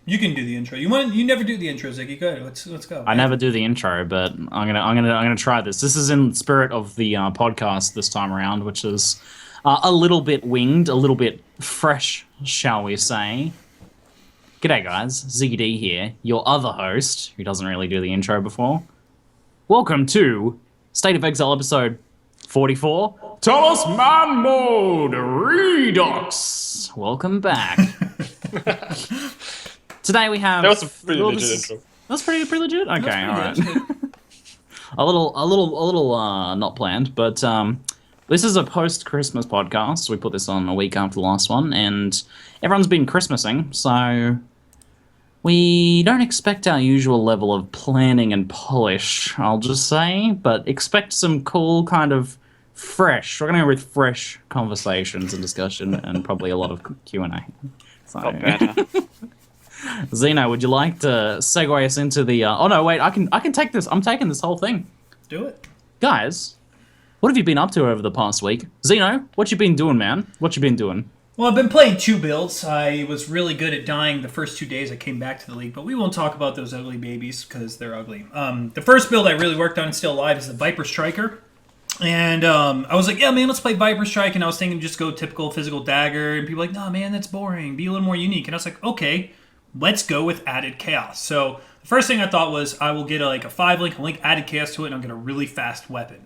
You can do the intro. You never do the intro, Ziggy. Go ahead. Let's go. I never do the intro, but I'm gonna try this. This is in spirit of the podcast this time around, which is a little bit winged, a little bit fresh, shall we say? G'day, guys. ZiggyD here, your other host, who doesn't really do the intro before. Welcome to State of Exile episode 44, Talisman Mode Redux. Welcome back. Today we have. That was a pretty legit intro. That's pretty legit. Okay, all right. Good. a little not planned, but this is a post-Christmas podcast. We put this on a week after the last one, and everyone's been Christmasing, so we don't expect our usual level of planning and polish, I'll just say, but expect some cool kind of fresh. We're gonna go with fresh conversations and discussion, and probably a lot of Q&A. So. Not bad, huh? Zeno, would you like to segue us into the? Oh no, wait! I can take this. I'm taking this whole thing, Do it. guys. What have you been up to over the past week, Zeno? What you been doing, man? What you been doing? Well, I've been playing two builds. I was really good at dying the first 2 days I came back to the league, but we won't talk about those ugly babies because they're ugly. The first build I really worked on and still alive is the Viper Striker. And I was like, yeah, man, let's play Viper Strike. And I was thinking just go typical physical dagger. And people were like, nah, man, that's boring. Be a little more unique. And I was like, okay, let's go with added chaos. So the first thing I thought was I will get a 5-link, link added chaos to it, and I'll get a really fast weapon.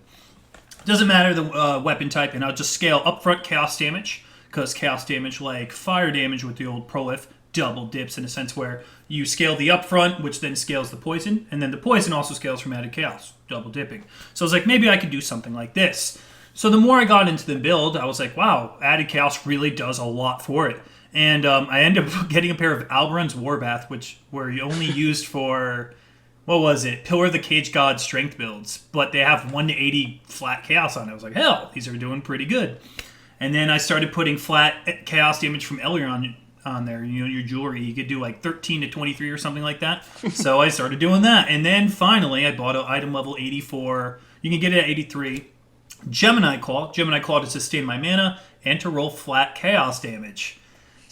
Doesn't matter the weapon type, and I'll just scale upfront chaos damage, because chaos damage, like fire damage with the old prolif, double dips in a sense where you scale the upfront, which then scales the poison, and then the poison also scales from added chaos, double dipping. So I was like, maybe I could do something like this. So the more I got into the build, I was like, wow, added chaos really does a lot for it. And I ended up getting a pair of Alberun's Warbath, which were only used for, what was it, Pillar of the Cage God strength builds. But they have 1 to 80 flat chaos on it. I was like, hell, these are doing pretty good. And then I started putting flat chaos damage from Elyon on there. You know, your jewelry, you could do like 13 to 23 or something like that. So I started doing that. And then finally, I bought an item level 84. You can get it at 83. Gemini Claw. Gemini Claw to sustain my mana and to roll flat chaos damage.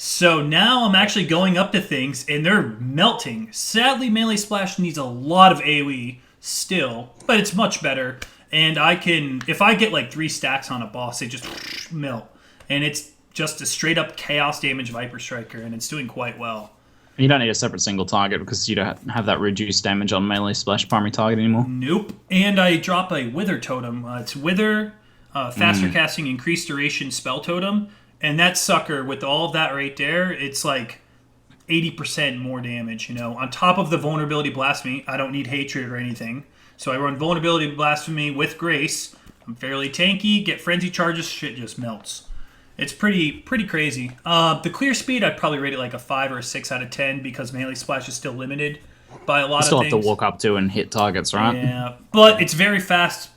So now I'm actually going up to things, and they're melting. Sadly, Melee Splash needs a lot of AoE still, but it's much better. And I can, if I get like 3 stacks on a boss, they just melt. And it's just a straight-up chaos damage Viper Striker, and it's doing quite well. You don't need a separate single target because you don't have that reduced damage on melee splash primary target anymore. Nope. And I drop a Wither Totem. It's Wither, faster casting, increased duration spell totem. And that sucker, with all of that right there, it's like 80% more damage, you know. On top of the Vulnerability Blasphemy, I don't need Hatred or anything. So I run Vulnerability Blasphemy with Grace. I'm fairly tanky, get Frenzy Charges, shit just melts. It's pretty crazy. The clear speed, I'd probably rate it like a 5 or a 6 out of 10 because Melee Splash is still limited by a lot of things. You still have to walk up to and hit targets, right? Yeah, but it's very fast.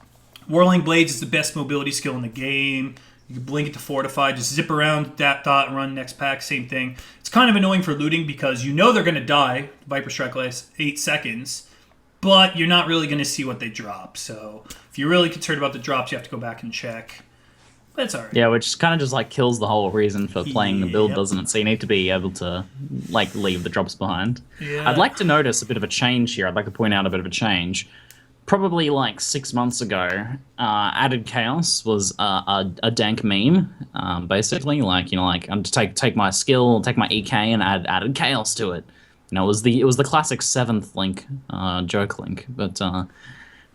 Whirling Blades is the best mobility skill in the game. You can blink it to fortify, just zip around that dot and run next pack, same thing. It's kind of annoying for looting because you know they're going to die. Viper Strike lasts 8 seconds, but you're not really going to see what they drop. So if you're really concerned about the drops, you have to go back and check. But it's alright. Yeah, which kind of just like kills the whole reason for playing the build, doesn't it? So you need to be able to like leave the drops behind. Yeah. I'd like to notice a bit of a change here. I'd like to point out a bit of a change. Probably like 6 months ago, added chaos was a dank meme, basically. Like, you know, like I'm to take my skill, take my EK, and add added chaos to it. You know, it was the classic 7th link, joke link, but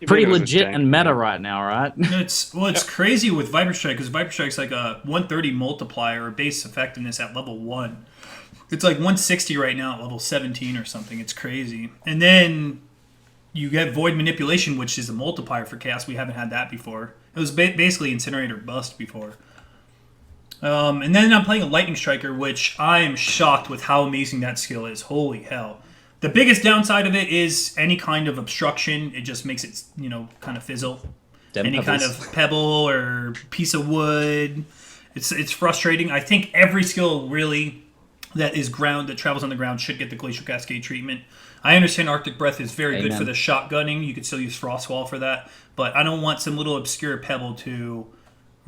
pretty legit and meta right now, right? It's crazy with Viper Strike because Viper Strike's like a 130 multiplier or base effectiveness at level 1. It's like 160 right now at level 17 or something. It's crazy. And then you get Void Manipulation, which is a multiplier for chaos. We haven't had that before. It was basically Incinerator Bust before. And then I'm playing a Lightning Striker, which I am shocked with how amazing that skill is. Holy hell. The biggest downside of it is any kind of obstruction. It just makes it, you know, kind of fizzle. Any kind of pebble or piece of wood. It's frustrating. I think every skill really that travels on the ground should get the Glacial Cascade treatment. I understand Arctic Breath is very good for the shotgunning. You could still use Frostwall for that. But I don't want some little obscure pebble to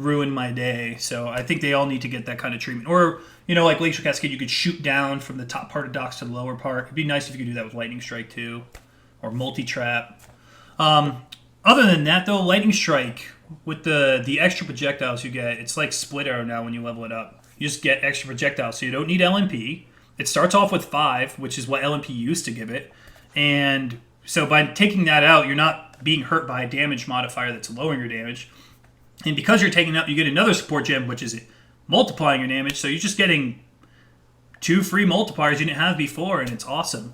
ruin my day. So I think they all need to get that kind of treatment. Or, like Glacial Cascade, you could shoot down from the top part of docks to the lower part. It'd be nice if you could do that with Lightning Strike too, or Multi-Trap. Other than that, though, Lightning Strike, with the extra projectiles you get, it's like Split Arrow now when you level it up. You just get extra projectiles, so you don't need LMP. It starts off with 5, which is what LMP used to give it. And so by taking that out, you're not being hurt by a damage modifier that's lowering your damage. And because you're taking out, you get another support gem, which is multiplying your damage. So you're just getting 2 free multipliers you didn't have before, and it's awesome.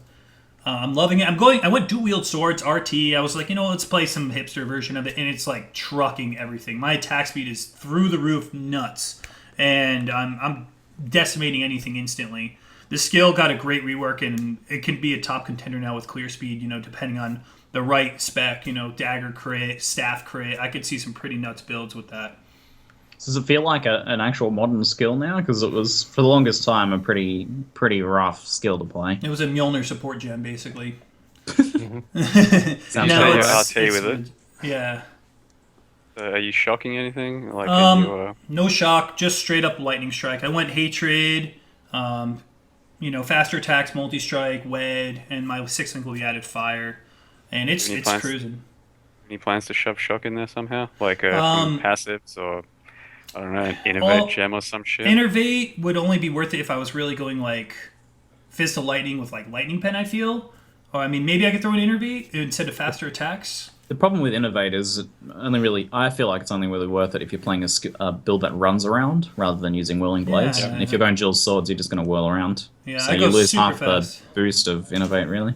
I'm loving it. I went dual wield swords, RT. I was like, let's play some hipster version of it, and it's like trucking everything. My attack speed is through the roof, nuts, and I'm decimating anything instantly. The skill got a great rework, and it can be a top contender now with clear speed. Depending on the right spec. Dagger crit, staff crit. I could see some pretty nuts builds with that. Does it feel like an actual modern skill now? Because it was, for the longest time, a pretty rough skill to play. It was a Mjolnir support gem, basically. Sounds No, like it's- your RT with it. Yeah. Are you shocking anything? Like, No shock, just straight up Lightning Strike. I went Hatred, faster attacks, Multi-Strike, Wed, and my 6th link will be added Fire. And it's cruising. any plans to shove shock in there somehow? Like through passives or, I don't know, an Innovate gem or some shit? Innervate would only be worth it if I was really going like Fist of Lightning with like Lightning Pen, I feel. Or maybe I could throw an Innervate instead of faster attacks. The problem with Innovate is I feel like it's only really worth it if you're playing a build that runs around rather than using Whirling Blades. Yeah. And if you're going dual swords, you're just going to whirl around. Yeah, so I you go lose super half fast. the boost of Innovate, really.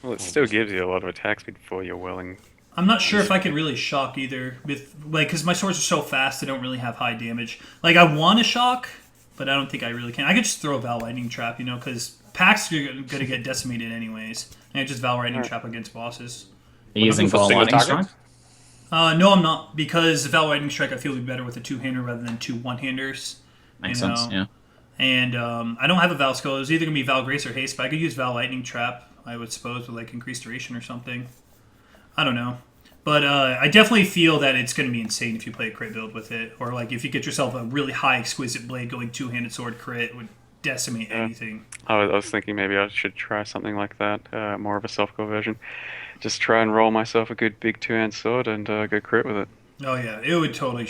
Well, it still gives you a lot of attack speed before you're willing. I'm not sure if I could really shock either, because my swords are so fast they don't really have high damage. Like, I want to shock, but I don't think I really can. I could just throw a Val Lightning Trap, because packs are going to get decimated anyways. And I just Val Lightning Trap against bosses. Are you using for Val single Lightning target? Strike? No, I'm not, because Val Lightning Strike I feel would be better with a 2-hander rather than 2 1-handers. Makes sense, yeah. And I don't have a Val skill. It was either going to be Val Grace or Haste, but I could use Val Lightning Trap, I would suppose, with like increased duration or something. I don't know. But I definitely feel that it's going to be insane if you play a crit build with it. Or like if you get yourself a really high exquisite blade going 2-handed sword crit, it would decimate anything. I was thinking maybe I should try something like that, more of a softcore version. Just try and roll myself a good big 2-hand sword and go crit with it. Oh yeah, it would totally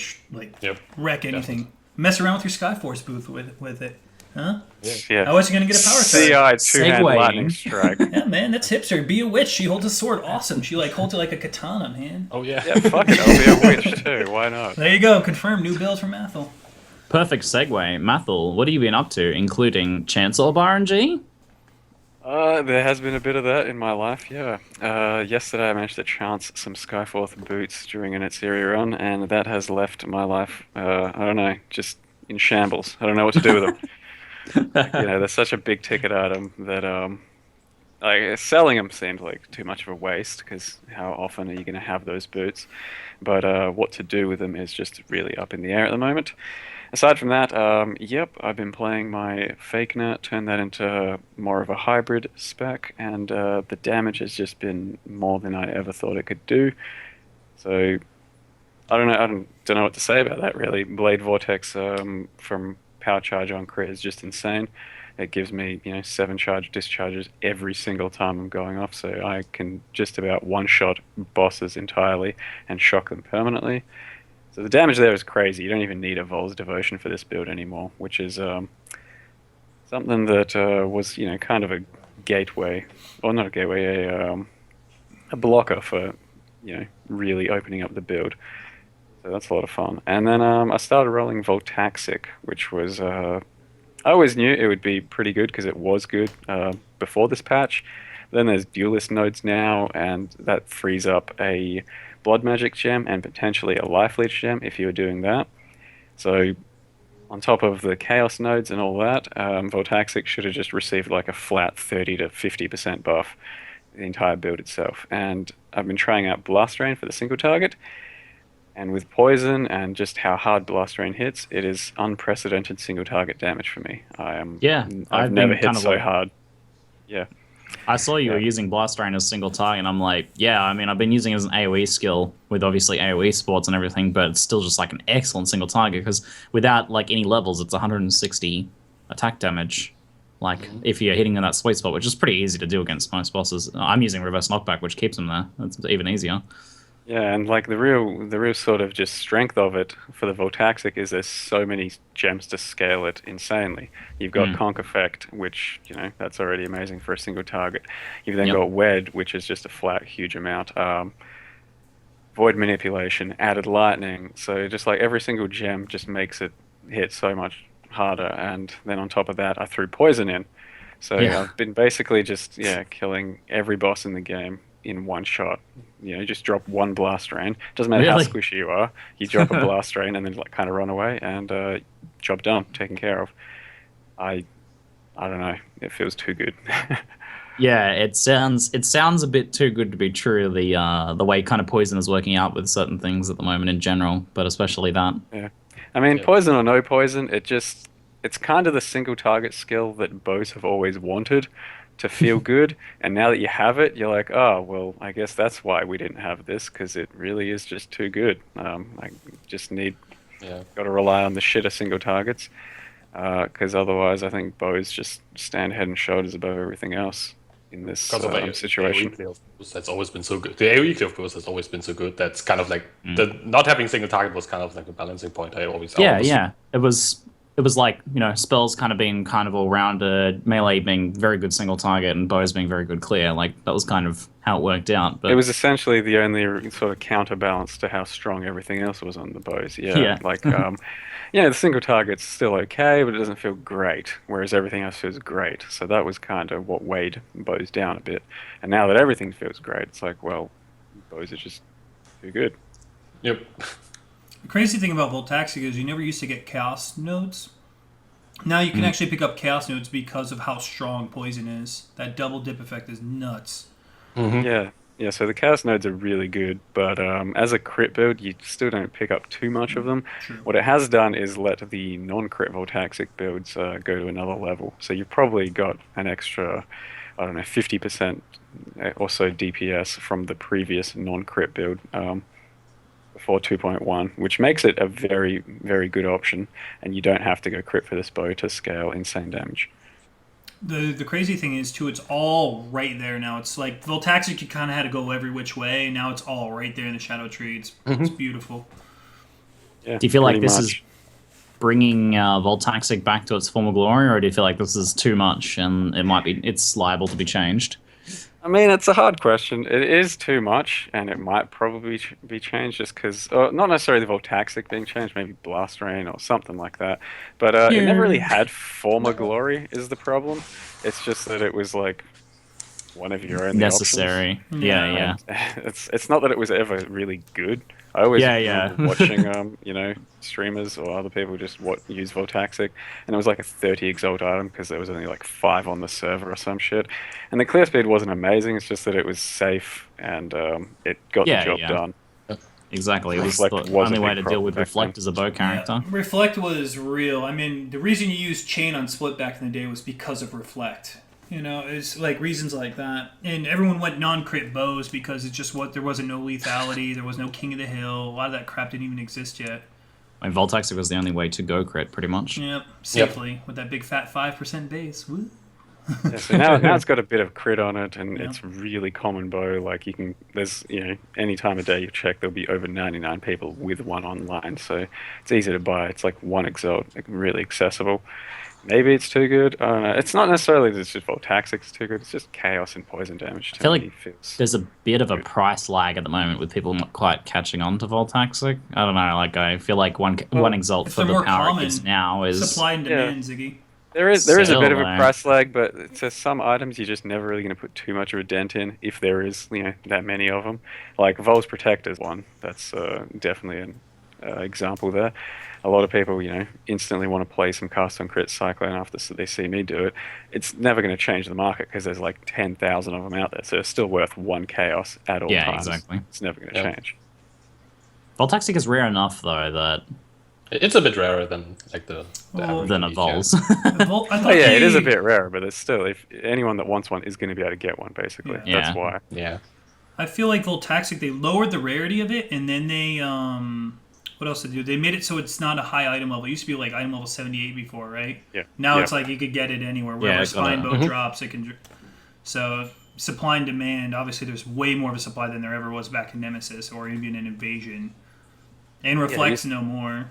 wreck anything. Definitely. Mess around with your Skyforce booth with it. Huh? Yeah. How else are you going to get a power charge? CI 2-hand Segwaying. lightning strike. Yeah, man, that's hipster. Be a witch. She holds a sword. Awesome. She holds it like a katana, man. Oh yeah. Yeah, fuck it, I'll be a witch too. Why not? There you go. Confirm new build from Mathil. Perfect segue. Mathil, what have you been up to, including Chancellor RNG? There has been a bit of that in my life, yeah. Yesterday I managed to chance some Skyforth boots during an Area run, and that has left my life, I don't know, just in shambles. I don't know what to do with them. They're such a big ticket item that selling them seemed like too much of a waste, because how often are you going to have those boots? But what to do with them is just really up in the air at the moment. Aside from that, I've been playing my Fakener, turned that into more of a hybrid spec, and the damage has just been more than I ever thought it could do. So I don't know what to say about that really. Blade Vortex from Power Charge on crit is just insane. It gives me 7 charge discharges every single time I'm going off, so I can just about one-shot bosses entirely and shock them permanently. So the damage there is crazy. You don't even need a Vol's Devotion for this build anymore, which is something that was kind of a gateway, or not a gateway, a blocker for really opening up the build. So that's a lot of fun. And then I started rolling Voltaxic, which was I always knew it would be pretty good because it was good before this patch. Then there's duelist nodes now, and that frees up a Blood Magic gem and potentially a Life Leech gem if you were doing that. So on top of the Chaos nodes and all that, Voltaxic should have just received like a flat 30 to 50% buff the entire build itself. And I've been trying out Blast Rain for the single target, and with Poison and just how hard Blast Rain hits, it is unprecedented single target damage for me. I've never hit so hard. Yeah. I saw you were using Blast Rain as single target, and I'm like, yeah, I mean, I've been using it as an AoE skill with obviously AoE sports and everything, but it's still just like an excellent single target because without like any levels, it's 160 attack damage. Like if you're hitting in that sweet spot, which is pretty easy to do against most bosses. I'm using reverse knockback, which keeps them there. It's even easier. Yeah, and like the real sort of just strength of it for the Voltaxic is there's so many gems to scale it insanely. You've got Conk Effect, which, you know, that's already amazing for a single target. You've then got Wed, which is just a flat huge amount. Void Manipulation, added Lightning, so just like every single gem just makes it hit so much harder. And then on top of that, I threw Poison in. So I've been basically just killing every boss in the game in one shot. You know, just drop one Blast Rain. Doesn't matter how squishy you are. You drop a Blast Rain and then like kind of run away, and job done, taken care of. I don't know. It feels too good. Yeah, it sounds a bit too good to be true. The way kind of Poison is working out with certain things at the moment in general, but especially that. Yeah, I mean, Poison or no Poison, it's kind of the single target skill that bows have always wanted to feel good, and now that you have it, you're like, oh well, I guess that's why we didn't have this, because it really is just too good. I just got to rely on the shitter single targets, because otherwise I think bows just stand head and shoulders above everything else in this situation. The AoE that's always been so good. The AoE clear, of course, has always been so good. That's kind of like the not having single target was kind of like a balancing point. It was like, you know, spells kind of being kind of all rounded, melee being very good single target, and bows being very good clear. Like that was kind of how it worked out. But it was essentially the only sort of counterbalance to how strong everything else was on the bows. Like the single target's still okay, but it doesn't feel great, whereas everything else feels great. So that was kind of what weighed bows down a bit. And now that everything feels great, it's like, well, bows are just too good. Yep. The crazy thing about Voltaxic is you never used to get Chaos nodes. Now you can actually pick up Chaos nodes because of how strong Poison is. That double dip effect is nuts. Yeah, so the Chaos nodes are really good, but as a crit build, you still don't pick up too much of them. True. What it has done is let the non-crit Voltaxic builds go to another level. So you've probably got an extra, 50% or so DPS from the previous non-crit build. Before 2.1, which makes it a very, very good option, and you don't have to go crit for this bow to scale insane damage. The crazy thing is, too, it's all right there now. It's like Voltaxic, you kind of had to go every which way, and now it's all right there in the Shadow Tree. It's beautiful. Yeah, do you feel like this is bringing Voltaxic back to its former glory, or do you feel like this is too much and it's liable to be changed? I mean, it's a hard question. It is too much, and it might probably be changed just because, not necessarily the Voltaxic being changed, maybe Blast Rain or something like that. But it never really had former glory is the problem. It's just that it was like one of your only necessary. options. Yeah. It's not that it was ever really good. I always remember watching streamers or other people just use Voltaxic, and it was like a 30 exalt item because there was only like 5 on the server or some shit. And the clear speed wasn't amazing. It's just that it was safe and it got the job done. Exactly. It was the only way to deal with Reflect as a bow character. Yeah, Reflect was real. I mean, the reason you used Chain on Split back in the day was because of Reflect. You know, it's like reasons like that. And everyone went non-crit bows because it's just there wasn't no lethality, there was no King of the Hill, a lot of that crap didn't even exist yet. I mean, Voltaxic was the only way to go crit, pretty much. Yep, safely, with that big fat 5% base. Woo. Yeah, so now it's got a bit of crit on it, and it's really common bow. Like there's any time of day you check, there'll be over 99 people with one online, so it's easy to buy. It's like one exalt, really accessible. Maybe it's too good. I don't know. It's not necessarily that it's just Voltaxic's too good. It's just chaos and poison damage. I feel like there's a bit of a price lag at the moment with people not quite catching on to Voltaxic. I don't know. Like I feel like one exalt for the power it gives now is supply and demand, Ziggy. There is a bit of a price lag, but to some items you're just never really going to put too much of a dent in if there is that many of them. Like Vol's Protector's one. That's definitely an example there. A lot of people, instantly want to play some cast on crit Cyclone after they see me do it. It's never going to change the market because there's like 10,000 of them out there, so it's still worth one chaos at all times. Yeah, exactly. It's never going to change. Voltaxic is rare enough though that It's a bit rarer than like the average Than it release, yeah. vols. I Oh thought yeah, it is a they- bit rare, but it's still, if anyone that wants one is going to be able to get one, basically. Yeah. That's why. Yeah. I feel like Voltaxic, they lowered the rarity of it, and then they what else did they do? They made it so it's not a high item level. It used to be like item level 78 before, right? Yeah. Now Yeah. it's like you could get it anywhere. Wherever it's Spine gonna- Bow drops, it can. So supply and demand. Obviously, there's way more of a supply than there ever was back in Nemesis or even in Invasion. And Reflects no more.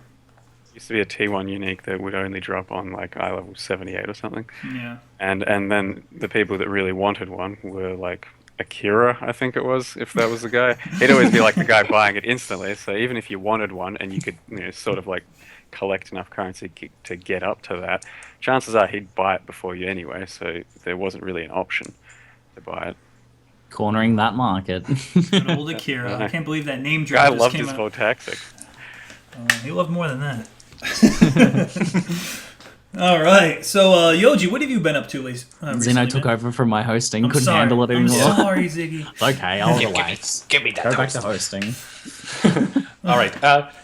Used to be a T1 unique that would only drop on like eye level 78 or something. Yeah. And then the people that really wanted one were like Akira, I think it was, if that was the guy. He'd always be like the guy buying it instantly. So even if you wanted one and you could, sort of like collect enough currency to get up to that, chances are he'd buy it before you anyway. So there wasn't really an option to buy it. Cornering that market. Good old Akira. I can't believe that name drop Guy just loved came his out. Voltaxic. He loved more than that. All right. So, YOJI, what have you been up to recently? Zeno took man? over from my hosting. I'm Couldn't sorry. handle it I'm anymore. sorry, Ziggy. It's okay, I'll relax. Give me that. Go back to toast. hosting. All right.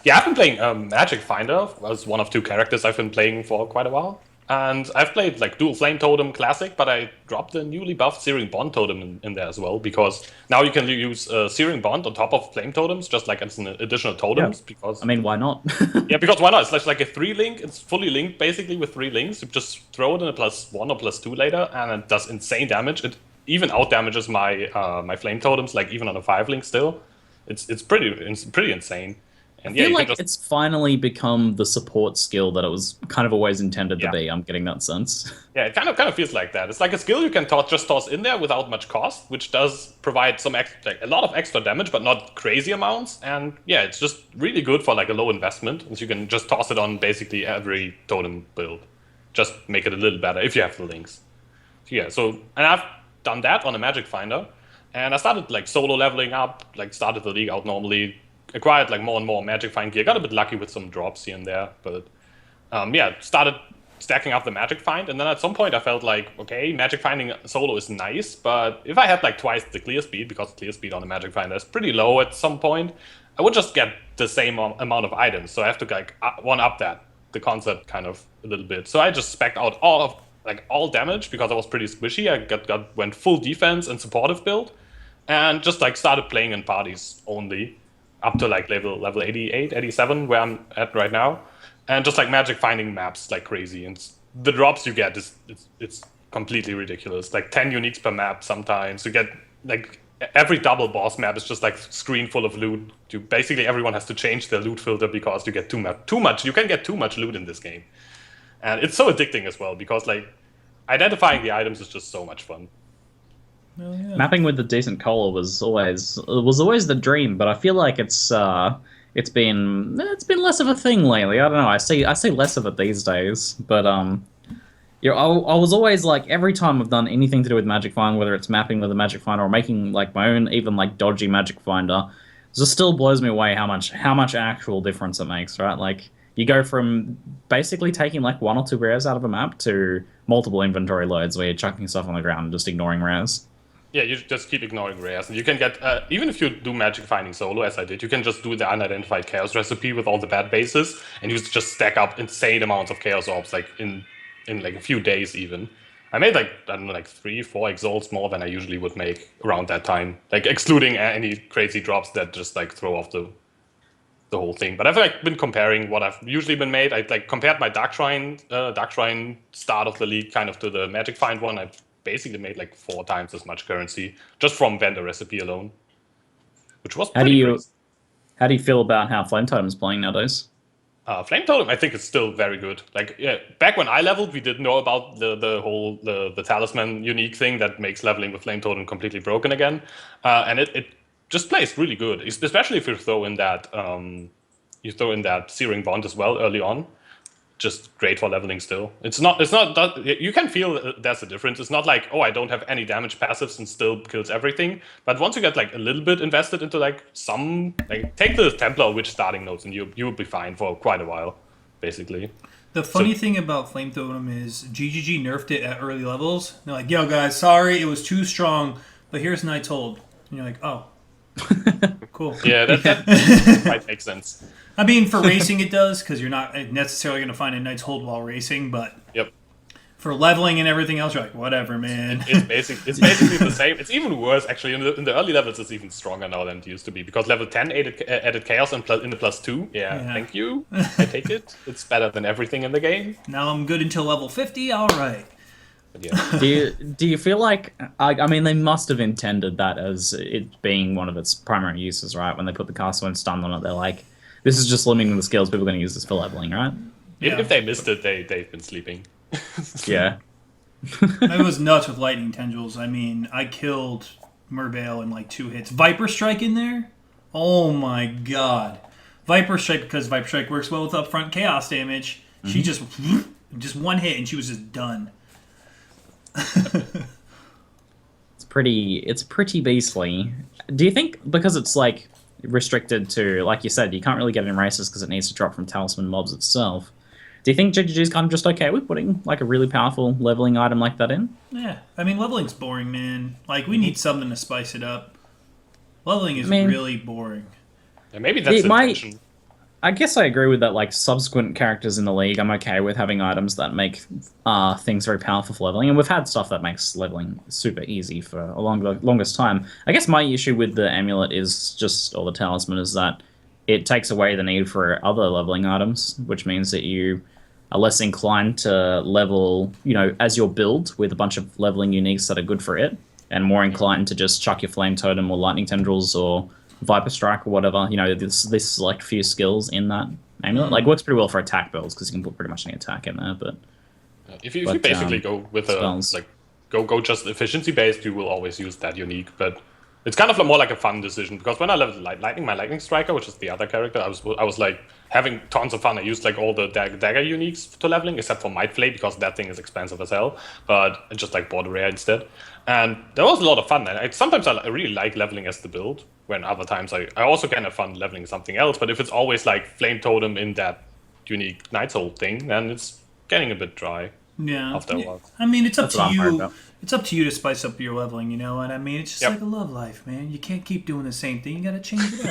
Yeah, I've been playing Magic Finder. Was one of two characters I've been playing for quite a while. And I've played like Dual Flame Totem Classic, but I dropped the newly buffed Searing Bond Totem in there as well, because now you can use Searing Bond on top of Flame Totems, just like as an additional totems. Yeah. Because I mean, why not? yeah, because why not? It's like a 3-link. It's fully linked basically with 3 links. You just throw it in a +1 or +2 later, and it does insane damage. It even out damages my my Flame Totems, like even on a 5-link still. It's pretty insane. And I yeah, feel you like can just, it's finally become the support skill that it was kind of always intended to Yeah. be. I'm getting that sense. yeah, it kind of feels like that. It's like a skill you can just toss in there without much cost, which does provide some a lot of extra damage, but not crazy amounts. And yeah, it's just really good for like a low investment, and you can just toss it on basically every totem build. Just make it a little better if you have the links. Yeah, so and I've done that on a Magic Finder, and I started like solo leveling up, like started the league out normally, acquired like more and more Magic Find gear, got a bit lucky with some drops here and there, but yeah, started stacking up the Magic Find, and then at some point I felt like, okay, Magic Finding solo is nice, but if I had like twice the clear speed, because clear speed on the Magic Finder is pretty low at some point, I would just get the same amount of items, so I have to like one-up the concept kind of a little bit. So I just specced out all damage, because I was pretty squishy. I went full defense and supportive build, and just like started playing in parties only, up to like level 88, 87, where I'm at right now, and just like Magic Finding maps like crazy, and the drops you get it's completely ridiculous. Like 10 uniques per map sometimes. You get like every double boss map is just like screen full of loot. Basically everyone has to change their loot filter because you get too much. You can get too much loot in this game, and it's so addicting as well, because like identifying the items is just so much fun. Oh, yeah. Mapping with the decent color was always the dream, but I feel like it's been less of a thing lately. I don't know. I see less of it these days, but I was always like, every time I've done anything to do with Magic Find, whether it's mapping with a Magic Finder or making like my own even like dodgy Magic Finder, it just still blows me away how much actual difference it makes, right? Like you go from basically taking like 1 or 2 rares out of a map to multiple inventory loads where you're chucking stuff on the ground and just ignoring rares. Yeah, you just keep ignoring rares, and you can get even if you do Magic Finding solo, as I did, you can just do the unidentified chaos recipe with all the bad bases, and you just stack up insane amounts of chaos orbs like in like a few days even. I made like, I don't know, like 3-4 exalts more than I usually would make around that time, like excluding any crazy drops that just like throw off the whole thing. But I've like been comparing what I've usually been made. I like compared my Dark Shrine start of the league kind of to the Magic Find one. I basically made like 4 times as much currency just from vendor recipe alone, which was pretty crazy. How do you feel about how Flame Totem's playing nowadays? Flame Totem, I think it's still very good. Like, yeah, back when I leveled, we didn't know about the whole Talisman unique thing that makes leveling with Flame Totem completely broken again, and it just plays really good, especially if you throw in that Searing Bond as well early on. Just great for leveling still. It's not you can feel there's a difference. It's not like, oh, I don't have any damage passives and still kills everything. But once you get like a little bit invested into like some, like take the Templar Witch starting nodes and you'll be fine for quite a while, basically. The funny thing about Flame Totem is GGG nerfed it at early levels. They're like, yo guys, sorry, it was too strong, but here's Knight's Hold. And you're like, oh. Cool. Yeah, that might make sense. I mean, for racing it does, because you're not necessarily going to find a knight's hold while racing, but Yep. for leveling and everything else, you're like, whatever, man. It's basically the same. It's even worse, actually. In the early levels, it's even stronger now than it used to be, because level 10 added chaos in the +2. Yeah, thank you. I take it. It's better than everything in the game. Now I'm good until level 50, alright. But yeah. Do you feel like I mean they must have intended that as it being one of its primary uses, right? When they put the caster stun on it, they're like, this is just limiting the skills. People are going to use this for leveling, right? If they missed it, they've been sleeping. Yeah. I was nuts with lightning tendrils. I mean, I killed Mervale in like 2 hits. Viper Strike in there? Oh my god. Viper Strike, because Viper Strike works well with upfront chaos damage. She just 1 hit and she was just done. It's pretty beastly. Do you think because it's like restricted to, like you said, you can't really get it in races because it needs to drop from talisman mobs itself? Do you think JGG's kind of just okay with putting like a really powerful leveling item like that in? Yeah, I mean, leveling's boring, man. Like, we need something to spice it up. Leveling is really boring. Yeah, maybe that's the intention. I guess I agree with that. Like, subsequent characters in the league, I'm okay with having items that make things very powerful for leveling. And we've had stuff that makes leveling super easy for a longest time. I guess my issue with the amulet is just, or the talisman, is that it takes away the need for other leveling items, which means that you are less inclined to level, you know, as your build with a bunch of leveling uniques that are good for it, and more inclined to just chuck your flame totem or lightning tendrils or Viper Strike or whatever, you know, this select few skills in that amulet. Like, works pretty well for attack builds because you can put pretty much any attack in there. But if you basically go with spells. Go just efficiency based, you will always use that unique. But it's kind of more like a fun decision, because when I leveled my lightning striker, which is the other character, I was like having tons of fun. I used like all the dagger uniques to leveling, except for Might Flay, because that thing is expensive as hell. But I just like bought a rare instead, and that was a lot of fun. And sometimes I really like leveling as the build, when other times I also kind of fun leveling something else. But if it's always like flame totem in that unique knight's hold thing, then it's getting a bit dry. Yeah. After a while. I mean, it's up to you. About. It's up to you to spice up your leveling, you know what I mean? It's just like a love life, man. You can't keep doing the same thing. You gotta change it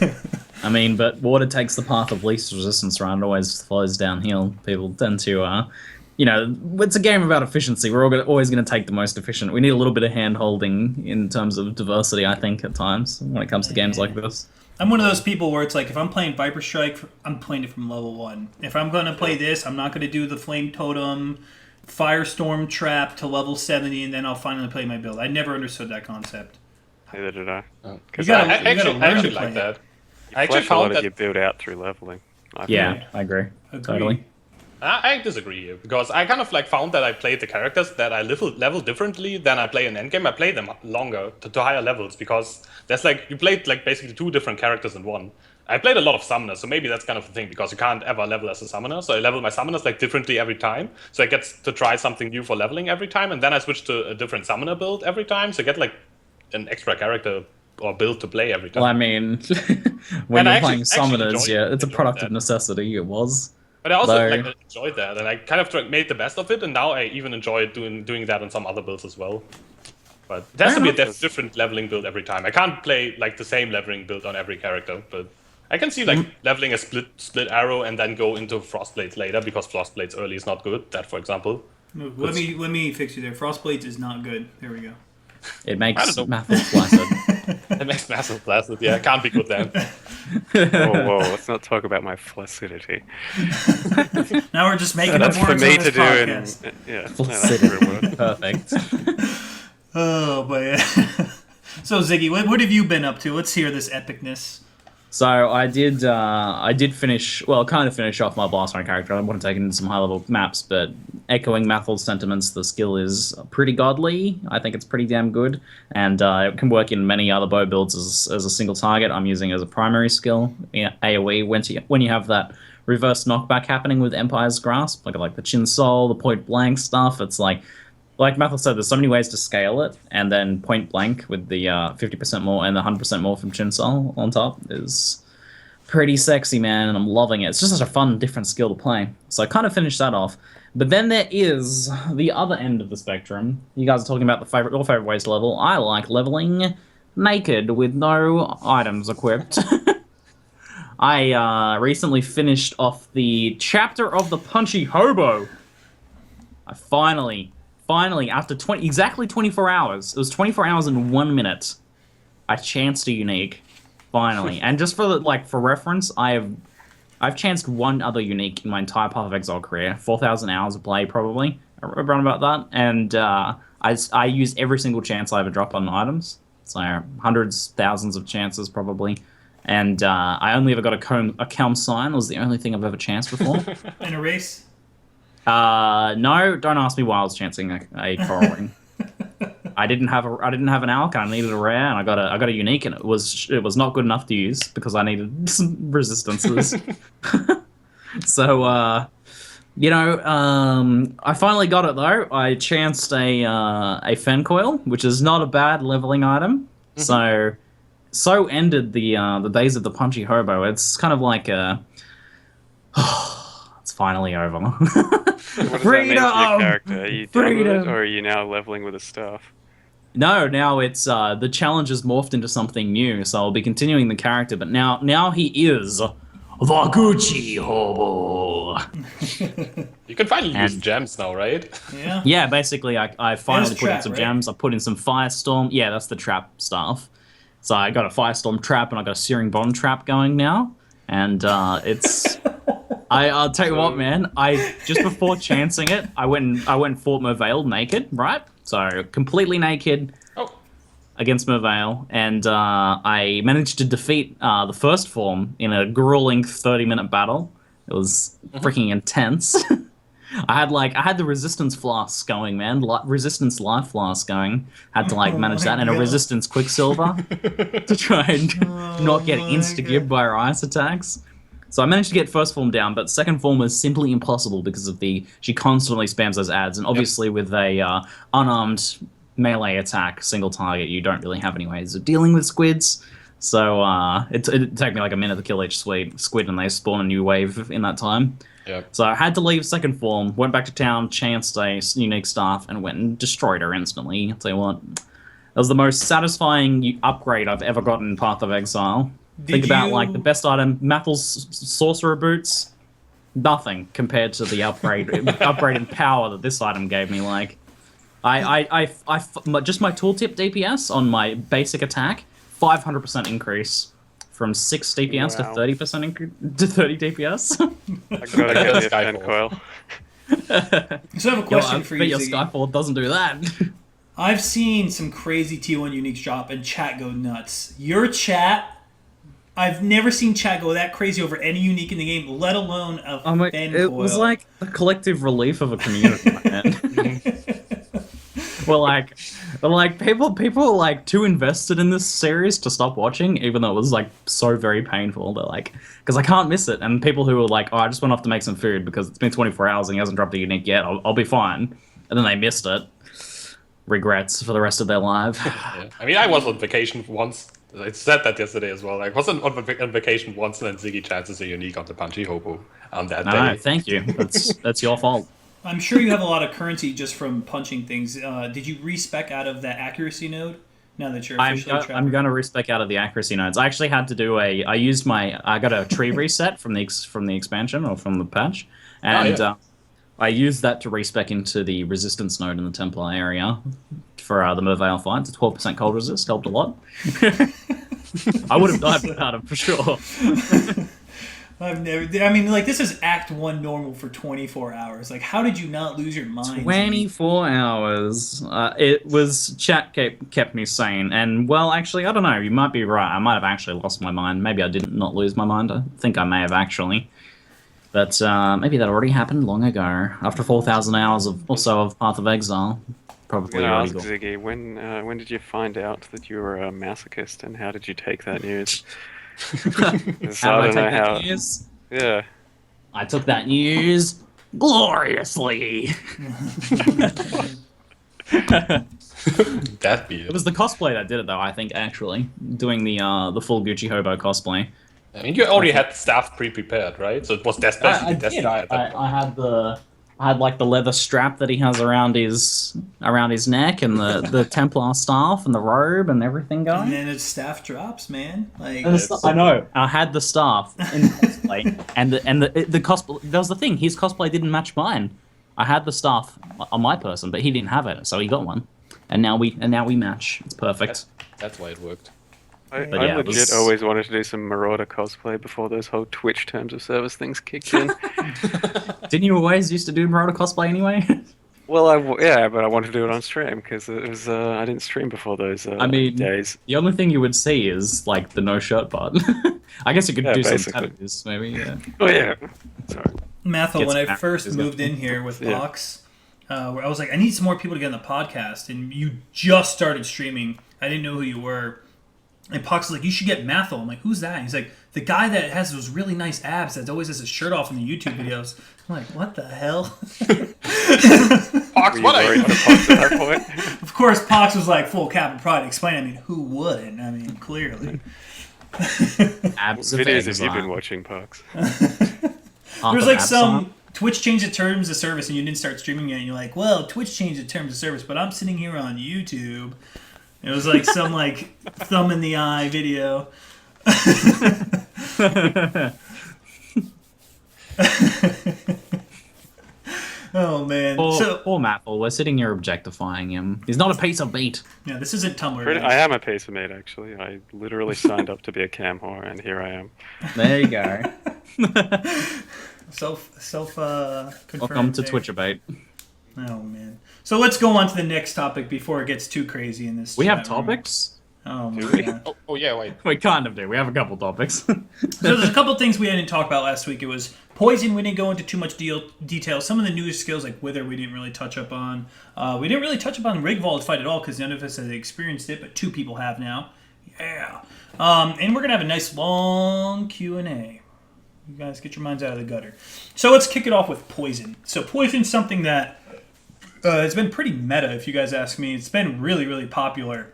up. I mean, but water takes the path of least resistance, right? It always flows downhill. People tend to, you know, it's a game about efficiency. We're always going to take the most efficient. We need a little bit of hand-holding in terms of diversity, I think, at times, when it comes to games like this. I'm one of those people where it's like, if I'm playing Viper Strike, I'm playing it from level 1. If I'm going to play this, I'm not going to do the Flame Totem, Firestorm Trap to level 70, and then I'll finally play my build. I never understood that concept. Neither did I. You gotta I actually to play like that. it. I actually Flesh a lot found of that your build out through leveling. I agree. Agreed. Totally. I disagree here, because I kind of like found that I played the characters that I level differently than I play in endgame. I play them longer to higher levels, because there's like, you played like basically 2 different characters in one. I played a lot of summoners, so maybe that's kind of the thing, because you can't ever level as a summoner. So I level my summoners like differently every time, so I get to try something new for leveling every time, and then I switch to a different summoner build every time, so I get like an extra character or build to play every time. Well, I mean, when you're playing summoners, it's a product of necessity. It was. But I also enjoyed that, and I kind of made the best of it, and now I even enjoy doing that on some other builds as well. But it has to be a different leveling build every time. I can't play like the same leveling build on every character, but I can see like leveling a split arrow and then go into Frostblades later, because Frostblades early is not good. That, for example. Let me fix you there. Frostblades is not good. There we go. It makes Mathil flaccid. It makes Mathil flaccid. Yeah, it can't be good then. Whoa, let's not talk about my flaccidity. Now we're just making That's up for words me on to this do. podcast. Yeah, Flaccidity. Perfect. Oh, but yeah. So Ziggy, what have you been up to? Let's hear this epicness. So I did finish, well, kind of finish off my Blast Run character. I want to take it into some high-level maps, but echoing Mathil's sentiments, the skill is pretty godly. I think it's pretty damn good, and it can work in many other bow builds as a single target. I'm using it as a primary skill, AoE, when you have that reverse knockback happening with Empire's Grasp, like the Chin Sol, the point blank stuff. It's like Mathil said, there's so many ways to scale it, and then point blank with the 50% more and the 100% more from Chin Sol on top is pretty sexy, man, and I'm loving it. It's just such a fun, different skill to play. So I kind of finished that off. But then there is the other end of the spectrum. You guys are talking about your favorite ways to level. I like leveling naked with no items equipped. I recently finished off the chapter of the Punchy Hobo. I finally, after exactly 24 hours, it was 24 hours and 1 minute, I chanced a unique. Finally, and just for reference, I've chanced one other unique in my entire Path of Exile career. 4,000 hours of play, probably around about that, and I use every single chance I ever drop on items. So hundreds, thousands of chances probably. And I only ever got a Kelm sign. It was the only thing I've ever chanced before. In a race? No, don't ask me why I was chancing a coral ring. I didn't have an alch. I needed a rare, and I got a unique, and it was not good enough to use because I needed some resistances. So I finally got it though. I chanced a fen coil, which is not a bad leveling item. So ended the days of the Punchy Hobo. It's kind of like it's finally over. What does that mean for your character? Are you done with it, or are you now leveling with the staff? No, now it's the challenge has morphed into something new, so I'll be continuing the character, but now he is the Punchy Hobo. You can finally use gems now, right? Yeah. Yeah, basically I finally put in some right? gems. I put in some Firestorm. Yeah, that's the trap stuff. So I got a Firestorm trap and I got a Searing Bond trap going now, and it's. I'll tell you what, man. I just before chancing it, I went and fought Mervale naked, right? So completely naked against Mervale, and I managed to defeat the first form in a grueling 30-minute battle. It was freaking intense. I had the resistance flask going, man. Resistance life flask going. Had to manage that, and a resistance quicksilver to try and not get insta-gibbed by her ice attacks. So I managed to get first form down, but second form was simply impossible because of she constantly spams those ads, and obviously with a unarmed melee attack, single target, you don't really have any ways of dealing with squids. So it'd take me like a minute to kill each squid, and they spawn a new wave in that time. Yep. So I had to leave second form, went back to town, chanced a unique staff, and went and destroyed her instantly. I'll tell you what, that was the most satisfying upgrade I've ever gotten in Path of Exile. Think about the best item, Mathil's sorcerer boots. Nothing compared to the upgrade in power that this item gave me. Just my tooltip DPS on my basic attack, 500% increase from 6 DPS to 30% to 30 DPS. I gotta get the fen coil. So I have a question for you, your Ziggy. Skyfall doesn't do that. I've seen some crazy T1 uniques drop and chat go nuts. Your chat, I've never seen chat go that crazy over any unique in the game, let alone a fen coil. It was like the collective relief of a community, man. People are too invested in this series to stop watching, even though it was so very painful. They're because I can't miss it. And people who are I just went off to make some food because it's been 24 hours and he hasn't dropped a unique yet. I'll be fine. And then they missed it. Regrets for the rest of their life. Yeah. I mean, I was on vacation once. I said that yesterday as well. I was on vacation once, and then Ziggy chances a unique on the Punchy Hobo on that day. No, thank you. That's your fault. I'm sure you have a lot of currency just from punching things. Did you respec out of that accuracy node now that you're officially trapped? I'm going to respec out of the accuracy nodes. I actually had to do I got a tree reset from the expansion or from the patch, and I used that to respec into the resistance node in the Templar area for the Mervale fight. It's a 12% cold resist, helped a lot. I would have died without him for sure. This is Act 1 normal for 24 hours. How did you not lose your mind? 24 hours. It was chat kept me sane, and actually, I don't know. You might be right. I might have actually lost my mind. Maybe I did not lose my mind. I think I may have actually. But maybe that already happened long ago, after 4,000 hours of Path of Exile. Probably I already ask Ziggy, when did you find out that you were a masochist, and how did you take that news? How did I take that news? Yeah. I took that news gloriously. That be it. It was the cosplay that did it, though. I think actually doing the full Gucci Hobo cosplay. I mean, you already had staff pre-prepared, right? So it was desperately I had I had like the leather strap that he has around his neck, and the Templar staff and the robe and everything going. And then his staff drops, man. Like I know. I had the staff in cosplay, and the cosplay. That was the thing. His cosplay didn't match mine. I had the staff on my person, but he didn't have it, so he got one. And now we match. It's perfect. That's why it worked. I legit always wanted to do some Marauder cosplay before those whole Twitch terms of service things kicked in. Didn't you always used to do Marauder cosplay anyway? Well, yeah, but I wanted to do it on stream because it was I didn't stream before those days. The only thing you would see is like the no shirt part. I guess you could do some basically. tattoos, maybe. Yeah. Oh yeah. Sorry. Mathil, when I first moved in here with Pox, where I was like, I need some more people to get on the podcast, and you just started streaming. I didn't know who you were. And Pox was like, you should get Mathil. I'm like, who's that? And he's like, the guy that has those really nice abs that always has his shirt off in the YouTube videos. I'm like, what the hell? Pox, what are you? Pox at that point? Of course, Pox was like full cap and pride. Explain. I mean, who wouldn't? I mean, clearly. Abs Videos have you been watching, Pox? There's like some Twitch changed the terms of service and you didn't start streaming yet. And you're like, well, Twitch changed the terms of service, but I'm sitting here on YouTube. It was like some like thumb in the eye video. Oh man! Poor Mathil, we're sitting here objectifying him. He's not a piece of meat. Yeah, this isn't Tumblr. I am a piece of meat, actually. I literally signed up to be a cam whore, and here I am. There you go. Self Welcome to Twitcherbait. Oh man! So let's go on to the next topic before it gets too crazy in this. We have topics. Oh my god! Oh yeah, wait. We kind of do. We have a couple topics. So there's a couple things we didn't talk about last week. It was poison. We didn't go into too much detail. Some of the newer skills like Wither we didn't really touch up on. We didn't really touch up on Rigwald fight at all because none of us has experienced it, but 2 people have now. Yeah. And we're gonna have a nice long Q&A. You guys get your minds out of the gutter. So let's kick it off with poison. So poison's something that has been pretty meta, if you guys ask me. It's been really, really popular.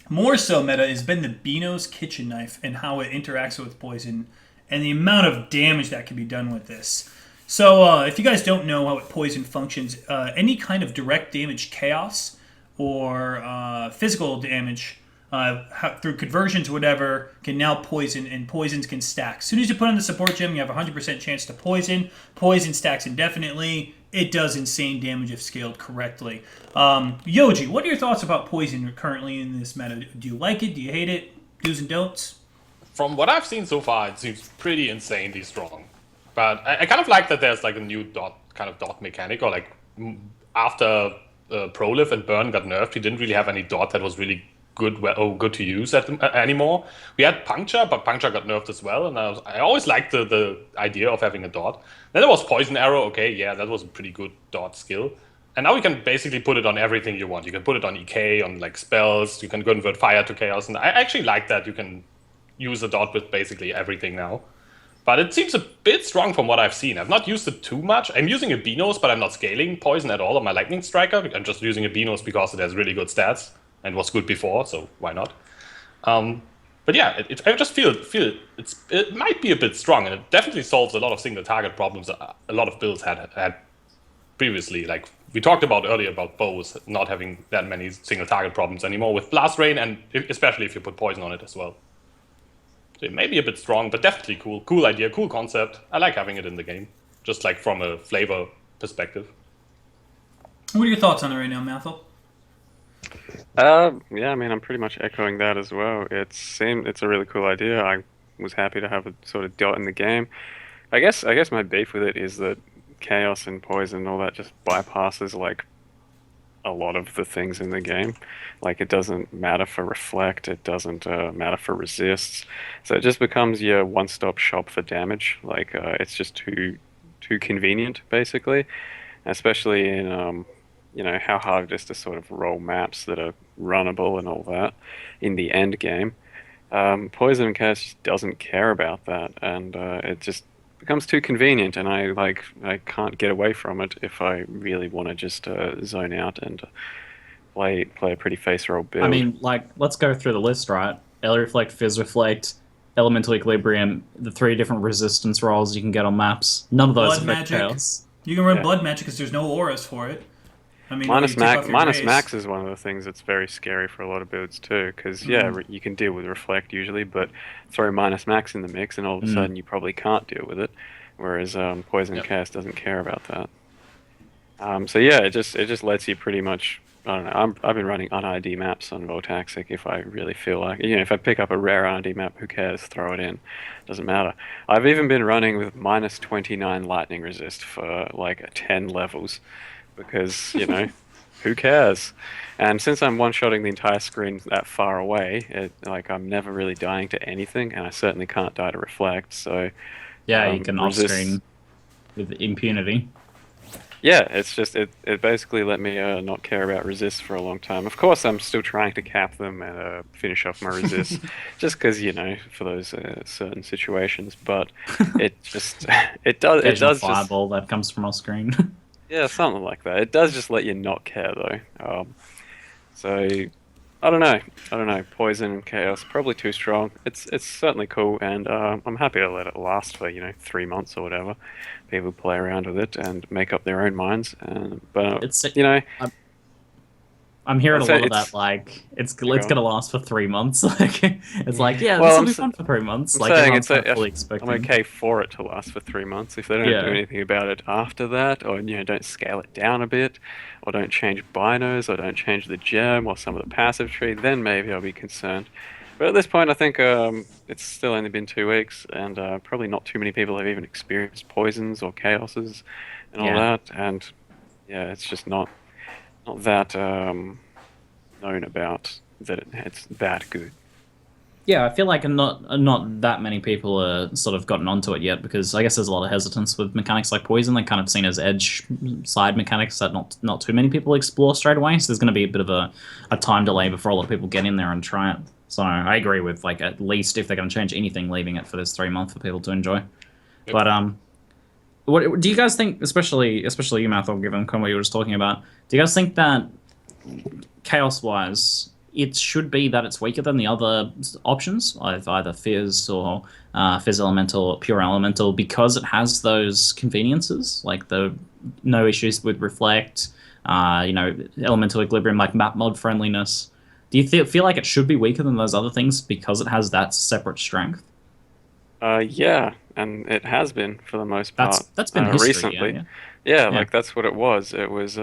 More so meta has been the Beano's kitchen knife and how it interacts with poison and the amount of damage that can be done with this. So if you guys don't know how poison functions, any kind of direct damage chaos or physical damage through conversions or whatever can now poison, and poisons can stack. As soon as you put on the support gem, you have a 100% chance to poison. Poison stacks indefinitely. It does insane damage if scaled correctly. YOJI, what are your thoughts about poison currently in this meta? Do you like it? Do you hate it? Do's and don'ts? From what I've seen so far, it seems pretty insanely strong. But I kind of like that there's like a new dot mechanic, or like after Proliv and Burn got nerfed, he didn't really have any dot that was really good to use anymore. We had Puncture, but Puncture got nerfed as well, and I always liked the idea of having a dot. Then there was Poison Arrow. Okay, yeah, that was a pretty good dot skill. And now you can basically put it on everything you want. You can put it on EK, on like spells. You can convert fire to chaos, and I actually like that you can use a dot with basically everything now. But it seems a bit strong from what I've seen. I've not used it too much. I'm using a Beanos, but I'm not scaling Poison at all on my Lightning Striker. I'm just using a Beanos because it has really good stats and was good before, so why not? But yeah, I just feel it might be a bit strong, and it definitely solves a lot of single target problems that a lot of builds had previously. Like we talked about earlier about bows not having that many single target problems anymore with Blast Rain, and especially if you put poison on it as well. So it may be a bit strong, but definitely cool. Cool idea, cool concept. I like having it in the game, just like from a flavor perspective. What are your thoughts on it right now, Mathil? Yeah, I mean, I'm pretty much echoing that as well. It's a really cool idea. I was happy to have a sort of dot in the game. I guess my beef with it is that chaos and poison and all that just bypasses like a lot of the things in the game. Like it doesn't matter for reflect, it doesn't matter for resists. So it just becomes your one-stop shop for damage. Like it's just too convenient, basically, especially in you know, how hard it is to sort of roll maps that are runnable and all that in the end game. Poison and Chaos just doesn't care about that, and it just becomes too convenient, and I can't get away from it if I really want to just zone out and play a pretty face roll build. I mean, like, let's go through the list, right? Ele Reflect, Fizz Reflect, Elemental Equilibrium, the 3 different resistance rolls you can get on maps. None of those affect Chaos. You can run Yeah. Blood Magic because there's no auras for it. I mean, Minus when you take off max, your race- max is one of the things that's very scary for a lot of builds too. Because you can deal with reflect usually, but throw minus max in the mix, and all of a sudden you probably can't deal with it. Whereas poison and chaos doesn't care about that. So yeah, it just lets you pretty much. I don't know. I've been running un-ID maps on Voltaxic if I really feel like. If I pick up a rare un-ID map, who cares? Throw it in. Doesn't matter. I've even been running with minus 29 lightning resist for like 10 levels, because who cares? And since I'm one-shotting the entire screen that far away, I'm never really dying to anything, and I certainly can't die to reflect. So Yeah, you can resist- off-screen with impunity. Yeah, it's just it basically let me not care about resists for a long time. Of course, I'm still trying to cap them and finish off my resists, just because for those certain situations. But it does Occasional just fireball that comes from off screen. yeah, something like that. It does just let you not care though. So I don't know. Poison and chaos probably too strong. It's certainly cool, and I'm happy to let it last for 3 months or whatever. People play around with it and make up their own minds. But It's I'm hearing a I'd say lot of it's- that. Like it's Go on. gonna last for 3 months. Like it's like Well, this will I'm be s- fun for 3 months. I'm Like saying everyone's it's kind of fully expecting. I'm okay for it to last for 3 months if they don't Yeah. do anything about it after that, or don't scale it down a bit, or don't change binos, or don't change the gem or some of the passive tree. Then maybe I'll be concerned. But at this point, I think it's still only been 2 weeks, and probably not too many people have even experienced poisons or chaoses and all Yeah. that. And yeah, it's just not that known about that it's that good. Yeah, I feel like not that many people are sort of gotten onto it yet, because I guess there's a lot of hesitance with mechanics like poison. They're kind of seen as edge side mechanics that not too many people explore straight away. So there's going to be a bit of a time delay before a lot of people get in there and try it. So I agree with at least if they're going to change anything, leaving it for this 3 month for people to enjoy. Yep. But what do you guys think? Especially you, Mathil, given what you were just talking about. Do you guys think that chaos wise, it should be that it's weaker than the other options, either Fizz or Fizz Elemental or Pure Elemental, because it has those conveniences, like the no issues with Reflect, Elemental Equilibrium, like map mod friendliness? Do you feel like it should be weaker than those other things because it has that separate strength? Yeah, and it has been for the most part. That's been history, recently. yeah. Yeah, Yeah. like that's what it was. It was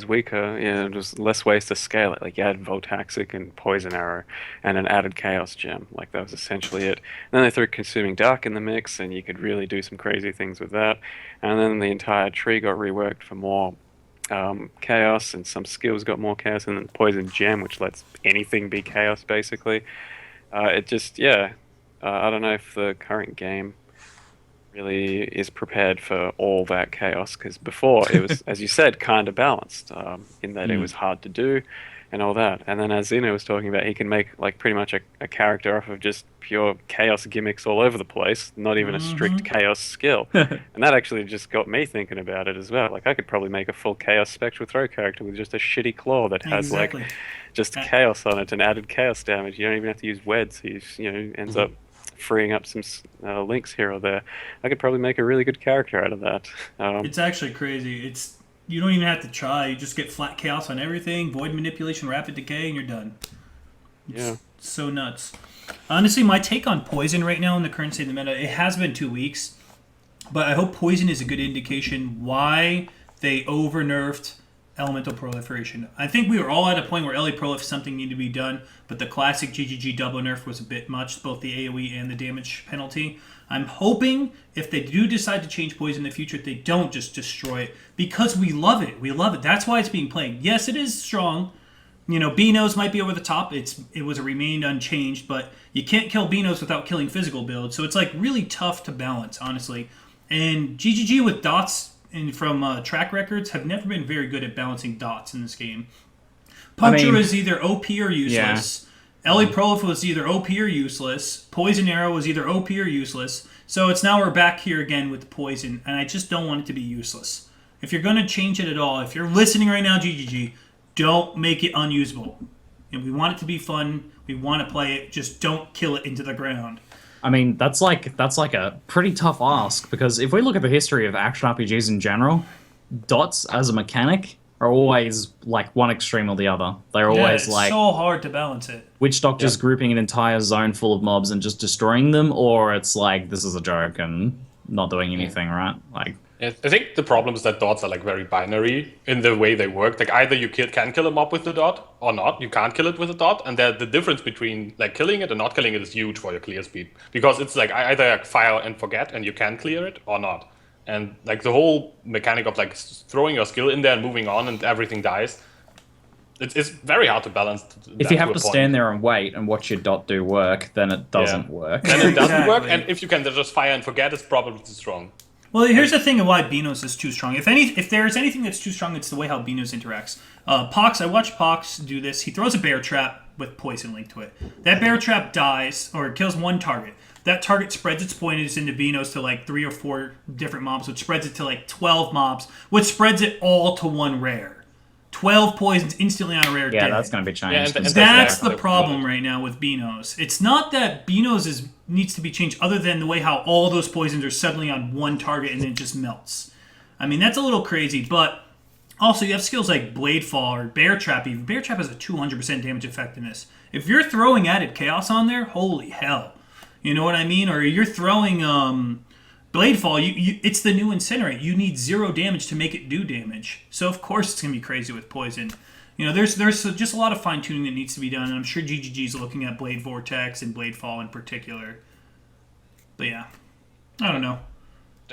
weaker. It was less ways to scale it. Like you had Voltaxic and Poison Arrow, and an added Chaos Gem. Like that was essentially it. And then they threw Consuming Dark in the mix, and you could really do some crazy things with that. And then the entire tree got reworked for more chaos, and some skills got more chaos, and then Poison Gem, which lets anything be chaos basically. I don't know if the current game really is prepared for all that chaos, because before it was, as you said, kind of balanced in that it was hard to do and all that. And then as Zeno was talking about, he can make like pretty much a character off of just pure chaos gimmicks all over the place, not even a strict chaos skill. And that actually just got me thinking about it as well. Like I could probably make a full chaos spectral throw character with just a shitty claw that has Exactly. like just chaos on it and added chaos damage. You don't even have to use weds. He ends up freeing up some links here or there. I could probably make a really good character out of that. It's actually crazy. You don't even have to try. You just get flat chaos on everything, void manipulation, rapid decay, and you're done. Yeah. So nuts. Honestly, my take on poison right now in the current state of the meta, it has been 2 weeks, but I hope poison is a good indication why they over-nerfed elemental proliferation. I think we were all at a point where LA Prolif something needed to be done, but the classic GGG double nerf was a bit much, both the AoE and the damage penalty. I'm hoping if they do decide to change poison in the future, they don't just destroy it, because we love it. We love it. That's why it's being played. Yes, it is strong. Beanos might be over the top. It was remained unchanged, but you can't kill Beanos without killing physical builds. So it's like really tough to balance, honestly. And GGG with dots and from track records have never been very good at balancing dots in this game. Puncher is either OP or useless. LA Prolif was either OP or useless. Poison Arrow was either OP or useless. So it's now we're back here again with the poison, and I just don't want it to be useless. If you're going to change it at all, if you're listening right now, GGG, don't make it unusable. And we want it to be fun. We want to play it. Just don't kill it into the ground. I mean, that's like a pretty tough ask, because if we look at the history of action RPGs in general, dots as a mechanic are always like one extreme or the other. They're always it's like so hard to balance it. witch doctors grouping an entire zone full of mobs and just destroying them, or it's like this is a joke and not doing anything, right? Like, I think the problem is that dots are like very binary in the way they work. Like either you can kill a mob with the dot or not. You can't kill it with a dot, and the difference between like killing it and not killing it is huge for your clear speed, because it's like either like fire and forget and you can clear it or not. And like the whole mechanic of like throwing your skill in there and moving on and everything dies, it's very hard to balance. if you have to stand there and wait and watch your dot do work, then it doesn't work. And it doesn't work. Exactly. And if you can just fire and forget, it's probably too strong. Well, here's the thing of why Beanos is too strong. If there's anything that's too strong, it's the way how Beanos interacts. Pox, I watched Pox do this. He throws a bear trap with poison linked to it. That bear trap dies, or kills one target. That target spreads its poisons into Beanos to like 3 or 4 different mobs, which spreads it to like 12 mobs, which spreads it all to one rare. 12 poisons instantly on a rare Yeah, dead. that's going to be changed. Yeah, and That's exactly the problem right now with Beanos. It's not that Beanos needs to be changed, other than the way how all those poisons are suddenly on one target and then it just melts. I mean, that's a little crazy, but also you have skills like Blade Fall or Bear Trap even. Bear Trap has a 200% damage effectiveness. If you're throwing added chaos on there, holy hell. You know what I mean? Or you're throwing Blade Fall, it's the new Incinerate. You need 0 damage to make it do damage. So of course it's going to be crazy with poison. You know, there's just a lot of fine-tuning that needs to be done, and I'm sure GGG is looking at Blade Vortex and Blade Fall in particular. But yeah, I don't know.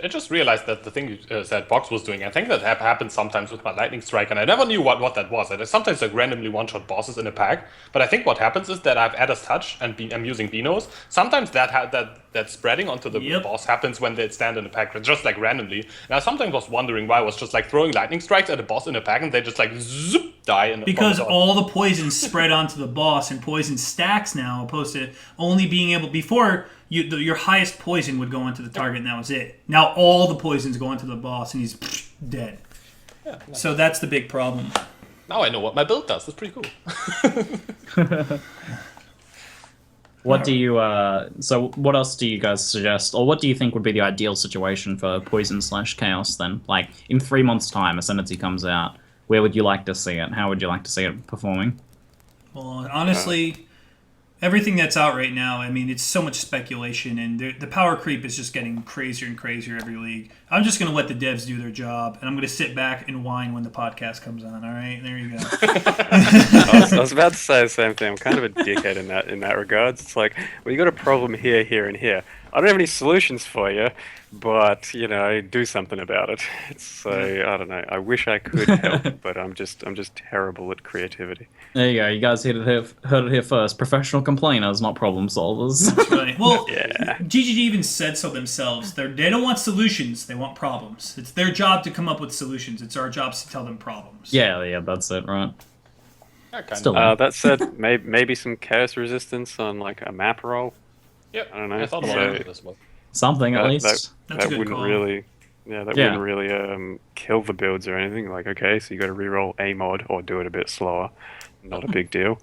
I just realized that the thing you said Box was doing, I think that happens sometimes with my Lightning Strike, and I never knew what that was. I sometimes like randomly one-shot bosses in a pack, but I think what happens is that I've Adder's Touch and I'm using Beanos. Sometimes that spreading onto the boss happens when they stand in a pack, just like randomly. And I sometimes was wondering why I was just like throwing Lightning Strikes at a boss in a pack and they just like zoop, die. Because all the poisons spread onto the boss, and poison stacks now, opposed to only being able... Before... your highest poison would go into the target, and that was it. Now all the poisons go into the boss, and he's dead. Yeah, nice. So that's the big problem. Now I know what my build does. That's pretty cool. What do you? So what else do you guys suggest, or what do you think would be the ideal situation for poison/chaos? Then, like in 3 months' time, Ascendancy comes out. Where would you like to see it? How would you like to see it performing? Well, honestly. Everything that's out right now, I mean, it's so much speculation, and the power creep is just getting crazier and crazier every league. I'm just going to let the devs do their job, and I'm going to sit back and whine when the podcast comes on, all right? There you go. I was about to say the same thing. I'm kind of a dickhead in that regards. It's like, well, you got a problem here, here, and here. I don't have any solutions for you, but, you know, do something about it. It's I don't know. I wish I could help, but I'm just terrible at creativity. There you go. You guys heard it here first. Professional complainers, not problem solvers. That's right. Well, Yeah. GGG even said so themselves. They don't want solutions. They want problems. It's their job to come up with solutions. It's our job to tell them problems. yeah, that's it, right? Yeah, kind Still, of. That said, maybe some chaos resistance on like a map roll. Yeah, I don't know. I thought about this one. something at least. That's a That good wouldn't call. really, wouldn't really kill the builds or anything. Like, okay, so you got to reroll a mod or do it a bit slower. Not a big deal.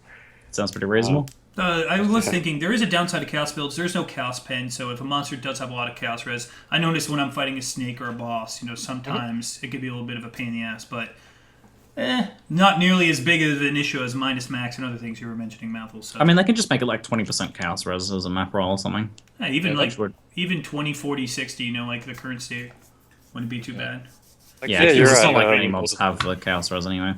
Sounds pretty reasonable. I was thinking, there is a downside to chaos builds. There's no chaos pen, so if a monster does have a lot of chaos res, I notice when I'm fighting a snake or a boss, you know, sometimes it could be a little bit of a pain in the ass, but not nearly as big of an issue as minus max and other things you were mentioning, Mathil. So. I mean, they can just make it like 20% chaos res as a map roll or something. Yeah, even Yeah, like even 20, 40, 60, you know, like the current state wouldn't be too bad. Like, Yeah, you're because it's right. not like any mobs have the chaos res anyway.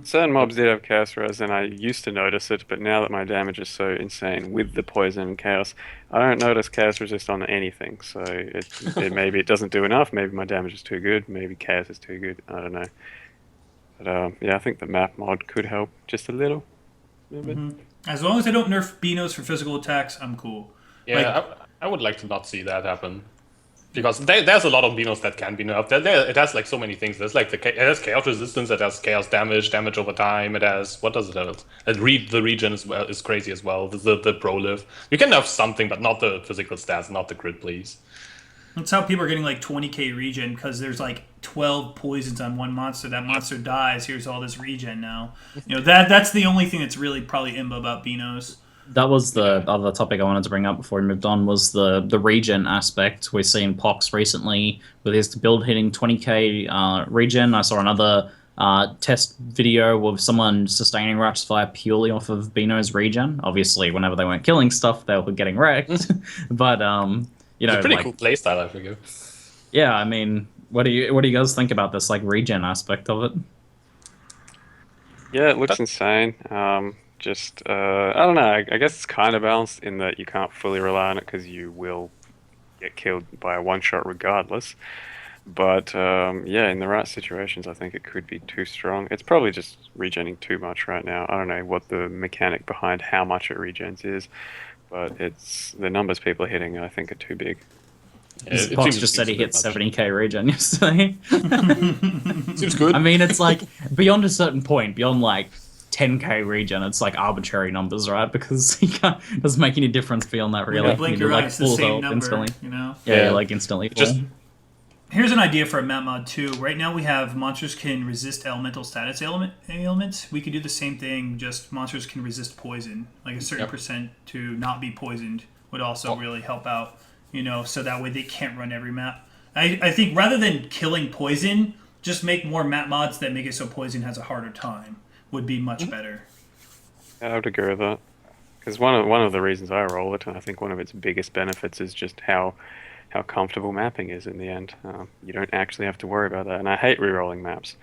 Certain mobs did have chaos res, and I used to notice it, but now that my damage is so insane with the poison and chaos, I don't notice chaos resist on anything. So it maybe it doesn't do enough. Maybe my damage is too good. Maybe chaos is too good. I don't know. But yeah, I think the map mod could help just a little bit. As long as they don't nerf Beanos for physical attacks, I'm cool. Yeah, I would like to not see that happen. Because there's a lot of Beanos that can be nerfed. It has like so many things. There's like it has chaos resistance, it has chaos damage over time. It has, what does it have? The regen is crazy as well. The pro live. You can nerf something, but not the physical stats, not the crit, please. That's how people are getting like 20k regen, because there's like 12 poisons on one monster. That monster dies. Here's all this regen now. You know, that's the only thing that's really probably imba about Beanos. That was the other topic I wanted to bring up before we moved on, was the regen aspect. We've seen Pox recently with his build hitting 20k regen. I saw another test video of someone sustaining Righteous Fire purely off of Beano's regen. Obviously, whenever they weren't killing stuff, they were getting wrecked. But you know, It's a pretty like, cool playstyle, I figure. yeah, I mean, what do you guys think about this like regen aspect of it? Yeah, it looks insane. Just I don't know. I guess it's kind of balanced in that you can't fully rely on it because you will get killed by a one shot regardless. But yeah, in the right situations, I think it could be too strong. It's probably just regenning too much right now. I don't know what the mechanic behind how much it regens is, but it's the numbers people are hitting, I think, are too big. It Pox seems- just said he hit seems a bit 70k regen yesterday. much. Seems good. I mean, it's like beyond a certain point, beyond like 10k regen, it's like arbitrary numbers, right? Because it doesn't make any difference beyond that, really. You blink You your like eyes, the full same health number, instantly. you know? Yeah, Yeah. like instantly full. Just- Here's an idea for a map mod too. Right now we have monsters can resist elemental status ailments. We could do the same thing, just monsters can resist poison. Like a certain Yep. percent to not be poisoned would also really help out, you know, so that way they can't run every map. I think rather than killing poison, just make more map mods that make it so poison has a harder time would be much better. I would agree with that. Because one of the reasons I roll it, and I think one of its biggest benefits is just how comfortable mapping is in the end. You don't actually have to worry about that. And I hate rerolling maps.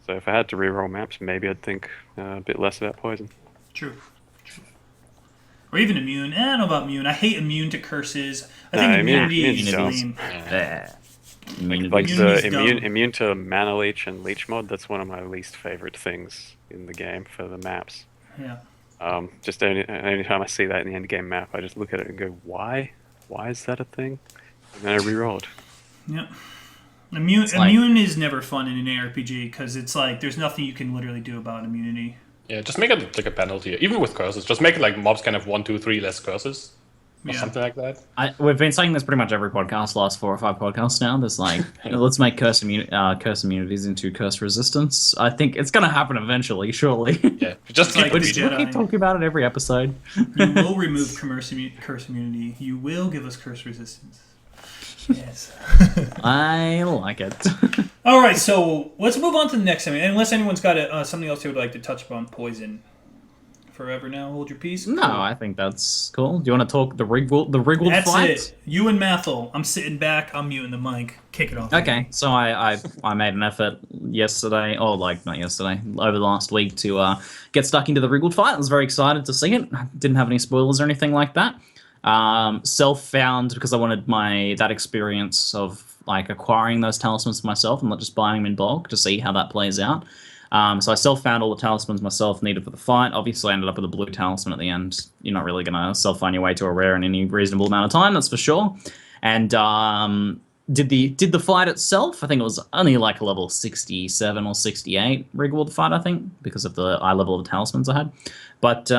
So if I had to reroll maps, maybe I'd think a bit less about poison. True. Or even immune. I don't know about immune. I hate immune to curses. I think immunity immunity's is dumb. lame. Yeah. Immunity. Like Immunity's the dumb. immune to mana leech and leech mod, that's one of my least favorite things in the game for the maps. Yeah. Just any time I see that in the end game map, I just look at it and go, why? Why is that a thing? And then I reroll it. Yep. Immune like- immune is never fun in an ARPG because it's like there's nothing you can literally do about immunity. Yeah, just make it like a penalty. Even with curses, just make it like mobs can have 1, 2, 3 less curses. Or Yeah. something like that. We've been saying this pretty much every podcast, last 4 or 5 podcasts now. There's like, let's make curse immunities into curse resistance. I think it's going to happen eventually, surely. Yeah, just like keep the it. Jedi. We keep talking about it every episode. You will remove curse immunity. You will give us curse resistance. Yes. I like it. All right, so let's move on to the next segment. Unless anyone's got something else they would like to touch upon, poison. Forever now, hold your peace. No, I think that's cool. Do you want to talk the Rigwald That's fight? it. You and Mathil. I'm sitting back. I'm muting the mic. Kick it off. Okay, so I made an effort yesterday, or like not yesterday, over the last week to get stuck into the Rigwald fight. I was very excited to see it. Didn't have any spoilers or anything like that. Self-found because I wanted that experience of like acquiring those talismans for myself and not just buying them in bulk to see how that plays out. So I self-found all the talismans myself needed for the fight. Obviously, I ended up with a blue talisman at the end. You're not really going to self-find your way to a rare in any reasonable amount of time, that's for sure. And did the fight itself. I think it was only like a level 67 or 68 Rigwald fight, I think, because of the eye level of the talismans I had. But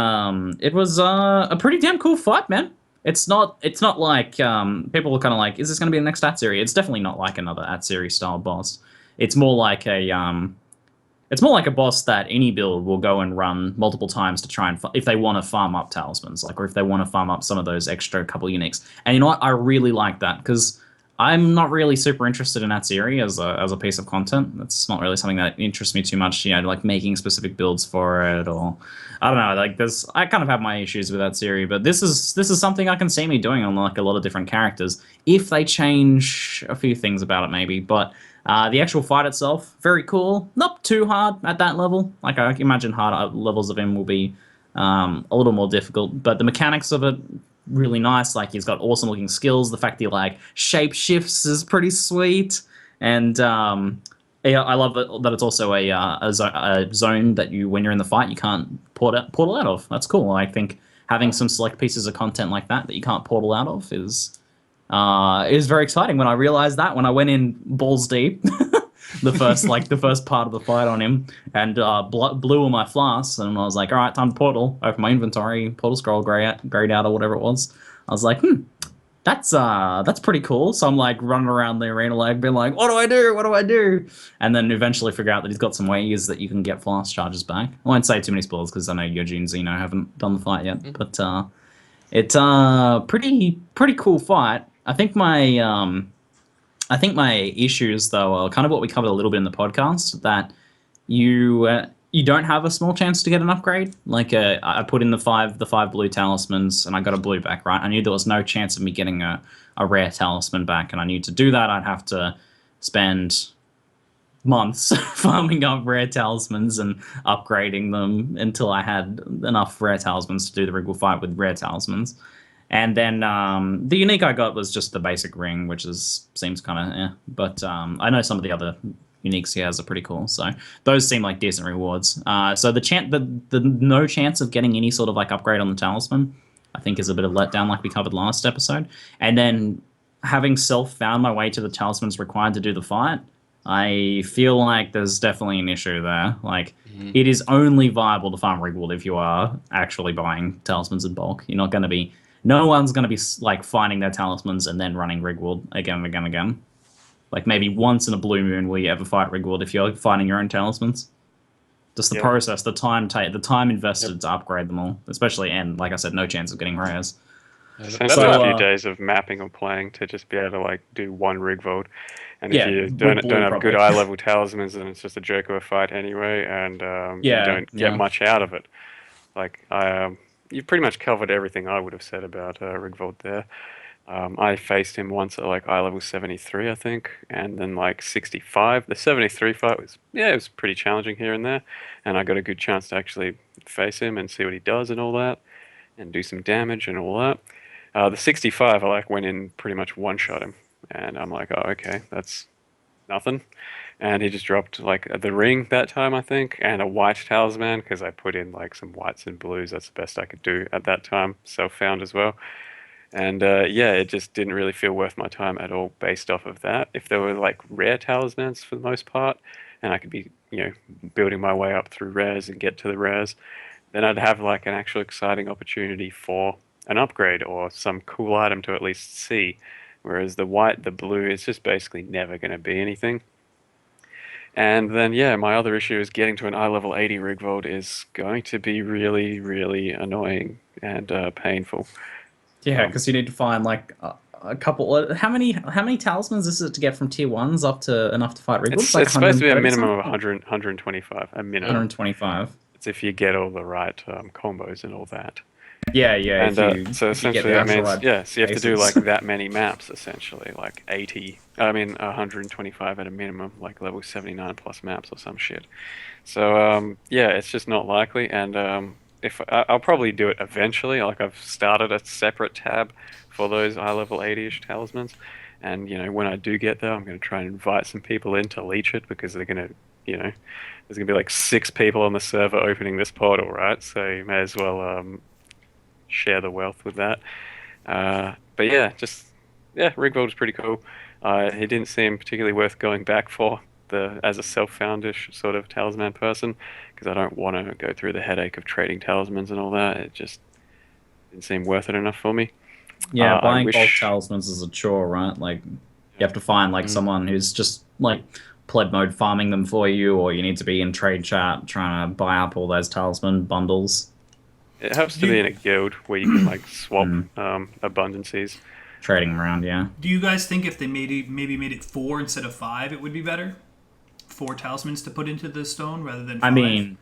it was a pretty damn cool fight, man. It's not like people are kind of like, is this going to be the next Atsiri? It's definitely not like another Atsiri style boss. It's more like a boss that any build will go and run multiple times to try and if they want to farm up talismans, like, or if they want to farm up some of those extra couple uniques. And you know what? I really like that because I'm not really super interested in Atsiri as a piece of content. That's not really something that interests me too much. You know, like making specific builds for it, or I don't know. Like I kind of have my issues with Atsiri, but this is something I can see me doing on like a lot of different characters if they change a few things about it, maybe. But the actual fight itself, very cool. Not too hard at that level. Like I imagine harder levels of him will be a little more difficult. But the mechanics of it, really nice. Like he's got awesome looking skills. The fact that he like shape shifts is pretty sweet. And yeah, I love that it's also a zone that when you're in the fight you can't portal out of. That's cool. I think having some select pieces of content like that you can't portal out of is very exciting. When I realized that, when I went in balls deep, the first part of the fight on him, and blew all my flasks, and I was like, all right, time to portal. Open my inventory, portal scroll grayed out or whatever it was. I was like, that's pretty cool. So I'm like running around the arena like being like, what do I do? What do I do? And then eventually figure out that he's got some ways that you can get fast charges back. I won't say too many spoilers because I know YOJI and Zeno haven't done the fight yet. But it's pretty cool fight. I think my issues though are kind of what we covered a little bit in the podcast, that you don't have a small chance to get an upgrade. Like I put in the five blue talismans and I got a blue back, right? I knew there was no chance of me getting a rare talisman back, and I knew to do that I'd have to spend months farming up rare talismans and upgrading them until I had enough rare talismans to do the Rigwald fight with rare talismans. And then the unique I got was just the basic ring, which seems kind of but I know some of the other uniques he has are pretty cool, so those seem like decent rewards. So the no chance of getting any sort of like upgrade on the talisman, I think, is a bit of letdown, like we covered last episode. And then having found my way to the talismans required to do the fight, I feel like there's definitely an issue there. Like, it is only viable to farm Rigwald if you are actually buying talismans in bulk. You're not going to be. No one's going to be like finding their talismans and then running Rigwald again and again and again. Like maybe once in a blue moon will you ever fight Rigwald if you're finding your own talismans. Just the process, the time invested to upgrade them all, especially, and like I said, no chance of getting rares. Essentially a few days of mapping or playing to just be able to like do one Rigwald. And if you don't have good eye level talismans, then it's just a joke of a fight anyway, and you don't get much out of it. Like you've pretty much covered everything I would have said about Rigwald there. I faced him once at like eye level 73, I think, and then like 65. The 73 fight was, it was pretty challenging here and there, and I got a good chance to actually face him and see what he does and all that, and do some damage and all that. The 65, I like went in pretty much one-shot him, and I'm like, oh, okay, that's nothing. And he just dropped like the ring that time, I think, and a white talisman, because I put in like some whites and blues. That's the best I could do at that time, self-found as well. And it just didn't really feel worth my time at all based off of that. If there were like rare talismans for the most part, and I could be, building my way up through rares and get to the rares, then I'd have like an actual exciting opportunity for an upgrade or some cool item to at least see. Whereas the white, the blue, it's just basically never going to be anything. And then, my other issue is getting to an eye level 80 Rigwald is going to be really, really annoying and painful. Yeah, because you need to find like a couple. How many talismans is it to get from tier 1s up to enough to fight Rigwald? It's supposed to be a minimum of 125. A minimum. 125. It's if you get all the right combos and all that. Yeah. And so essentially that means, so you have to do like that many maps, essentially, like 125 at a minimum, like level 79 plus maps or some shit. So, it's just not likely, and if I'll probably do it eventually. Like I've started a separate tab for those eye level 80-ish talismans, and when I do get there, I'm going to try and invite some people in to leech it, because they're going to, there's going to be like 6 people on the server opening this portal, right? So you may as well share the wealth with that. But Rigwald was pretty cool. He didn't seem particularly worth going back for as a self-foundish sort of talisman person, because I don't want to go through the headache of trading talismans and all that. It just didn't seem worth it enough for me. Yeah, buying bulk talismans is a chore, right? Like, you have to find like someone who's just like pleb mode farming them for you, or you need to be in trade chat trying to buy up all those talisman bundles. It helps to be in a guild where you can like swap abundances. Trading them around, yeah. Do you guys think if they maybe made it 4 instead of 5, it would be better? 4 talismans to put into the stone rather than 5? I mean,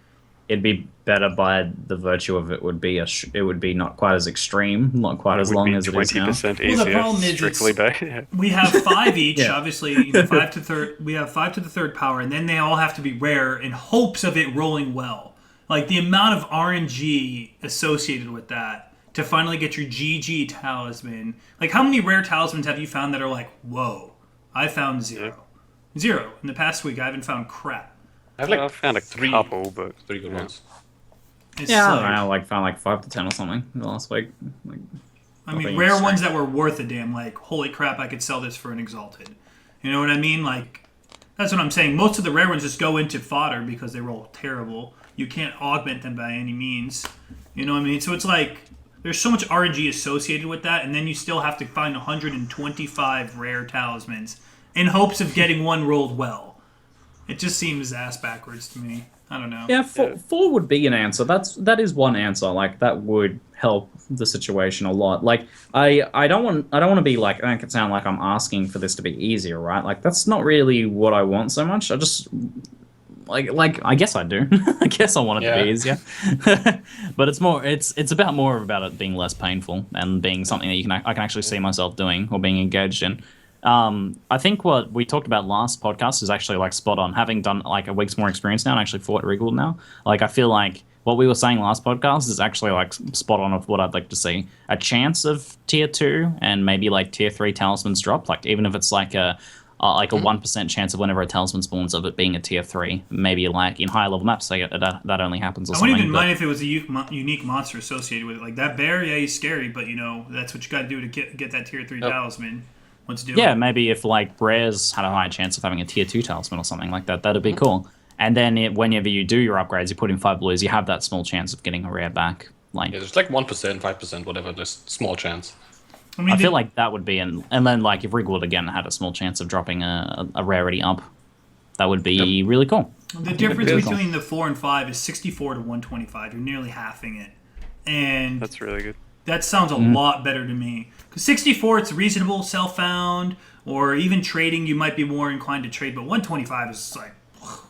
it'd be better by the virtue of it would be not quite as extreme, not quite as long as it is now. 20% easier. Well, the problem is we have 5 each. Obviously, 5 to third. We have 5 to the third power, and then they all have to be rare in hopes of it rolling well. Like the amount of RNG associated with that to finally get your GG talisman. Like, how many rare talismans have you found that are like, whoa, I found 0. 0. In the past week, I haven't found crap. I've found a couple, but 3 good ones. It's I found like 5 to 10 or something in the last week. Like, I mean, rare ones that were worth a damn. Like, holy crap, I could sell this for an exalted. You know what I mean? Like, that's what I'm saying. Most of the rare ones just go into fodder because they roll terrible. You can't augment them by any means. You know what I mean? So it's like, there's so much RNG associated with that, and then you still have to find 125 rare talismans in hopes of getting one rolled well. It just seems ass backwards to me. I don't know. Yeah, four would be an answer. That is one answer. Like that would help the situation a lot. Like I don't want to be like, I make it sound like I'm asking for this to be easier, right? Like that's not really what I want so much. I just like I guess I do. I guess I want it to be easier. But it's about it being less painful and being something that I can actually see myself doing or being engaged in. I think what we talked about last podcast is actually like spot on. Having done like a week's more experience now and actually fought Rigwald now, like I feel like what we were saying last podcast is actually like spot on of what I'd like to see. A chance of tier 2 and maybe like tier 3 talismans drop, like even if it's like a 1% chance of whenever a talisman spawns of it being a tier 3. Maybe like in higher level maps that only happens or something. I wouldn't even mind if it was a unique monster associated with it. Like that bear, yeah, he's scary, but that's what you got to do to get that tier 3 talisman. Let's do it. Maybe if like rares had a higher chance of having a tier 2 talisman or something like that, that'd be cool. And then whenever you do your upgrades, you put in 5 blues, you have that small chance of getting a rare back. Like there's like 1%, 5%, whatever. There's small chance. I feel like that would be and then like if Rigwald again had a small chance of dropping a rarity up, that would be really cool. The difference between the 4 and 5 is 64 to 125. You're nearly halving it, and that's really good. That sounds a lot better to me. Because 64, it's reasonable, self-found, or even trading, you might be more inclined to trade. But 125 is like,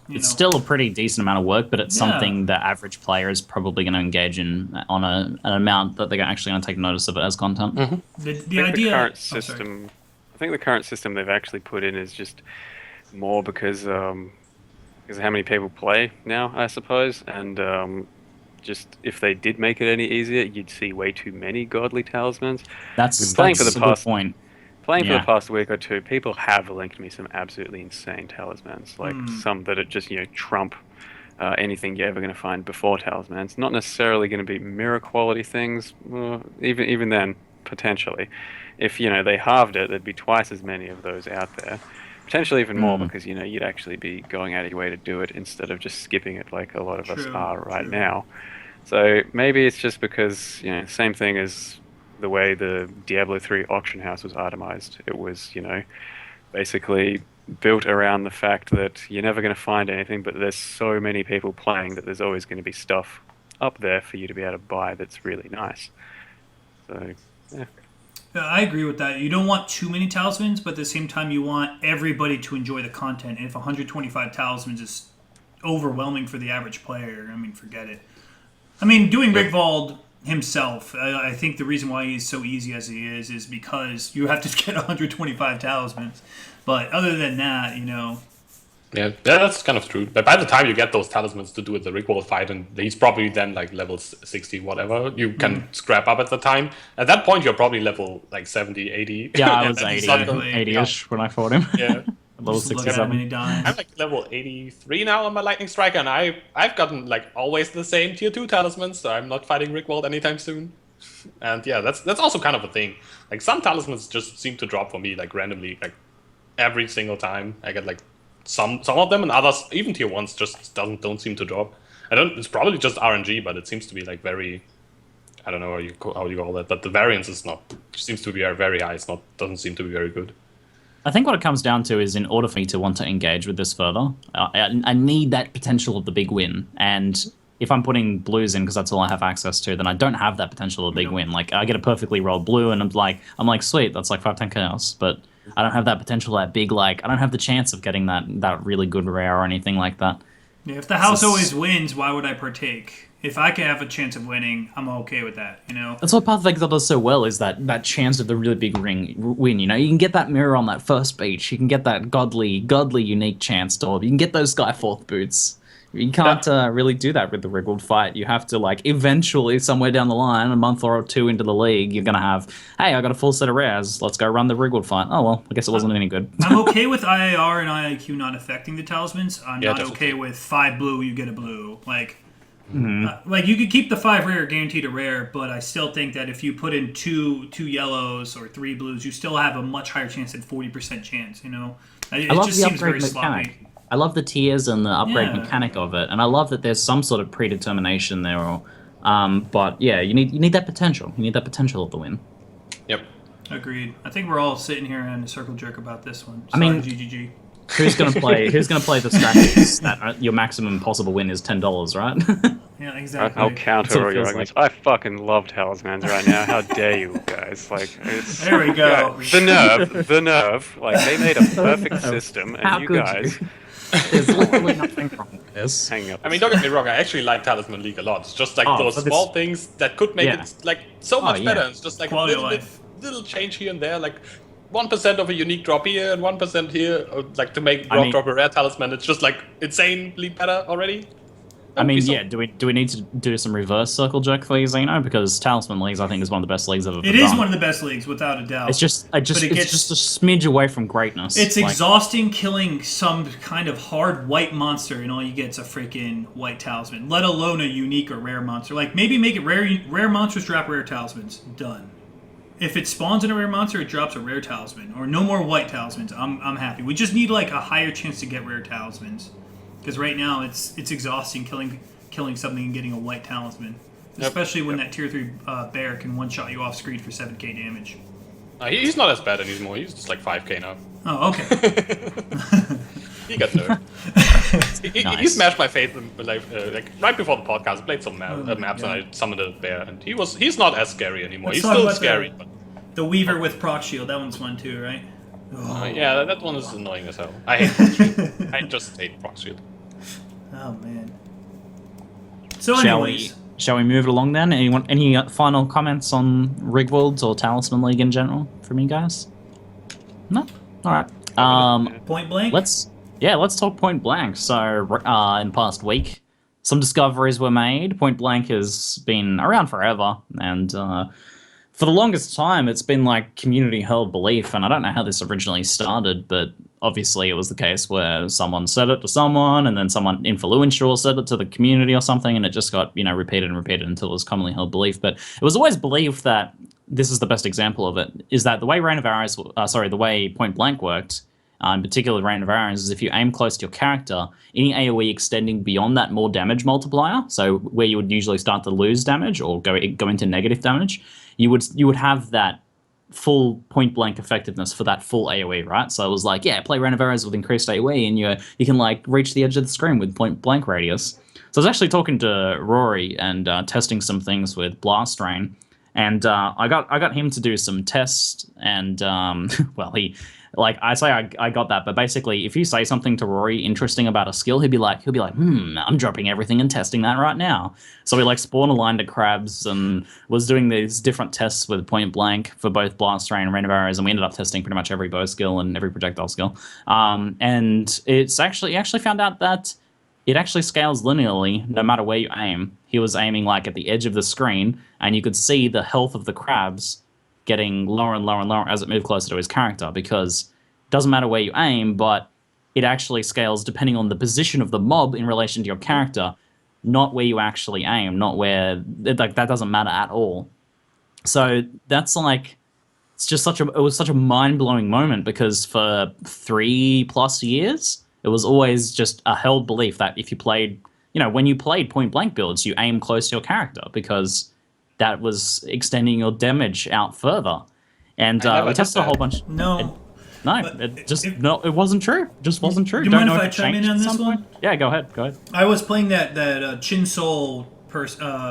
it's still a pretty decent amount of work, but it's something the average player is probably going to engage in on an amount that they're actually going to take notice of it as content. The idea. I think the current system they've actually put in is just more because of how many people play now, I suppose, and. Just if they did make it any easier, you'd see way too many godly talismans. That's a good point. Playing for the past week or two, people have linked me some absolutely insane talismans, like some that are just trump anything you're ever going to find before talismans. Not necessarily going to be mirror quality things. Even then, potentially, if they halved it, there'd be twice as many of those out there. Potentially even more because you'd actually be going out of your way to do it instead of just skipping it like a lot of us are right now. So maybe it's just because same thing as the way the Diablo 3 auction house was itemized. It was basically built around the fact that you're never going to find anything, but there's so many people playing that there's always going to be stuff up there for you to be able to buy that's really nice. So yeah. I agree with that. You don't want too many talismans, but at the same time, you want everybody to enjoy the content. And if 125 talismans is overwhelming for the average player, I mean, forget it. I mean, doing Rigwald himself, I think the reason why he's so easy as he is because you have to get 125 talismans. But other than that, Yeah, that's kind of true. But by the time you get those talismans to do with the Rigwald fight, and he's probably then like level 60, whatever, you can scrap up at the time. At that point, you're probably level like 70, 80. Yeah, I was 80-ish when I fought him. Yeah. Level 67. I'm like level 83 now on my Lightning Striker, and I've gotten like always the same tier 2 talismans, so I'm not fighting Rigwald anytime soon. And yeah, that's also kind of a thing. Like some talismans just seem to drop for me like randomly, like every single time. I get like some of them, and others, even tier 1s, just don't seem to drop. It's probably just RNG, but it seems to be like very, I don't know how you call that, but the variance seems to be very high. Doesn't seem to be very good. I think what it comes down to is in order for me to want to engage with this further, I need that potential of the big win. And if I'm putting blues in because that's all I have access to, then I don't have that potential of a big win. Like I get a perfectly rolled blue and I'm like sweet, that's like 5-10 chaos. But I don't have that potential, that big, like I don't have the chance of getting that really good rare or anything like that. Yeah, if the house always wins, why would I partake? If I can have a chance of winning, I'm okay with that, That's what Path of Exile does so well, is that chance of the really big win, You can get that mirror on that first beach, you can get that godly unique chance to, you can get those Skyforth boots. You can't really do that with the Rigwald fight. You have to, like, eventually, somewhere down the line, a month or two into the league, you're going to have, hey, I got a full set of rares, let's go run the Rigwald fight. Oh, well, I guess it wasn't any good. I'm okay with IAR and IIQ not affecting the talismans. I'm not okay with 5 blue, you get a blue. Like, like you could keep the 5 rare guaranteed a rare, but I still think that if you put in two yellows or 3 blues, you still have a much higher chance than 40% chance. It just seems very sloppy. I love the tiers and the upgrade mechanic of it, and I love that there's some sort of predetermination there, or But yeah, you need that potential. You need that potential of the win. Yep. Agreed. I think we're all sitting here in a circle jerk about this one. I mean, GGG. Who's gonna play the strategies that your maximum possible win is $10, right? Yeah, exactly. I'll That's counter what all it your feels arguments. I fucking love Talismans right now. How dare you guys? Like, it's, There we go. yeah, the nerve. Like, they made a perfect system, and How you could guys There's literally nothing wrong with this. hang up. I mean, don't get me wrong. I actually like Talisman League a lot. It's just like those but this- small things that could make Yeah. it like so much yeah. better. It's just like Quality a of little life. little change here and there, like 1% of a unique drop here and 1% here, or, like to make I mean- drop a rare talisman. It's just like insanely better already. I mean, So- yeah. Do we need to do some reverse circle jerk for you, Zeno? Because Talisman Leagues, I think, is one of the best leagues I've ever It done. is one of the best leagues, without a doubt. It's just, But it it's gets- just a smidge away from greatness. It's Like, exhausting killing some kind of hard white monster, and all you get's a freaking white talisman. Let alone a unique or rare monster. Like maybe make it rare monsters drop rare talismans. Done. If it spawns in a rare monster, it drops a rare talisman, or no more white talismans. I'm happy. We just need like a higher chance to get rare talismans, because right now it's exhausting killing something and getting a white talisman, especially when that tier 3 bear can one shot you off screen for 7k damage. He's not as bad anymore. He's just like 5k now. Oh, okay. He got nerfed. He Nice. smashed my face like right before the podcast. I played some maps yeah. and I summoned a bear, and he's not as scary anymore. Let's He's talk still about scary, but The Weaver with proc shield, that one's fun too, right? yeah, that one is annoying as hell. I hate proc shield. I just hate proc shield. Oh man. So shall anyways, we move it along then? Any final comments on Rigwald or Talisman League in general from you guys? No. All right. point blank. Let's talk Point Blank. So in the past week, some discoveries were made. Point Blank has been around forever, and for the longest time, it's been like community held belief. And I don't know how this originally started, but obviously it was the case where someone said it to someone, and then someone influential said it to the community or something, and it just got repeated and repeated until it was commonly held belief. But it was always believed that this is the best example of it. Is that the way the way Point Blank worked? In particular, Rain of Arrows, is if you aim close to your character, any AoE extending beyond that more damage multiplier, so where you would usually start to lose damage or go into negative damage, you would have that full point blank effectiveness for that full AoE, right? So it was like, yeah, play Rain of Arrows with increased AoE, and you can like reach the edge of the screen with point blank radius. So I was actually talking to Rory and testing some things with Blast Rain, and I got him to do some tests, and well, I got that, but basically, if you say something to Rory interesting about a skill, he'll be like, I'm dropping everything and testing that right now. So he spawned a line to crabs and was doing these different tests with Point Blank for both Blast Rain and Rain of Arrows, and we ended up testing pretty much every bow skill and every projectile skill. And it's he actually found out that it actually scales linearly no matter where you aim. He was aiming at the edge of the screen, and you could see the health of the crabs getting lower and lower and lower as it moved closer to his character, because it doesn't matter where you aim, but it actually scales depending on the position of the mob in relation to your character, not where you actually aim, not where that doesn't matter at all. So that's it's just it was such a mind-blowing moment, because for 3+ years it was always just a held belief that if you played, when you played Point Blank builds, you aim close to your character, because that was extending your damage out further. And we tested a whole bunch. No. It wasn't true. It just wasn't true. Do you mind if I chime in on this one? Yeah, go ahead. I was playing that Chin Soul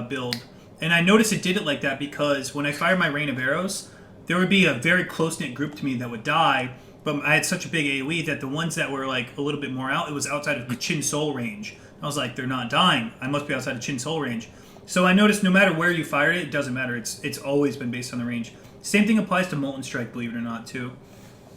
build, and I noticed it did it like that because when I fired my Rain of Arrows, there would be a very close-knit group to me that would die, but I had such a big AoE that the ones that were a little bit more out, it was outside of Chin Soul range. I was like, they're not dying. I must be outside of Chin Soul range. So I noticed no matter where you fire it, it doesn't matter. It's always been based on the range. Same thing applies to Molten Strike, believe it or not, too.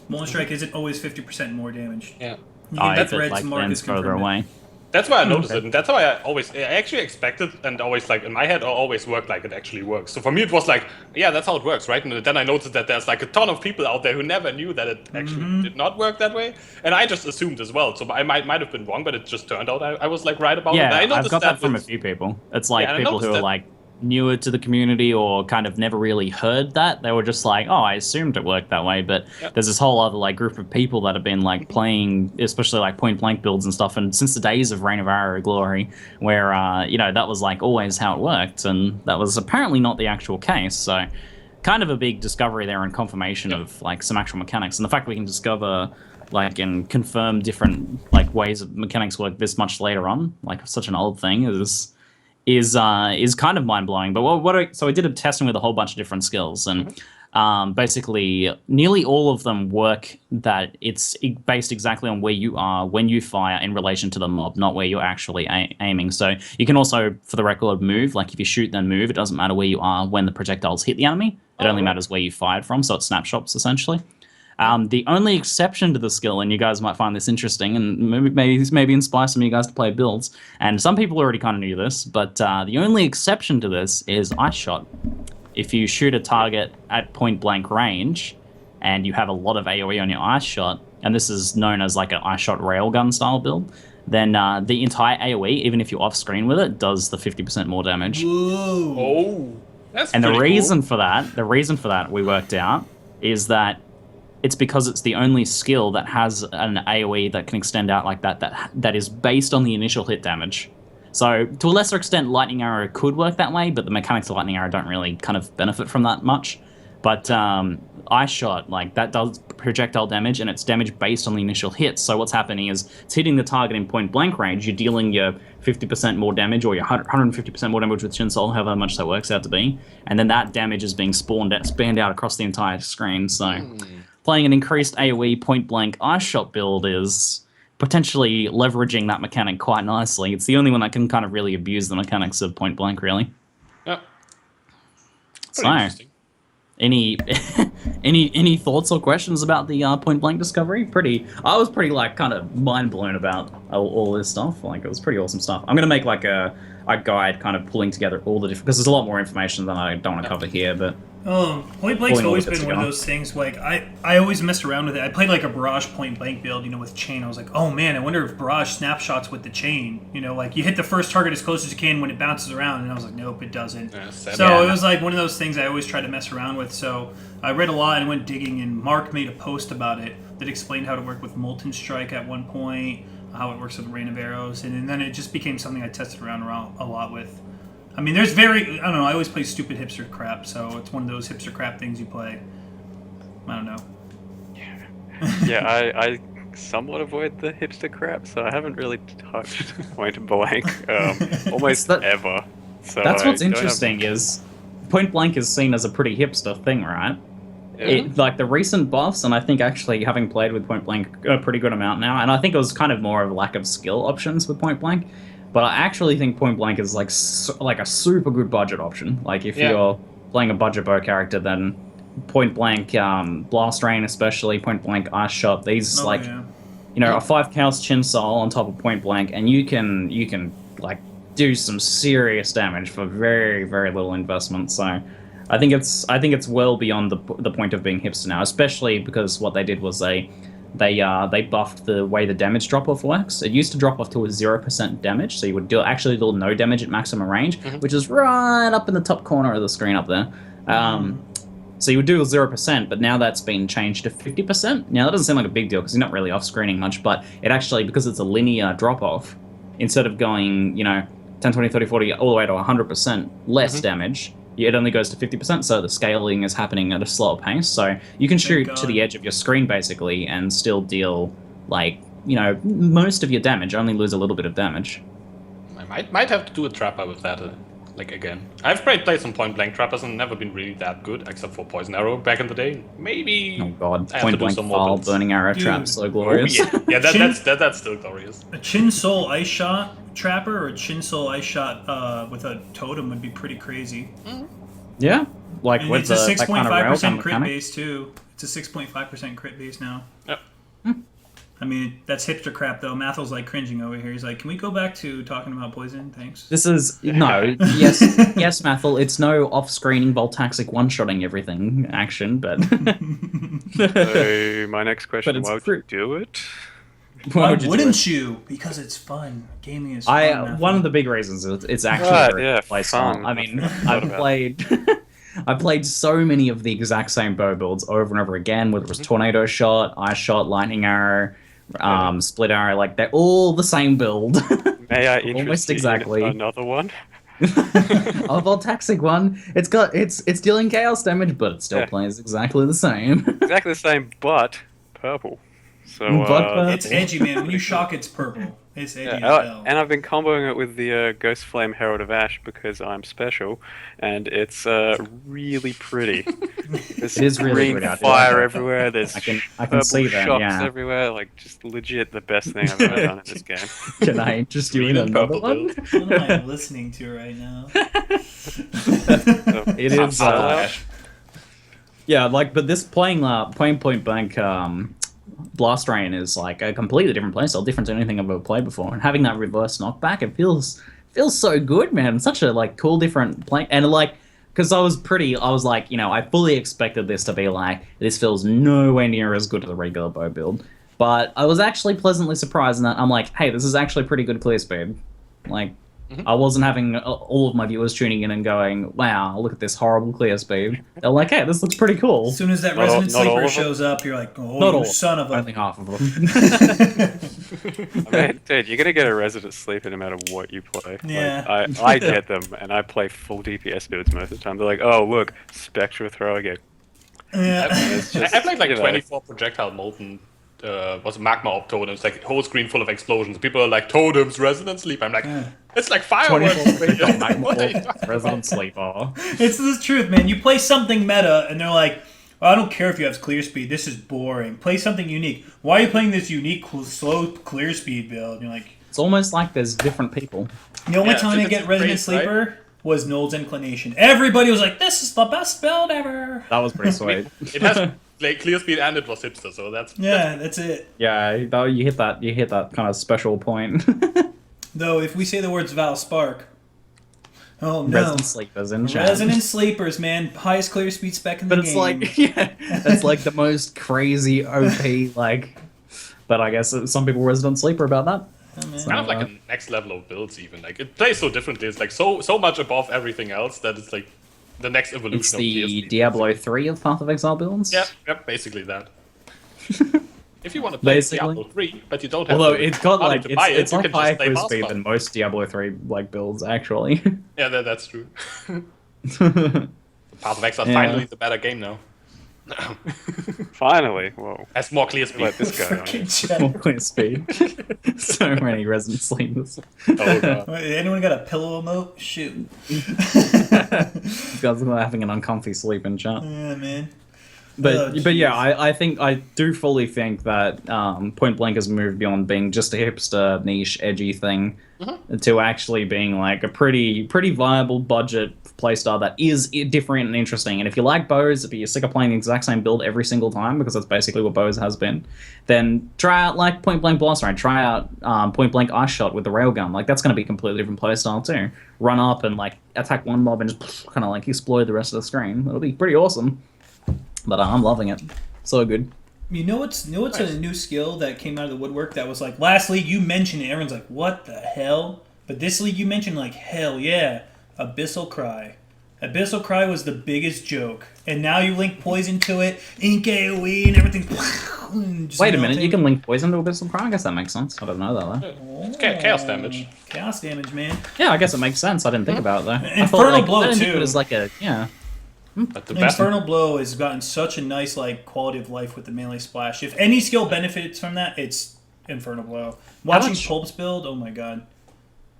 Molten Strike isn't always 50% more damage. Yeah. You can If it Red's Marcus further confirm it. away. That's why I noticed it, and that's why I actually expected, and always in my head, always worked like it actually works. So for me, it was yeah, that's how it works, right? And then I noticed that there's a ton of people out there who never knew that it actually did not work that way, and I just assumed as well. So I might have been wrong, but it just turned out I was right about it. Yeah, I I've noticed got that from a with- few people. It's Yeah, and I people who noticed are newer to the community or kind of never really heard that, they were just like, oh, I assumed it worked that way. But there's this whole other like group of people that have been like playing, especially like point blank builds and stuff, and since the days of Reign of Arrow Glory, where you know, that was like always how it worked, and that was apparently not the actual case. So kind of a big discovery there and confirmation of like some actual mechanics, and the fact we can discover like and confirm different like ways of mechanics work this much later on, like such an old thing, is kind of mind blowing. But so I did a testing with a whole bunch of different skills, and basically nearly all of them work that it's based exactly on where you are when you fire in relation to the mob, not where you're actually aiming. So you can also, for the record, move. Like if you shoot then move, it doesn't matter where you are when the projectiles hit the enemy. It only matters where you fired from. So it snapshots essentially. The only exception to the skill, and you guys might find this interesting, and maybe inspire some of you guys to play builds, and some people already kind of knew this, but the only exception to this is Ice Shot. If you shoot a target at point blank range, and you have a lot of AoE on your Ice Shot, and this is known as like an Ice Shot railgun style build, then the entire AoE, even if you're off screen with it, does the 50% more damage. Whoa. Oh, that's and the pretty reason cool. for that we worked out is that it's because it's the only skill that has an AoE that can extend out like that is based on the initial hit damage. So to a lesser extent, Lightning Arrow could work that way, but the mechanics of Lightning Arrow don't really kind of benefit from that much. But Ice Shot, like that does projectile damage, and it's damage based on the initial hit. So what's happening is it's hitting the target in point blank range, you're dealing your 50% more damage, or your 150% more damage with Shin Soul, however much that works out to be. And then that damage is being spanned out across the entire screen. So playing an increased AoE point blank Ice Shot build is potentially leveraging that mechanic quite nicely. It's the only one that can kind of really abuse the mechanics of point blank, really. Yeah. So, Pretty interesting. any thoughts or questions about the point blank discovery? I was pretty like kind of mind blown about all this stuff. Like it was pretty awesome stuff. I'm gonna make like a guide kind of pulling together all the different, because there's a lot more information than I don't want to cover here, but Point blank's Pulling all always the bits been one of together. those things. Like I always messed around with it. I played like a barrage point blank build, you know, with chain. I was like, oh man, I wonder if barrage snapshots with the chain. You know, like you hit the first target as close as you can when it bounces around, and I was like, nope, it doesn't. So it was like one of those things I always try to mess around with. So I read a lot and went digging, and Mark made a post about it that explained how to work with Molten Strike at one point, how it works with Rain of Arrows, and then it just became something I tested around a lot with. I mean, there's I don't know, I always play stupid hipster crap, so it's one of those hipster crap things you play. I don't know. Yeah, I somewhat avoid the hipster crap, so I haven't really touched point blank almost ever. So that's what's I don't have- interesting is point blank is seen as a pretty hipster thing, right? Yeah. Like the recent buffs, and I think actually having played with point blank a pretty good amount now, and I think it was kind of more of a lack of skill options with point blank. But I actually think point blank is like a super good budget option. Like if you're playing a budget bow character, then point blank, blast rain especially, point blank ice shot. These you know, a 5 chaos chin soul on top of point blank, and you can like do some serious damage for very, very little investment. So I think it's well beyond the point of being hipster now, especially because what they did was they buffed the way the damage drop-off works. It used to drop off to a 0% damage, so you would actually deal no damage at maximum range, which is right up in the top corner of the screen up there. So you would do a 0%, but now that's been changed to 50%. Now that doesn't seem like a big deal because you're not really off-screening much, but it actually, because it's a linear drop-off, instead of going, you know, 10, 20, 30, 40, all the way to 100% less damage, it only goes to 50%, so the scaling is happening at a slower pace. So you can shoot to the edge of your screen, basically, and still deal, like, you know, most of your damage, only lose a little bit of damage. I might have to do a trapper with that, like, again. I've played some point-blank trappers and never been really that good, except for Poison Arrow back in the day. Maybe Oh god, I have to point do blank some more file, builds. burning arrow Dude. trap, so Oh, glorious. yeah, that's still glorious. A Chin Soul Ice Shot Trapper or a Chin Soul Ice Shot with a totem would be pretty crazy. Yeah, like And with it's a that kind of 6.5% crit railgun base too. It's a 6.5% crit base now. Yep. I mean, that's hipster crap though. Mathil's like cringing over here. He's like, "Can we go back to talking about poison? Thanks." This is yes, Mathil. It's no off-screening Voltaxic one-shotting everything action, but So my next question: it's why would you do it? Why would you do wouldn't it? you? Because it's fun. Gaming is fun. One of the big reasons is it's actually Right, very yeah, play fun. style. I mean, Thought I've about played I played so many of the exact same bow builds over and over again, whether it was tornado shot, ice shot, lightning arrow, split arrow, like they're all the same build. May I interest Almost you exactly. in another one? A Voltaxic one. It's dealing chaos damage, but it still Yeah. plays exactly the same. Exactly the same, but purple. So But It's edgy, man. When you shock, it's purple. It's edgy as yeah, hell. and I've been comboing it with the Ghost Flame Herald of Ash because I'm special, and it's really pretty. There's It is really green pretty, I do fire like that. everywhere. There's I can purple see that, shocks yeah. everywhere. Like, just legit the best thing I've ever done in this game. Can I interest you in Green and another purple one? build. What am I listening to right now? It is. Ash. Yeah, like, but this playing point blank blast rain is like a completely different playstyle, different to anything I've ever played before. And having that reverse knockback, it feels so good, man. It's such a like cool different play, and like because I was like, you know, I fully expected this to be like this feels nowhere near as good as the regular bow build, but I was actually pleasantly surprised in that I'm like, hey, this is actually pretty good clear speed, like. I wasn't having all of my viewers tuning in and going, wow, look at this horrible clear speed. They're like, hey, this looks pretty cool. As soon as that Not all- Resident not all Sleeper of them? shows up, you're like, oh, Not you all, son of a... only half of them. I mean, dude, you're gonna get a Resident Sleeper no matter what you play. Yeah. Like, I get them, and I play full DPS builds most of the time. They're like, oh, look, Spectra throw again. Yeah. It's just, I played like you know, 24 projectile molten. Was a magma op totems, like whole screen full of explosions. People are like, totems, Resident Sleep. I'm like, it's like fireworks. 24 What are you talking about? Resident Sleeper. It's the truth, man. You play something meta, and they're like, I don't care if you have clear speed. This is boring. Play something unique. Why are you playing this unique, slow clear speed build? And you're like, It's almost like there's different people. the only Yeah, time I it's get Resident great, Sleeper was Noel's Inclination. Everybody was like, this is the best build ever. That was pretty sweet. It has like clear speed and it was hipster, so that's Yeah, that's it. Yeah, though you hit that kind of special point. Though, if we say the words Val Spark, oh no. Resident Sleepers in chat. Resident Sleepers, man. Highest clear speed spec in the But game. it's like, yeah, it's like the most crazy OP, like. But I guess some people Resident Sleeper about that. Oh, man. It's kind of like a next level of builds even. Like it plays so differently. It's like so much above everything else that it's like the next evolution It's of the PSP. Diablo 3 of Path of Exile builds. Yep, basically that. If you want to play Basically. Diablo 3, but you don't have Although the it's got money like to buy it, it's you like can just higher play clear Path speed Spell. than most Diablo 3 like builds actually. Yeah, that's true. Path of Exile Yeah. finally the better game now. finally, whoa. Has more clear speed. Let this go. Freaking chat. More clear speed. So many Resident Sleepers. Oh god. Anyone got a pillow emote? Shoot. You guys are having an uncomfy sleep in chat. Yeah, man. But Oh, but yeah, jeez. I do fully think that Point Blank has moved beyond being just a hipster niche edgy thing to actually being like a pretty viable budget playstyle that is different and interesting. And if you like bows, if you're sick of playing the exact same build every single time, because that's basically what bows has been, then try out like Point Blank Blast Ride, try out Point Blank Ice Shot with the railgun. Like that's going to be a completely different playstyle too. Run up and like attack one mob and just kind of like explode the rest of the screen. It'll be pretty awesome. But I'm loving it. So good. You know what's Nice. a new skill that came out of the woodwork that was like last league you mentioned it, everyone's like, what the hell? But this league you mentioned like hell yeah. Abyssal Cry. Abyssal Cry was the biggest joke. And now you link poison to it, ink AoE and everything. just Wait a minute, melting. you can link poison to Abyssal Cry? I guess that makes sense. I don't know that though. It's chaos damage. Chaos damage, man. Yeah, I guess it makes sense. I didn't think about it though. I Infernal thought, Blow, I didn't think too. It was like a yeah. But the best Infernal Blow has gotten such a nice like quality of life with the melee splash. If any skill benefits from that, it's Infernal Blow. Watching much- Pulps build, oh my god.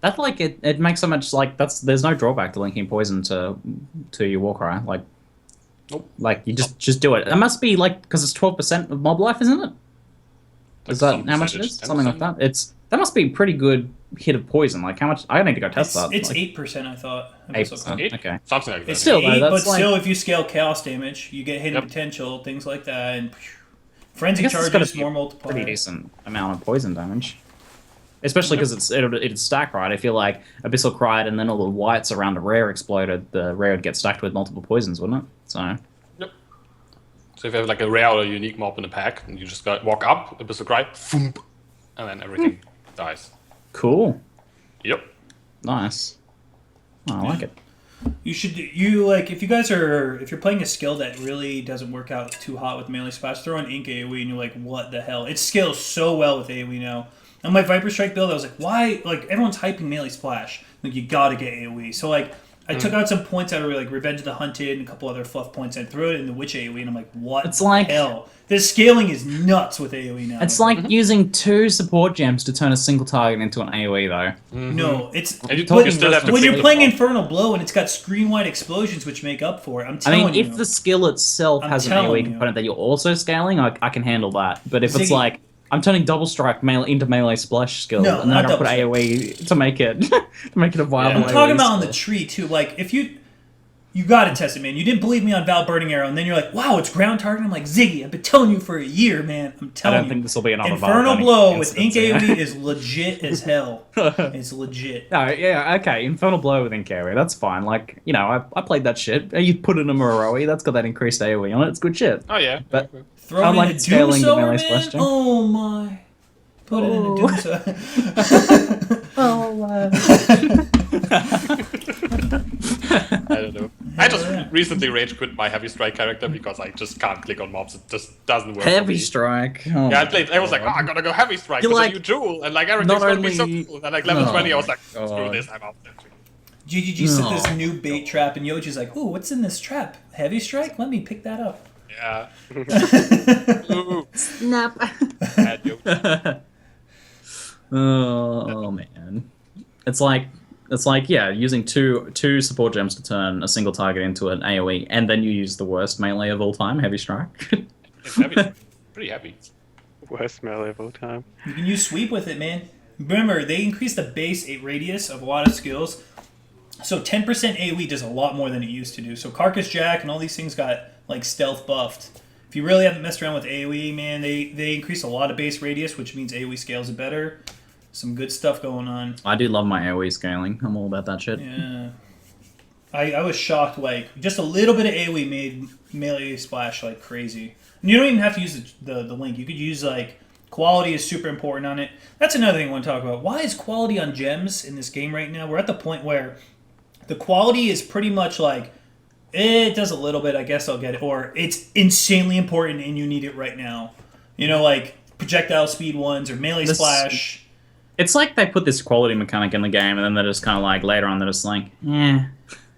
That's like it makes so much like there's no drawback to linking poison to your Warcry. Like Nope. like you just do it. It must be like because it's 12% of mob life, isn't it? Is that some how much it percentage, is? Something like 10%? that. That must be a pretty good hit of poison. Like how much? I need to go test that. It's like, 8%, I thought. 8%. Eight? Okay. Something like that. It's Still, still though, 8, that's but like- still, if you scale chaos damage, you get hidden Yep. potential, things like that, and I frenzy guess it's gotta charges, be more a multiplier. pretty decent amount of poison damage. Especially because it'd stack, right? I feel like Abyssal cried and then all the whites around the rare exploded, the rare would get stacked with multiple poisons, wouldn't it? So Yep. So if you have like a rare or a unique mob in a pack, and you just walk up, Abyssal Cry, thump, and then everything dies. Cool. Yep. Nice. Oh, I like it. You should if you guys are if you're playing a skill that really doesn't work out too hot with melee splash, throw in Ink AoE and you're like, what the hell? It scales so well with AoE now. On my Viper Strike build, I was like, why? Like everyone's hyping melee splash. Like you gotta get AoE. So like I took out some points out of like Revenge of the Hunted and a couple other fluff points and threw it in the Witch AoE and I'm like, what It's like the hell? The scaling is nuts with AoE now. It's like using 2 support gems to turn a single target into an AoE though. No, it's And you when still have to you're think playing about- Infernal Blow and it's got screen-wide explosions which make up for it. I'm I telling mean, you. if the skill itself I'm has an telling AoE you. component that you're also scaling, I can handle that. But if it's Ziggy. like, I'm turning double strike into melee splash skill, No, and then I not gotta put double AoE to make it a viable I'm AoE talking about on the skill. tree too. Like if you gotta test it, man. You didn't believe me on Val Burning Arrow, and then you're like, wow, it's ground target. I'm like, Ziggy, I've been telling you for a year, man. I'm I telling you. don't think this will be another Infernal Val Blow Burning with Ink instance, AoE yeah. is legit as hell. It's legit. No, yeah, okay, Infernal Blow with Ink AoE, that's fine. Like, you know, I played that shit. You put it in a Moroe, that's got that increased AoE on it, it's good shit. Oh yeah. But Throw I it like in a scaling the Doomsower, melee man. splash jam. Oh my. Put it in a Oh. Doomsower. I don't know. I just recently rage quit my heavy strike character because I just can't click on mobs. It just doesn't work. for Heavy me. strike. Oh Yeah, my I was like, oh, God. I'm gonna go heavy strike. You're It's like, a new jewel, and like everything's not gonna be so only- cool. And like level Oh 20, I was my like, screw God. this, I'm out. GGG set this No. new bait trap, and Yoji's like, ooh, what's in this trap? Heavy strike? Let me pick that up. Yeah. Ooh, Snap. bad joke. Oh man, it's like yeah, using two support gems to turn a single target into an AoE, and then you use the worst melee of all time, heavy strike. It's heavy. Pretty heavy. Worst melee of all time. You can use sweep with it, man. Remember, they increased the base radius of a lot of skills. So 10% AoE does a lot more than it used to do. So Carcass Jack and all these things got like stealth buffed. If you really haven't messed around with AoE, man, they increase a lot of base radius, which means AoE scales it better. Some good stuff going on. I do love my AoE scaling. I'm all about that shit. Yeah. I was shocked, like, just a little bit of AoE made melee splash like crazy. And you don't even have to use the link. You could use, like, quality is super important on it. That's another thing I want to talk about. Why is quality on gems in this game right now? We're at the point where the quality is pretty much like, it does a little bit, I guess I'll get it. Or it's insanely important and you need it right now. You know, like projectile speed ones or melee splash. It's like they put this quality mechanic in the game, and then they're just kind of like, later on, they're just like, eh.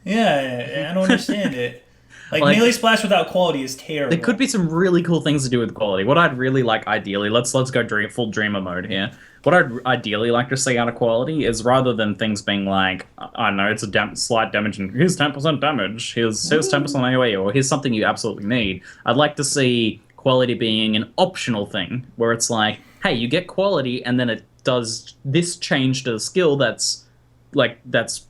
Yeah, I don't understand it. Like Like- melee splash without quality is terrible. There could be some really cool things to do with quality. What I'd really like, ideally, let's go full dreamer mode here. What I'd ideally like to see out of quality is rather than things being like, I don't know, it's a slight damage, and here's 10% damage, here's 10% AoE, or here's something you absolutely need. I'd like to see quality being an optional thing, where it's like, hey, you get quality, and then it does this change to the skill that's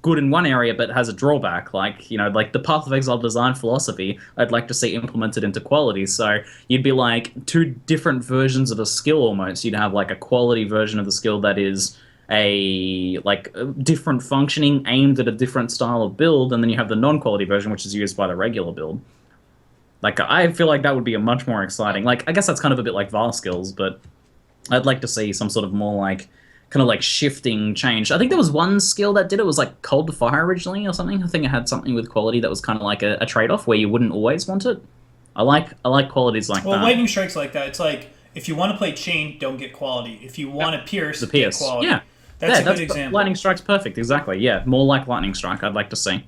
good in one area but has a drawback, like, you know, like the Path of Exile design philosophy I'd like to see implemented into quality. So you'd be like 2 different versions of a skill almost. You'd have like a quality version of the skill that is a different functioning aimed at a different style of build, and then you have the non-quality version which is used by the regular build. Like, I feel like that would be a much more exciting, like, I guess that's kind of a bit like VAR skills, but I'd like to see some sort of more like kind of like shifting change. I think there was one skill that did it was like Cold to Fire originally or something. I think it had something with quality that was kind of like a trade-off where you wouldn't always want it. I like qualities like Well, that. lightning strikes like that. It's like if you want to play chain, don't get quality. If you want to pierce, The pierce. get quality. Yeah. That's Yeah, a good example. Lightning Strike's perfect, exactly. Yeah, more like Lightning Strike I'd like to see.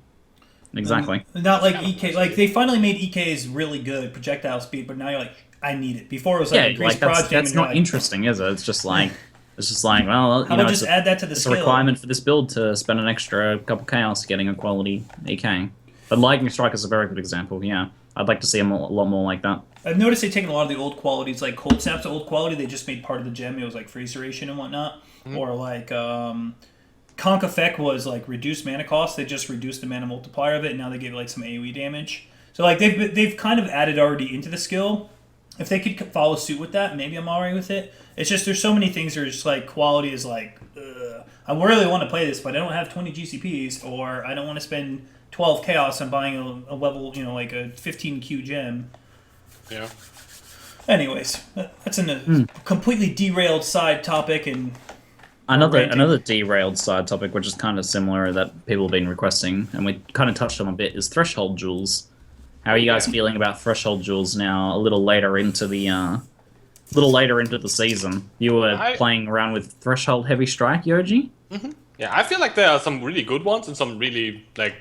Exactly. Not like EK. Like they finally made EKs really good, projectile speed, but now you're like, I need it. Before it was like Yeah, increased like prod that's and not you're like, interesting, is it? It's just like well, you how know, about it's just a, add that to the it's a skill? requirement for this build to spend an extra couple chaos getting a quality EK. But Lightning Strike is a very good example. Yeah, I'd like to see a lot more like that. I've noticed they've taken a lot of the old qualities, like Cold Snap's old quality, they just made part of the gem. It was like freeze duration and whatnot. Or like Conk Effect was like reduced mana cost. They just reduced the mana multiplier of it, and now they gave it like some AoE damage. So like they've kind of added already into the skill. If they could follow suit with that, maybe I'm alright with it. It's just there's so many things that are just like quality is like, I really want to play this, but I don't have 20 GCPs, or I don't want to spend 12 chaos on buying a level, you know, like a 15Q gem. Yeah. Anyways, that's a completely derailed side topic and Another derailed side topic, which is kind of similar that people have been requesting, and we kind of touched on a bit, is threshold jewels. How are you guys feeling about threshold jewels now? A little later into the season, you were playing around with threshold heavy strike, YOJI. Yeah, I feel like there are some really good ones and some really like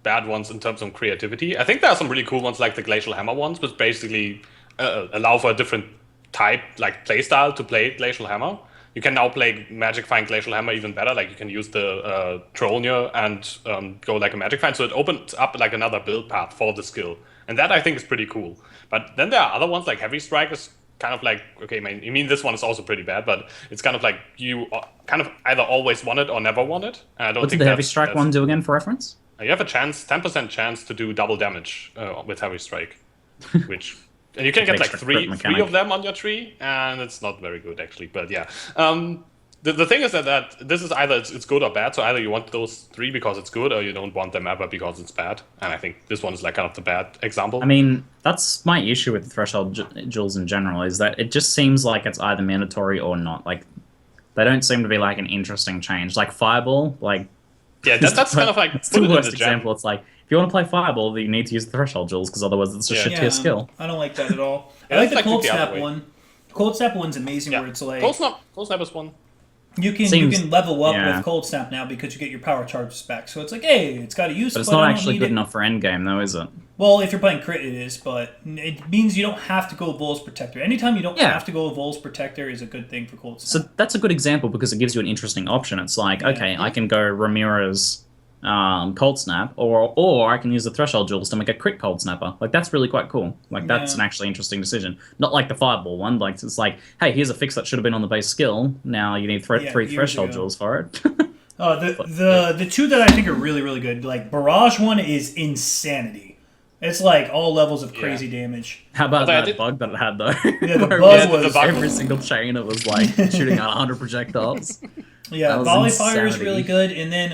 bad ones in terms of creativity. I think there are some really cool ones like the Glacial Hammer ones, which basically allow for a different type, like playstyle to play Glacial Hammer. You can now play Magic Find Glacial Hammer even better. Like you can use the Trollnir and go like a Magic Find. So it opens up like another build path for the skill. And that I think is pretty cool. But then there are other ones like Heavy Strike is kind of like, okay, I mean this one is also pretty bad, but it's kind of like you kind of either always want it or never want it. And I don't What think did the Heavy Strike one do again for reference? You have a 10% chance to do double damage with Heavy Strike, which... And you can get like three of them on your tree, and it's not very good actually. But yeah, the thing is that this is either it's good or bad. So either you want those 3 because it's good, or you don't want them ever because it's bad. And I think this one is like kind of the bad example. I mean, that's my issue with the threshold jewels in general, is that it just seems like it's either mandatory or not. Like they don't seem to be like an interesting change. Like Fireball, like yeah, that's kind of like it's the worst example. It's like, if you want to play Fireball, you need to use the threshold jewels, because otherwise it's a shit tier skill. I don't like that at all. I like the Cold Snap one. The Cold Snap one's amazing, where it's like... Cold Snap is one. You can level up with Cold Snap now because you get your power charges back. So it's like, hey, it's got a use, but it's not actually good enough for endgame, though, is it? Well, if you're playing crit, it is, but it means you don't have to go Vol's Protector. Anytime you don't have to go Vol's Protector is a good thing for Cold Snap. So that's a good example because it gives you an interesting option. It's like, okay, I can go Ramirez... Cold Snap, or I can use the threshold jewels to make a crit Cold Snapper. Like that's really quite cool. Like that's an actually interesting decision. Not like the Fireball one. Like it's like, hey, here's a fix that should have been on the base skill. Now you need 3 threshold jewels for it. The 2 that I think are really really good. Like Barrage one is insanity. It's like all levels of crazy damage. How about that bug that it had though? Yeah, the bug was every single chain. It was like shooting out 100 projections. Yeah, Volley Fire is really good. And then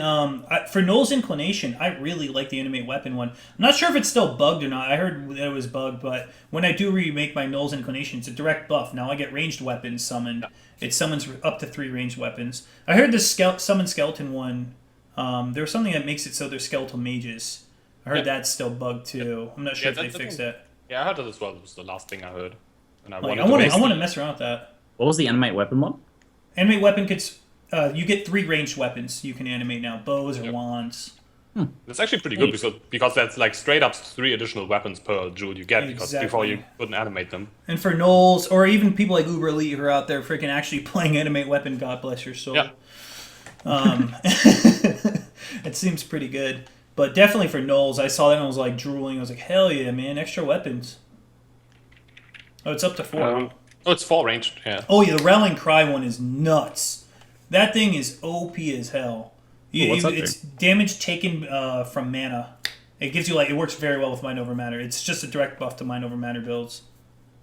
for Null's Inclination, I really like the Animate Weapon one. I'm not sure if it's still bugged or not. I heard that it was bugged, but when I do remake my Null's Inclination, it's a direct buff. Now I get ranged weapons summoned. It summons up to 3 ranged weapons. I heard the Summon Skeleton one, there's something that makes it so they're skeletal mages. I heard that's still bugged too. I'm not sure if they fixed that. Yeah, I heard that as well. It was the last thing I heard. And I want to mess around with that. What was the Animate Weapon one? Animate Weapon could... you get 3 ranged weapons you can animate now, bows or wands. That's actually pretty good because that's like straight up 3 additional weapons per jewel you get because before you couldn't animate them. And for Knowles, or even people like Uber Elite who are out there freaking actually playing Animate Weapon, God bless your soul. Yeah. It seems pretty good. But definitely for Knowles, I saw that and I was like drooling. I was like, hell yeah, man, extra weapons. Oh, it's up to 4. Oh, it's 4 ranged, yeah. Oh yeah, the Rallying Cry one is nuts. That thing is OP as hell. It's damage taken from mana. It gives you like, it works very well with Mind Over Matter. It's just a direct buff to Mind Over Matter builds.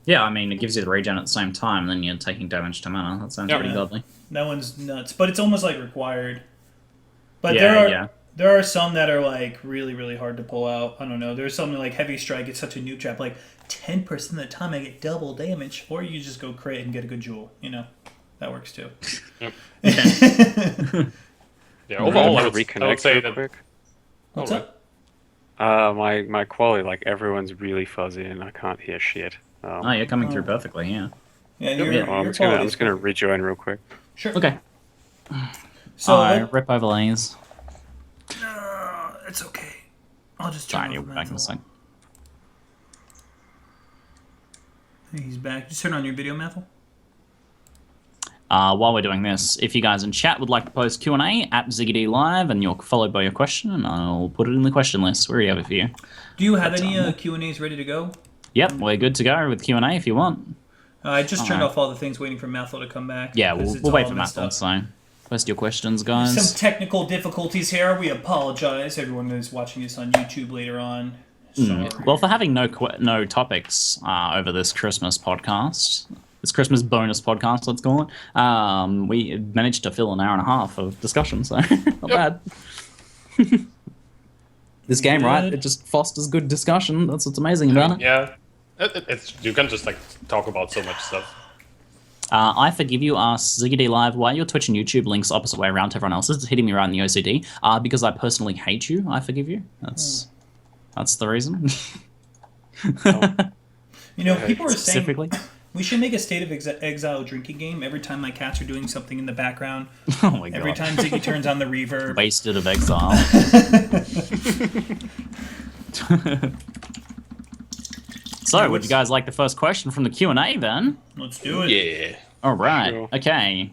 Yeah, I mean it gives you the regen at the same time, and then you're taking damage to mana. That sounds pretty godly. That one's nuts, but it's almost like required. But there are some that are like really really hard to pull out. I don't know. There's something like Heavy Strike. It's such a noob trap. Like 10% of the time I get double damage, or you just go crit and get a good jewel. You know. That works too. Yeah, overall, I would say that... Quick. What's up? My quality, like everyone's really fuzzy and I can't hear shit. You're coming through perfectly, yeah. I'm just gonna rejoin real quick. Sure. Okay. So rip overlays. It's okay. I'll just turn on back in a sec. He's back. Just turn on your video, Mathil. While we're doing this, if you guys in chat would like to post Q&A at ZiggyD Live, and you're followed by your question, and I'll put it in the question list. We have it for you. Do you have any Q&As ready to go? Yep, we're good to go with Q&A if you want. I just turned off all the things waiting for Mathil to come back. Yeah, we'll wait for Mathil, so post your questions, guys. Some technical difficulties here. We apologize. Everyone who's watching this on YouTube later on. Well, for having no topics over this Christmas podcast... This Christmas bonus podcast, let's call it. We managed to fill an hour and a half of discussion, so not bad. This game, right? It just fosters good discussion. That's what's amazing about it. Yeah. You can just like talk about so much stuff. I forgive you, asks ZiggyD Live. Why are your Twitch and YouTube links opposite way around to everyone else's? It's hitting me right in the OCD. Because I personally hate you. I forgive you. That's the reason. You know, people are saying Specifically. we should make a State of Exile drinking game every time my cats are doing something in the background. Oh my god. Every time Ziggy turns on the reverb. Wasted of Exile. So, would you guys like the first question from the Q&A then? Let's do it. Yeah. All right. Sure. Okay.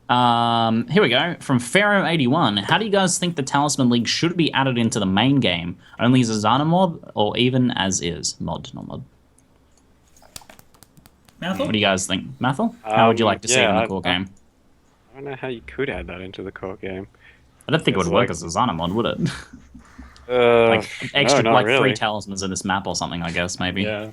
Here we go. From Pharaoh81. How do you guys think the Talisman League should be added into the main game? Only as a Zana mod or even as is? Mod, not mod. Mathil? What do you guys think? Mathil? How would you like to see it in the core game? I don't know how you could add that into the core game. I don't think it would It's work like- as a Zana mod, would it? Like Extra, no, not like really. 3 talismans in this map or something, I guess, maybe. Yeah.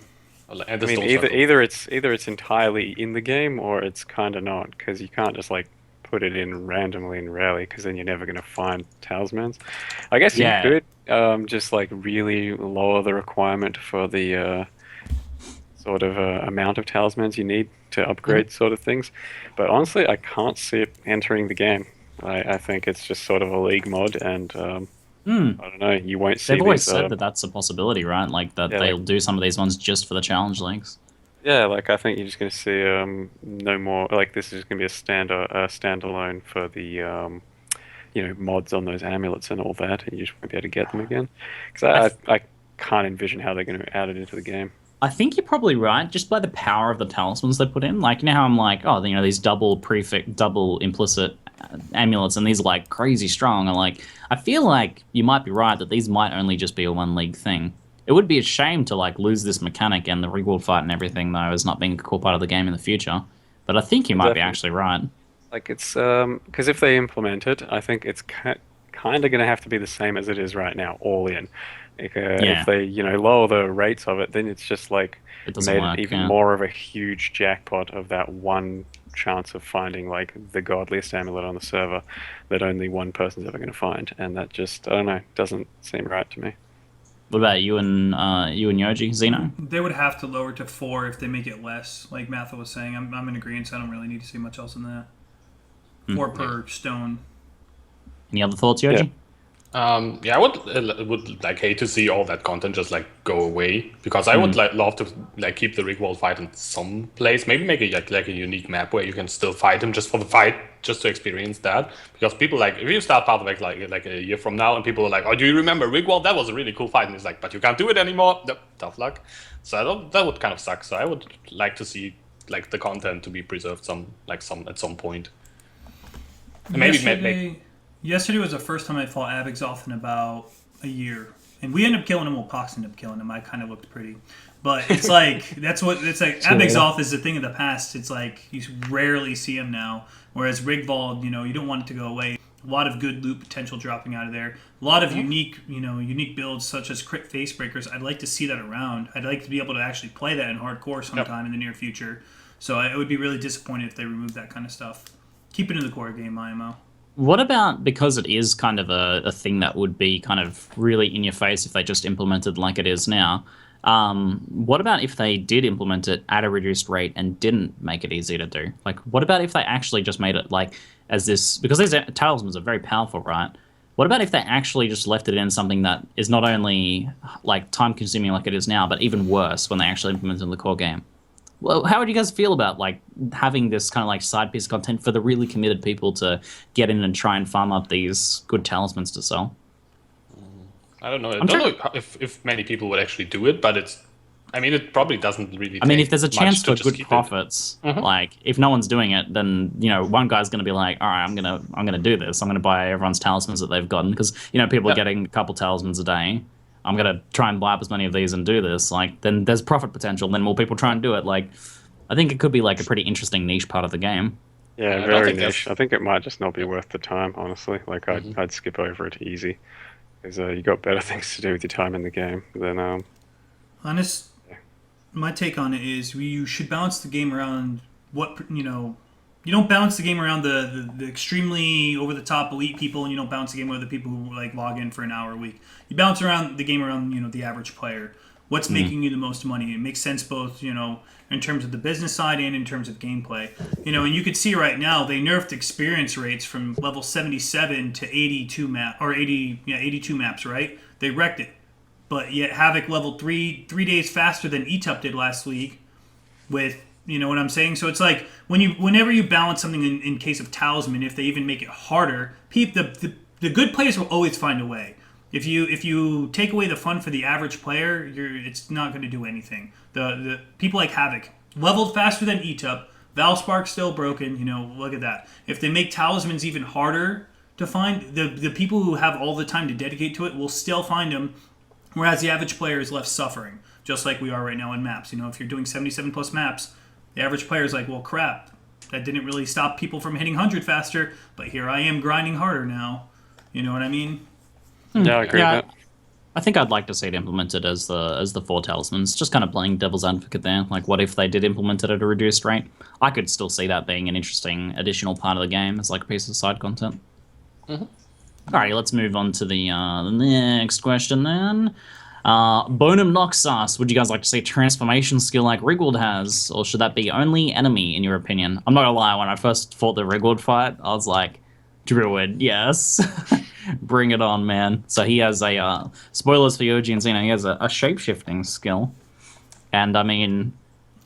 And I the mean, stone either circle. it's entirely in the game or it's kind of not, because you can't just like put it in randomly and rarely, because then you're never going to find talismans. I guess Yeah. you could just like really lower the requirement for the sort of amount of talismans you need to upgrade sort of things. But honestly, I can't see it entering the game. I think it's just sort of a league mod, and I don't know, you won't see They've always these, said that that's a possibility, right? Like, that yeah, they'll like- do some of these ones just for the challenge leagues. Yeah, like I think you're just going to see no more. Like this is going to be a standalone for the mods on those amulets and all that, and you just won't be able to get them again. Because I can't envision how they're going to add it into the game. I think you're probably right, just by the power of the talismans they put in. Like, you know how I'm like, oh, you know, these double implicit amulets, and these are like crazy strong. And like, I feel like you might be right that these might only just be a one league thing. It would be a shame to like lose this mechanic and the Rigwald fight and everything, though, as not being a core part of the game in the future. But I think you might be Definitely. actually right. Like it's because if they implement it, I think it's kind of going to have to be the same as it is right now, all in. Like, Yeah. If they lower the rates of it, then it's just like It doesn't made work, it even yeah. more of a huge jackpot of that one chance of finding like the godliest amulet on the server that only one person's ever going to find, and that just, I don't know, doesn't seem right to me. What about you and YOJI, Zeno? They would have to lower to 4 if they make it less. Like Mathil was saying, I'm in agreement. So I don't really need to see much else in that. 4 per stone. Any other thoughts, YOJI? Yeah. Yeah, I would like hate to see all that content just like go away, because I would like love to like keep the Rigwald fight in some place. Maybe make it like a unique map where you can still fight him just for the fight, just to experience that. Because people like, if you start Path of Exile like a year from now and people are like, oh, do you remember Rigwald? That was a really cool fight, and it's like, but you can't do it anymore. Nope, tough luck. So that would kind of suck. So I would like to see like the content to be preserved at some point. And maybe Yesterday was the first time I fought Abexoth in about a year. And we ended up killing him, well, Pox ended up killing him. I kind of looked pretty. But it's like, it's like, Abexoth is a thing of the past. It's like, you rarely see him now. Whereas Rigwald, you don't want it to go away. A lot of good loot potential dropping out of there. A lot of unique builds such as crit face breakers. I'd like to see that around. I'd like to be able to actually play that in hardcore sometime in the near future. So I would be really disappointed if they remove that kind of stuff. Keep it in the core game, IMO. What about, because it is kind of a thing that would be kind of really in your face if they just implemented like it is now, what about if they did implement it at a reduced rate and didn't make it easy to do? Like, what about if they actually just made it like as this, because these talismans are very powerful, right? What about if they actually just left it in something that is not only like time consuming like it is now, but even worse when they actually implement it in the core game? Well, how would you guys feel about like having this kind of like side piece content for the really committed people to get in and try and farm up these good talismans to sell? I don't know. I don't know if many people would actually do it, but it probably doesn't really. I mean, if there's a much chance to for just good keep it. profits, like if no one's doing it, then one guy's going to be like, all right, I'm gonna do this. I'm gonna buy everyone's talismans that they've gotten, because people are getting a couple talismans a day. I'm going to try and buy up as many of these and do this. Like, then there's profit potential. Then more people try and do it. Like, I think it could be like a pretty interesting niche part of the game. Yeah, I don't very think niche. I think it might just not be worth the time, honestly. Like, I'd skip over it easy. Because you got better things to do with your time in the game than... My take on it is you should balance the game around you don't balance the game around the extremely over-the-top elite people, and you don't balance the game with the people who like log in for an hour a week. You balance around the game around the average player. What's making you the most money? It makes sense both, in terms of the business side and in terms of gameplay. And you could see right now they nerfed experience rates from level 77 to 82 82 maps, right? They wrecked it. But yet Havoc leveled 3 days faster than ETUP did last week with, you know what I'm saying? So it's like whenever you balance something in case of Talisman, if they even make it harder, the good players will always find a way. If you take away the fun for the average player, it's not going to do anything. The people like Havoc leveled faster than ETUP. Valspark's still broken. Look at that. If they make Talismans even harder to find, the people who have all the time to dedicate to it will still find them, whereas the average player is left suffering, just like we are right now in maps. If you're doing 77 plus maps, the average player is like, well, crap, that didn't really stop people from hitting 100 faster, but here I am grinding harder now. You know what I mean? Yeah, I agree with that. I think I'd like to see it implemented as the 4 talismans. Just kind of playing devil's advocate there. Like, what if they did implement it at a reduced rate? I could still see that being an interesting additional part of the game as like a piece of side content. Alrighty, let's move on to the next question then. Bonum Noxas, would you guys like to see a transformation skill like Rigwald has, or should that be only enemy in your opinion? I'm not gonna lie, when I first fought the Rigwald fight, I was like, Druid, yes. Bring it on, man. So he has a, spoilers for YOJI and Zeno, he has a shape-shifting skill. And I mean,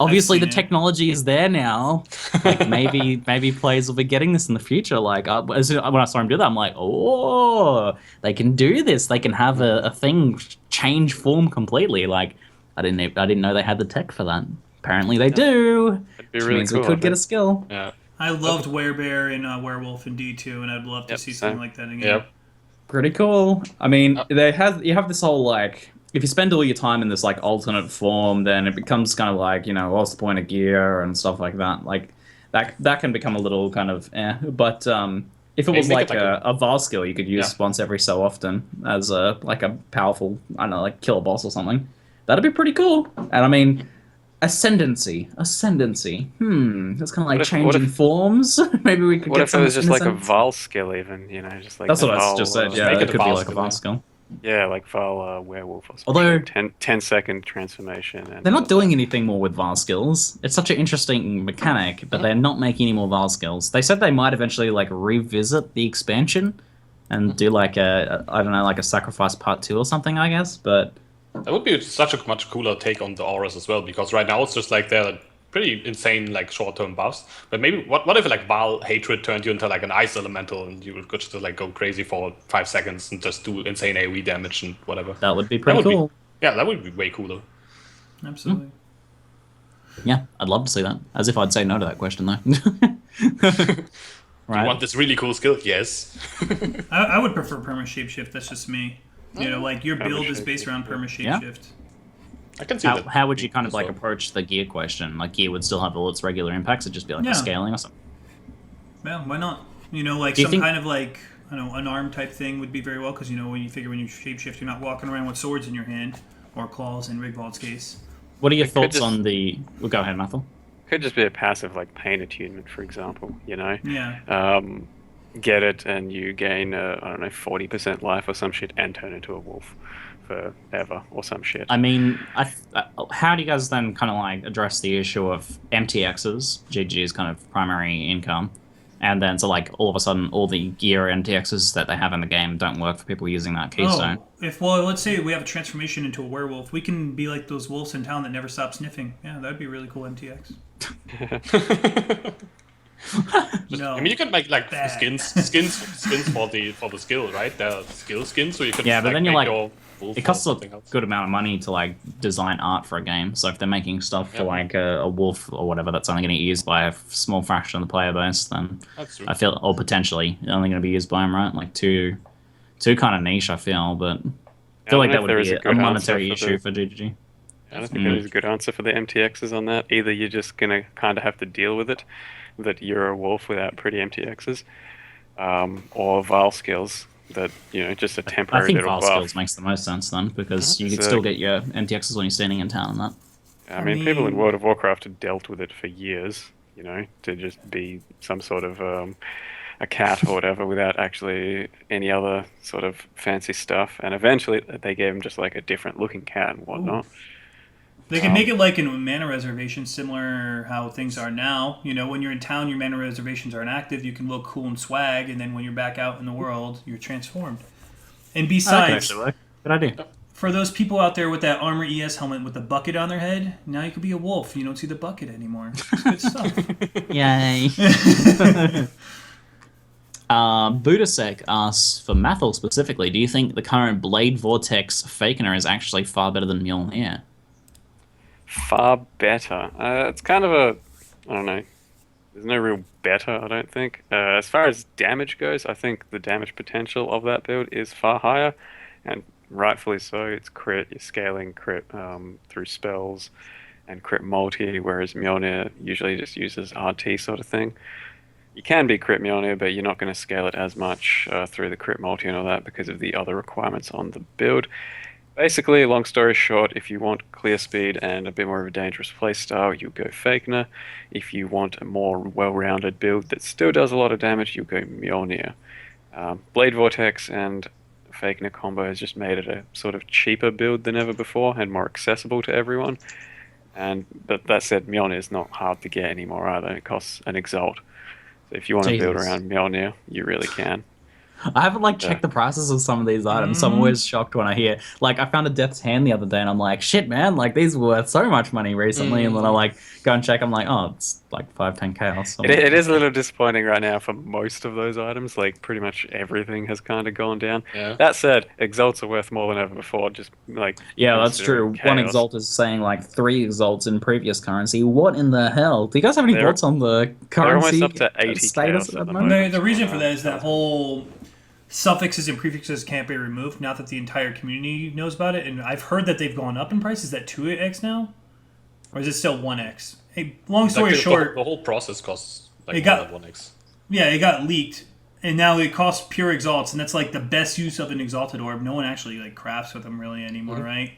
obviously the technology is there now. Like maybe players will be getting this in the future. Like when I saw him do that, I'm like, oh, they can do this. They can have a thing change form completely. Like I didn't know they had the tech for that. Apparently they do. That'd be Which really means cool, we could get a skill. Yeah. I loved Werebear and Werewolf in D2, and I'd love to see something like that again. Yep. Pretty cool. I mean, you have this whole like, if you spend all your time in this like alternate form, then it becomes kind of like, what's the point of gear and stuff like that. Like that can become a little kind of But if it was like a VAR skill you could use once every so often as a powerful, I don't know, like kill a boss or something, that'd be pretty cool. And I mean, Ascendancy. That's kind of like changing forms. Maybe we could. What get if it was just like a innocence. Val skill, even? Just like That's what I Val, just said. Yeah, make it it a could be Val like a skill, Val skill. Yeah, like Val werewolf or something. Although 10-second transformation. And they're not doing anything more with Val skills. It's such an interesting mechanic, but they're not making any more Val skills. They said they might eventually like revisit the expansion and do like a sacrifice part 2 or something, I guess. But that would be such a much cooler take on the auras as well, because right now it's just like they're pretty insane like short-term buffs. But maybe what if like Val hatred turned you into like an ice elemental and you could just like go crazy for 5 seconds and just do insane AoE damage and whatever. that would be pretty cool. That would be way cooler. Absolutely. Yeah, I'd love to see that. As if I'd say no to that question though. Right. You want this really cool skill? Yes. I would prefer perma shapeshift. That's just me. Like your build is based around perma shapeshift. I can see that. How would you kind of like approach the gear question? Like gear would still have all its regular impacts, it'd just be like a scaling or something. Yeah, why not? Like some kind of like, I don't know, an arm type thing would be very well, because when you shapeshift, you're not walking around with swords in your hand, or claws in Rigwald's case. What are your thoughts on the? Well, go ahead, Mathil. Could just be a passive like pain attunement, for example. Yeah. Get it and you gain 40% life or some shit and turn into a wolf forever or some shit. I mean, how do you guys then kind of like address the issue of MTXs, GG's kind of primary income, and then so like all of a sudden all the gear MTXs that they have in the game don't work for people using that keystone? Let's say we have a transformation into a werewolf, we can be like those wolves in town that never stop sniffing. Yeah, that'd be a really cool MTX. I mean, you can make like skins for the skill, right? They're skill skins, so you can but then you're make like, your wolf it costs a else. good amount of money to like design art for a game. So if they're making stuff for like a wolf or whatever that's only going to be used by a small fraction of the player base, then That's true. I feel, or potentially only going to be used by them, right? Like too kind of niche, I feel, but I feel like that would be a monetary issue for GG. I don't think there is a good answer for the MTXs on that. Either you're just going to kind of have to deal with it, that you're a wolf without pretty MTXs, or Val skills that, just a temporary I think little Val buff. skills makes the most sense then, because you could still get your MTXs when you're standing in town and that. I mean, people in World of Warcraft have dealt with it for years, to just be some sort of a cat or whatever without actually any other sort of fancy stuff. And eventually they gave him just like a different looking cat and whatnot. Ooh. They can make it like in mana reservations, similar how things are now. You know, when you're in town, your mana reservations aren't active. You can look cool and swag, and then when you're back out in the world, you're transformed. And besides, Good idea. for those people out there with that Armor ES helmet with the bucket on their head, now you can be a wolf. You don't see the bucket anymore. It's good stuff. Yay. Budasek asks, for Mathil specifically, do you think the current Blade Vortex Fakener is actually far better than Mjolnir? Far better. It's kind of a, I don't know. There's no real better, I don't think. As far as damage goes, I think the damage potential of that build is far higher, and rightfully so. It's crit, you're scaling crit through spells and crit multi, whereas Mjolnir usually just uses RT sort of thing. You can be crit Mjolnir, but you're not going to scale it as much through the crit multi and all that because of the other requirements on the build. Basically, long story short, if you want clear speed and a bit more of a dangerous playstyle, you go Fakener. If you want a more well-rounded build that still does a lot of damage, you go Mjolnir. Blade Vortex and Fakener combo has just made it a sort of cheaper build than ever before and more accessible to everyone. But that said, Mjolnir is not hard to get anymore either. It costs an Exalt. So if you want to build around Mjolnir, you really can. I haven't checked the prices of some of these items, so I'm always shocked when I hear. I found a Death's Hand the other day, and I'm like, shit, man, these were worth so much money recently, and then I go and check, I'm like, oh, it's 5-10 chaos. It is a little disappointing right now for most of those items. Pretty much everything has kind of gone down. Yeah. That said, Exalts are worth more than ever before. Yeah, that's true. chaos. One Exalt is saying 3 Exalts in previous currency. What in the hell? Do you guys have any thoughts on the currency almost up to 80 status chaos at at the the moment? moment. The reason for that is that whole suffixes and prefixes can't be removed. Not that the entire community knows about it, and I've heard that they've gone up in price. Is that 2x now, or is it still 1x? Hey, long story short, the whole process costs It got- more than 1x. yeah, it got leaked, and now it costs pure exalts, and that's the best use of an exalted orb. No one actually crafts with them really anymore, right?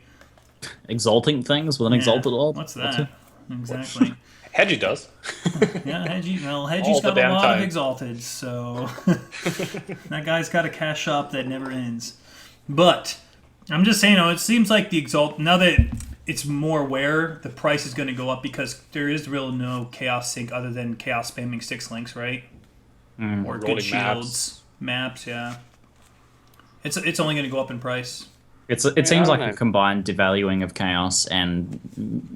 Exalting things with an exalted orb? What's that? Exactly. Hedgie does. Yeah, Hedgie's All got the a damn lot time. of exalted, so that guy's got a cash shop that never ends. But I'm just saying, it seems like the exalt, now that it's more aware, the price is going to go up because there is real no chaos sync other than chaos spamming 6 links, right? Or good Rolling shields, maps, yeah. It's only going to go up in price. It seems I like don't a know. combined devaluing of chaos and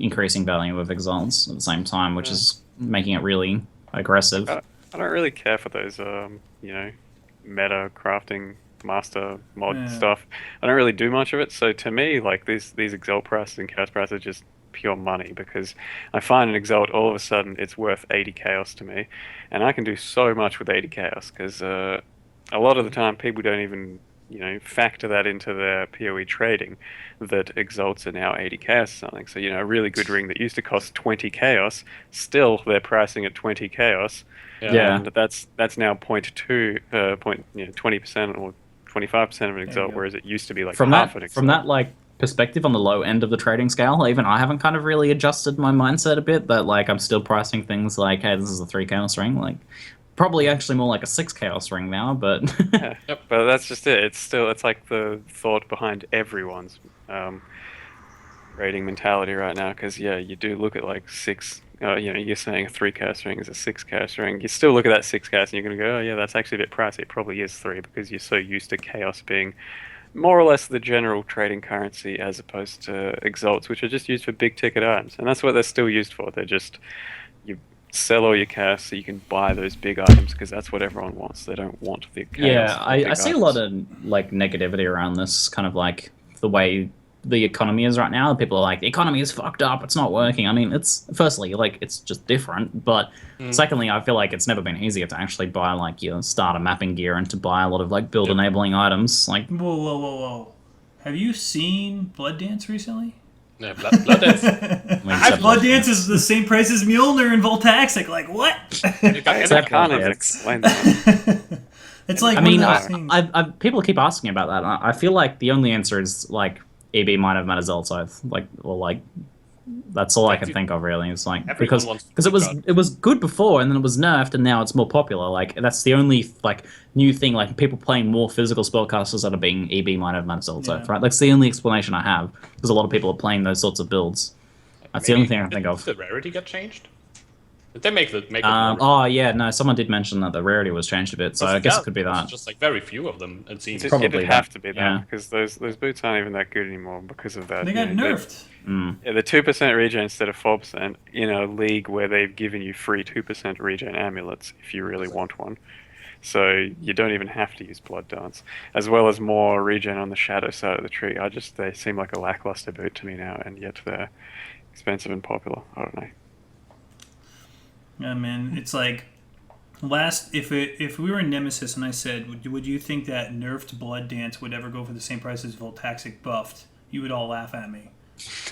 increasing value of exalts at the same time, which is making it really aggressive. I don't really care for those, meta crafting master mod stuff. I don't really do much of it. So to me, these exalt prices and chaos prices are just pure money because I find an exalt all of a sudden it's worth 80 chaos to me, and I can do so much with 80 chaos because a lot of the time people don't even factor that into their PoE trading, that exalts are now 80 chaos or something. So, a really good ring that used to cost 20 chaos, still they're pricing at 20 chaos. Yeah. And that's now 20% or 25% of an exalt, whereas it used to be From half an exalt. from that perspective on the low end of the trading scale, even I haven't kind of really adjusted my mindset a bit that I'm still pricing things hey, this is a 3 chaos ring, probably actually more like a 6 chaos ring now, but Yeah, but that's just it. It's like the thought behind everyone's rating mentality right now. Because you do look at 6. You're saying a 3 chaos ring is a 6 chaos ring. You still look at that 6 chaos and you're going to go, oh yeah, that's actually a bit pricey. It probably is 3 because you're so used to chaos being more or less the general trading currency as opposed to exalts, which are just used for big ticket items, and that's what they're still used for. They're just sell all your cash so you can buy those big items because that's what everyone wants. They don't want the chaos. yeah, I big see a items. lot of negativity around this kind of the way the economy is right now. People are the economy is fucked up, it's not working. I mean, it's firstly it's just different, but secondly, I feel it's never been easier to actually buy your starter mapping gear and to buy a lot of build enabling items. Whoa. Have you seen Blood Dance recently? Yeah, blood dance. Blood Dance is the same price as Mjolnir and Voltaxic. What? I can't even explain that. It's I one mean, of those things. people keep asking about that. I feel the only answer is EB might have met a Zeltsoth, or That's all I can think of, really. It's like Everyone wants because it was good before, and then it was nerfed, and now it's more popular. Like that's the only like new thing. Like people playing more physical spellcasters that are being EB minor than Zelda, right? That's the only explanation I have, because a lot of people are playing those sorts of builds. That's the only thing I can think of. Did the rarity get changed? Did they make it? Oh yeah, no. Someone did mention that the rarity was changed a bit, so I guess it could be that. It's just like very few of them. It seems. Probably It'd have that, to be that, yeah. because those boots aren't even that good anymore because of that. They got nerfed. Yeah, the 2% regen instead of 4% in a league where they've given you free 2% regen amulets if you really want one. So you don't even have to use Blood Dance, as well as more regen on the shadow side of the tree. They seem like a lackluster boot to me now, and yet they're expensive and popular. I don't know. Yeah, man, it's like if we were in Nemesis and I said, would you think that nerfed Blood Dance would ever go for the same price as Voltaxic buffed? You would all laugh at me.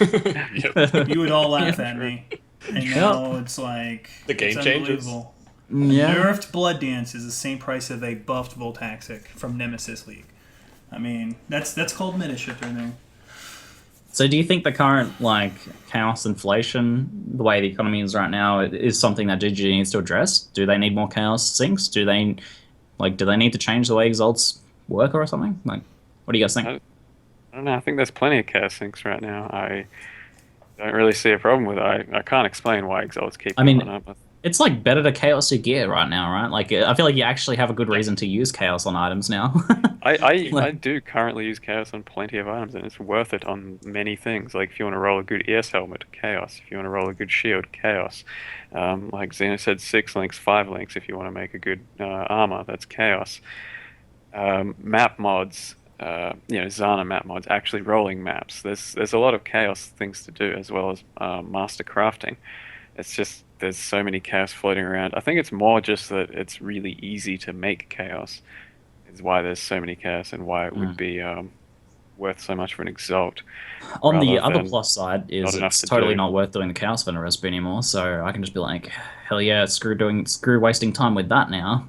You would all laugh at me. And now it's like the game it's changes. unbelievable. Yeah. Nerfed Blood Dance is the same price as a buffed Voltaxic from Nemesis League. I mean, that's called meta shit right there. So do you think the current like chaos inflation, the way the economy is right now, is something that GG needs to address? Do they need more chaos sinks? Do they need to change the way exalts work or something? Like, what do you guys think? I don't know. I think there's plenty of chaos sinks right now. I don't really see a problem with it. I can't explain why exalts keep going up. It's like better to chaos your gear right now, right? Like I feel like you actually have a good reason to use chaos on items now. I do currently use chaos on plenty of items, and it's worth it on many things. Like if you want to roll a good ES helmet, chaos. If you want to roll a good shield, chaos. Like Zeno said, 6 links, 5 links. If you want to make a good armor, that's chaos. Map mods, Zana map mods, actually rolling maps. There's a lot of chaos things to do, as well as master crafting. It's just there's so many chaos floating around. I think it's more just that it's really easy to make chaos. Is why there's so many chaos, and why it would be worth so much for an exalt. On the other plus side is it's totally do. not worth doing the chaos vendor recipe anymore. So I can just be like, hell yeah, screw wasting time with that now.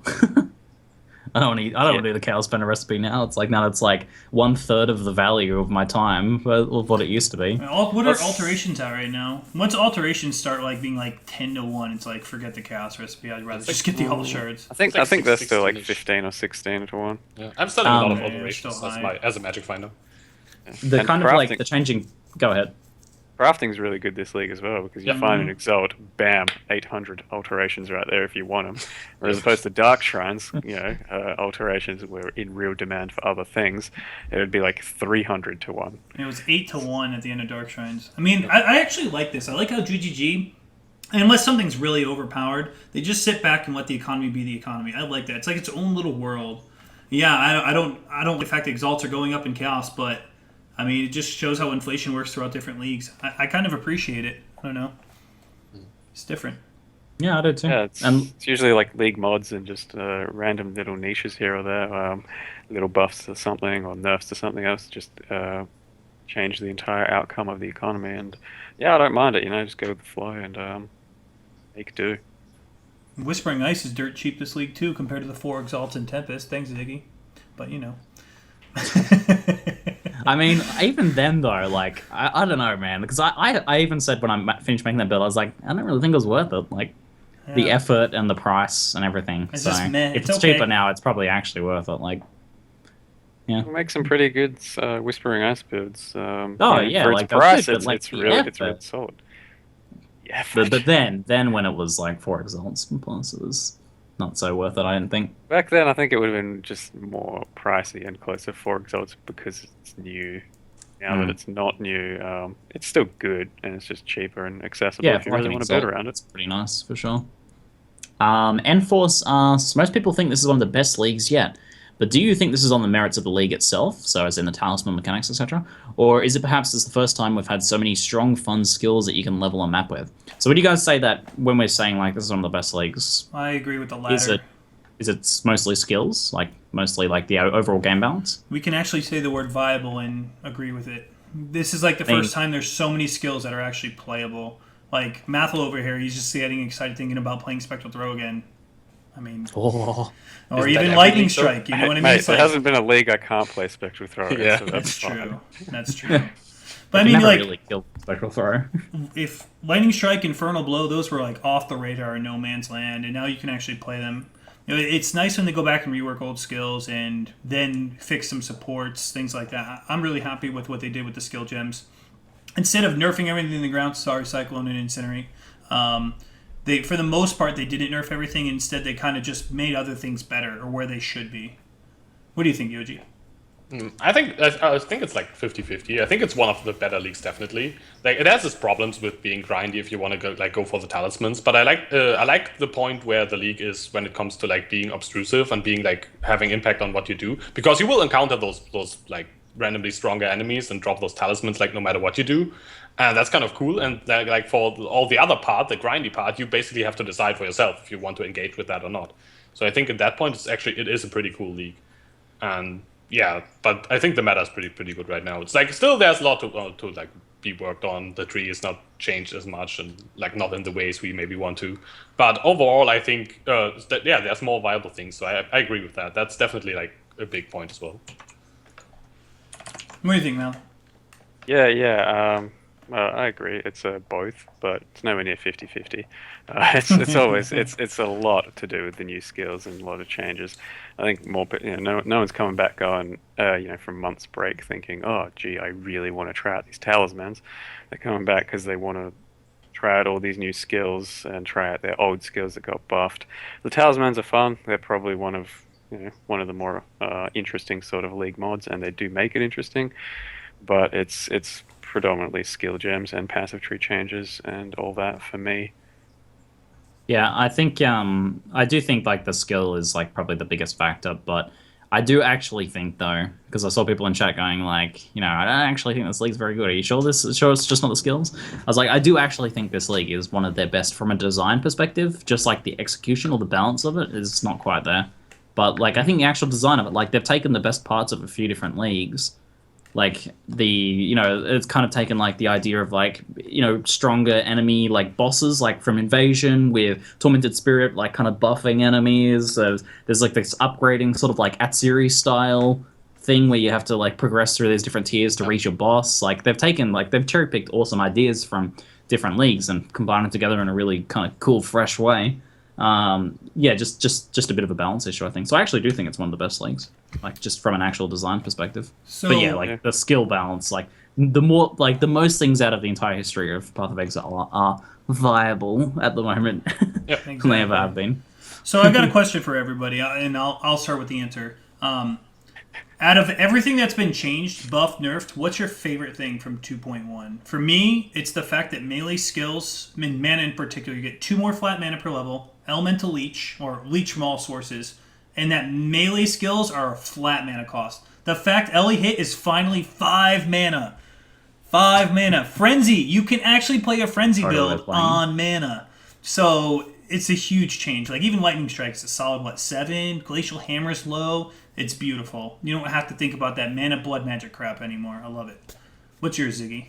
I don't want to do the chaos vendor recipe now. It's like now it's like 1/3 of the value of my time of what it used to be. What are alterations at right now? Once alterations start like being like 10-1, it's like forget the chaos recipe. I'd rather just get the alt shards. I think they're still like 15 or 16 to 1. Yeah. I'm selling a lot of Yeah, alterations still high. as a magic finder. The And kind of like the changing. Go ahead. Crafting's really good this league as well, because you find an exalt, bam, 800 alterations right there if you want them. Whereas opposed to dark shrines, alterations were in real demand for other things. It would be like 300 to 1. It was 8-1 at the end of Dark Shrines. I mean, I actually like this. I like how GGG, unless something's really overpowered, they just sit back and let the economy be the economy. I like that. It's like its own little world. Yeah, I don't like the fact that exalts are going up in chaos, but I mean, it just shows how inflation works throughout different leagues. I kind of appreciate it. I don't know. It's different. Yeah, I do too. Yeah, it's usually like league mods and just random little niches here or there, little buffs to something or nerfs to something else, just change the entire outcome of the economy. And yeah, I don't mind it. Just go with the flow and make do. Whispering Ice is dirt cheap this league too, compared to the 4 Exalts and Tempest. Thanks, Ziggy. But I mean, even then though, like I don't know, man, because I even said when I finished making that build, I was like, I don't really think it was worth it. Like the effort and the price and everything. It's so just meh. if It's it's okay. cheaper now, it's probably actually worth it. Like, yeah. We'll make some pretty good Whispering Ice builds. Yeah, for like its price, that's good, but, it's like, really solid. Yeah, But then when it was like 4 exalts plus, it was not so worth it. I didn't think. back then I think it would have been just more pricey and closer for exalts because it's new. Now that it's not new, it's still good and it's just cheaper and accessible Yeah, if you really want to build around it. It's pretty nice for sure. Enforce asks, most people think this is one of the best leagues yet, but do you think this is on the merits of the league itself, so as in the talisman mechanics, etc., or is it perhaps this the first time we've had so many strong, fun skills that you can level a map with? So would you guys say that when we're saying like this is one of the best leagues, I agree with the latter. is it mostly skills, like mostly like the overall game balance? We can actually say the word viable and agree with it. This is like the first time there's so many skills that are actually playable. Like Mathil over here, he's just getting excited thinking about playing Spectral Throw again. I mean, or even Lightning Strike. You know what I mean? Mate, there hasn't been a league I can't play Spectral Throw. Yeah. So That's fine. true. That's true. But I You mean, never like, really killed special throw. if Lightning Strike, Infernal Blow, those were like off the radar in no man's land, and now you can actually play them. You know, it's nice when they go back and rework old skills and then fix some supports, things like that. I'm really happy with what they did with the skill gems. Instead of nerfing everything in the ground, sorry, Cyclone and Incinerate, they, for the most part, they didn't nerf everything. Instead, they kind of just made other things better or where they should be. What do you think, Yoji? I think it's like 50-50. I think it's one of the better leagues, definitely. Like, it has its problems with being grindy if you want to go for the talismans, but I like the point where the league is when it comes to like being obtrusive and being like having impact on what you do, because you will encounter those like randomly stronger enemies and drop those talismans like no matter what you do, and that's kind of cool. And like for all the other part, the grindy part, you basically have to decide for yourself if you want to engage with that or not. So I think at that point it is a pretty cool league, and yeah, but I think the meta is pretty good right now. It's like still there's a lot to like be worked on. The tree is not changed as much and like not in the ways we maybe want to. But overall, I think there's more viable things. So I agree with that. That's definitely like a big point as well. What do you think, Mal? Yeah. I agree. It's both, but it's nowhere near 50-50. It's always it's a lot to do with the new skills and a lot of changes. I think more, no one's coming back going, from months break thinking, oh, gee, I really want to try out these talismans. They're coming back because they want to try out all these new skills and try out their old skills that got buffed. The talismans are fun. They're probably one of the more interesting sort of league mods, and they do make it interesting. But it's predominantly skill gems and passive tree changes and all that for me. Yeah, I think I do think like the skill is like probably the biggest factor, but I do actually think though, because I saw people in chat going like, I don't actually think this league's very good. Are you sure it's just not the skills? I was like, I do actually think this league is one of their best from a design perspective. Just like the execution or the balance of it is not quite there. But like I think the actual design of it, like they've taken the best parts of a few different leagues. Like it's kind of taken like the idea of like, stronger enemy like bosses like from Invasion with Tormented Spirit like kind of buffing enemies. There's like this upgrading sort of like Atsiri style thing where you have to like progress through these different tiers to reach your boss. Like they've cherry picked awesome ideas from different leagues and combined them together in a really kind of cool, fresh way. Just a bit of a balance issue, I think. So I actually do think it's one of the best leagues, like just from an actual design perspective. But yeah, the skill balance, like the most things out of the entire history of Path of Exile are viable at the moment. Yep, exactly. Than they ever have been. So I got a question for everybody, and I'll start with the answer. Out of everything that's been changed, buffed, nerfed, what's your favorite thing from 2.1? For me, it's the fact that melee skills, mana in particular, you get 2 more flat mana per level, elemental leech, or leech from all sources, and that melee skills are a flat mana cost. The fact Ellie hit is finally 5 mana. 5 mana. Frenzy! You can actually play a Frenzy build on mana. So it's a huge change. Like even Lightning Strike's a solid, 7? Glacial Hammer's low. It's beautiful. You don't have to think about that mana blood magic crap anymore. I love it. What's yours, Ziggy?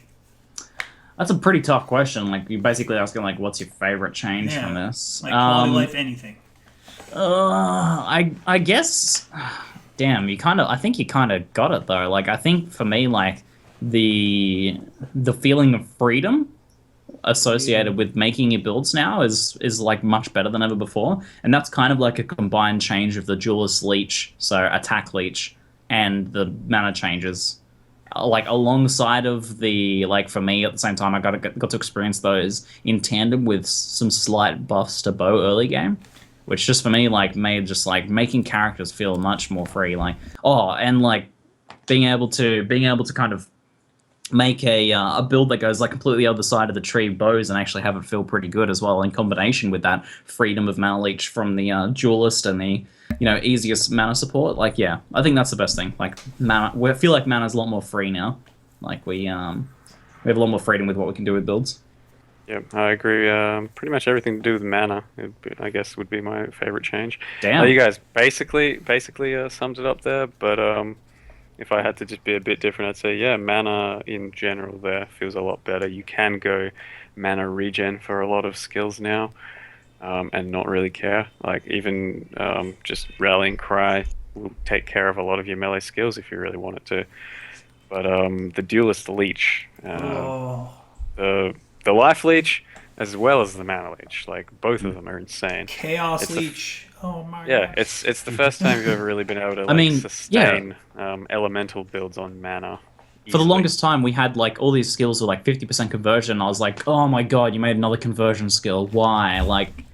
That's a pretty tough question. Like you're basically asking like, what's your favorite change from this? Like quality of life, anything. I guess. Damn, I think you kind of got it though. Like I think for me, like the feeling of freedom associated with making your builds now is like much better than ever before, and that's kind of like a combined change of the duelist leech, so attack leech, and the mana changes, like alongside of the, like for me at the same time I got to experience those in tandem with some slight buffs to bow early game, which just for me like made just like making characters feel much more free, like and like being able to kind of make a build that goes like completely other side of the tree bows and actually have it feel pretty good as well in combination with that freedom of mana leech from the duelist and the easiest mana support. Like yeah, I think that's the best thing. Like mana, we feel like mana's a lot more free now. Like we have a lot more freedom with what we can do with builds. Yeah, I agree. Pretty much everything to do with mana, I guess, would be my favorite change. Damn, you guys basically summed it up there, but if I had to just be a bit different, I'd say, yeah, mana in general there feels a lot better. You can go mana regen for a lot of skills now, and not really care. Like, even just Rallying Cry will take care of a lot of your melee skills if you really want it to. But the Duelist Leech, Oh. the Life Leech, as well as the Mana Leech, like both of them are insane. Chaos It's Leech. Oh my Yeah, gosh. it's the first time you've ever really been able to I mean, sustain elemental builds on mana. For the easily. longest time, we had like all these skills with like 50% conversion. I was like, oh my god, you made another conversion skill. Why? Like,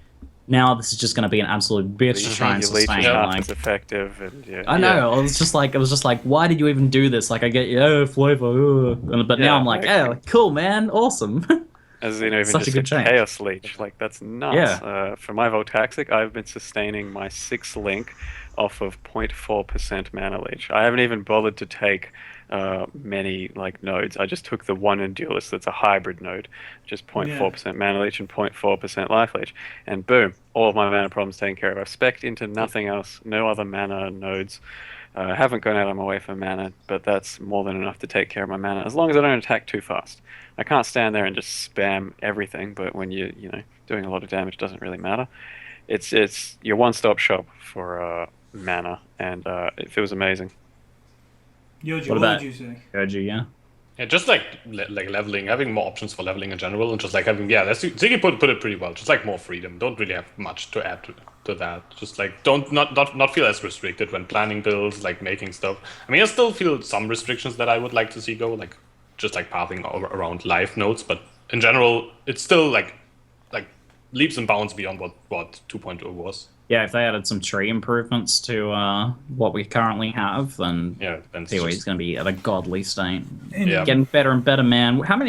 now this is just going to be an absolute bitch to try and Your leech sustain. is half Like, as effective, and yeah. I know. It was just like, why did you even do this? Like, I get flavor, but now Yeah, I'm like, like- oh, cool, man, awesome. As even Such a just good a change. Chaos Leech, like that's nuts. Yeah. For my Voltaxic, I've been sustaining my 6th link off of 0.4% Mana Leech. I haven't even bothered to take many like nodes. I just took the one in Duelist that's a hybrid node, just 0.4% Mana Leech and 0.4% Life Leech, and boom, all of my mana problems taken care of. I've spec'd into nothing else, no other mana nodes. I haven't gone out of my way for mana, but that's more than enough to take care of my mana, as long as I don't attack too fast. I can't stand there and just spam everything, but when you're doing a lot of damage, it doesn't really matter. It's your one-stop shop for mana, and it feels amazing. Yoji, What what about would you say? YOJI, yeah. Yeah, just like leveling, having more options for leveling in general, and just like having Ziggy put it pretty well. Just like more freedom. Don't really have much to add to that. Just like don't not feel as restricted when planning builds, like making stuff. I mean, I still feel some restrictions that I would like to see go, like just like pathing around life nodes, but in general, it's still like leaps and bounds beyond what 2.0 was. Yeah, if they added some tree improvements to what we currently have, then Yeah, then it's PoE is just- going to be at a godly state. Yeah. Getting better and better, man. How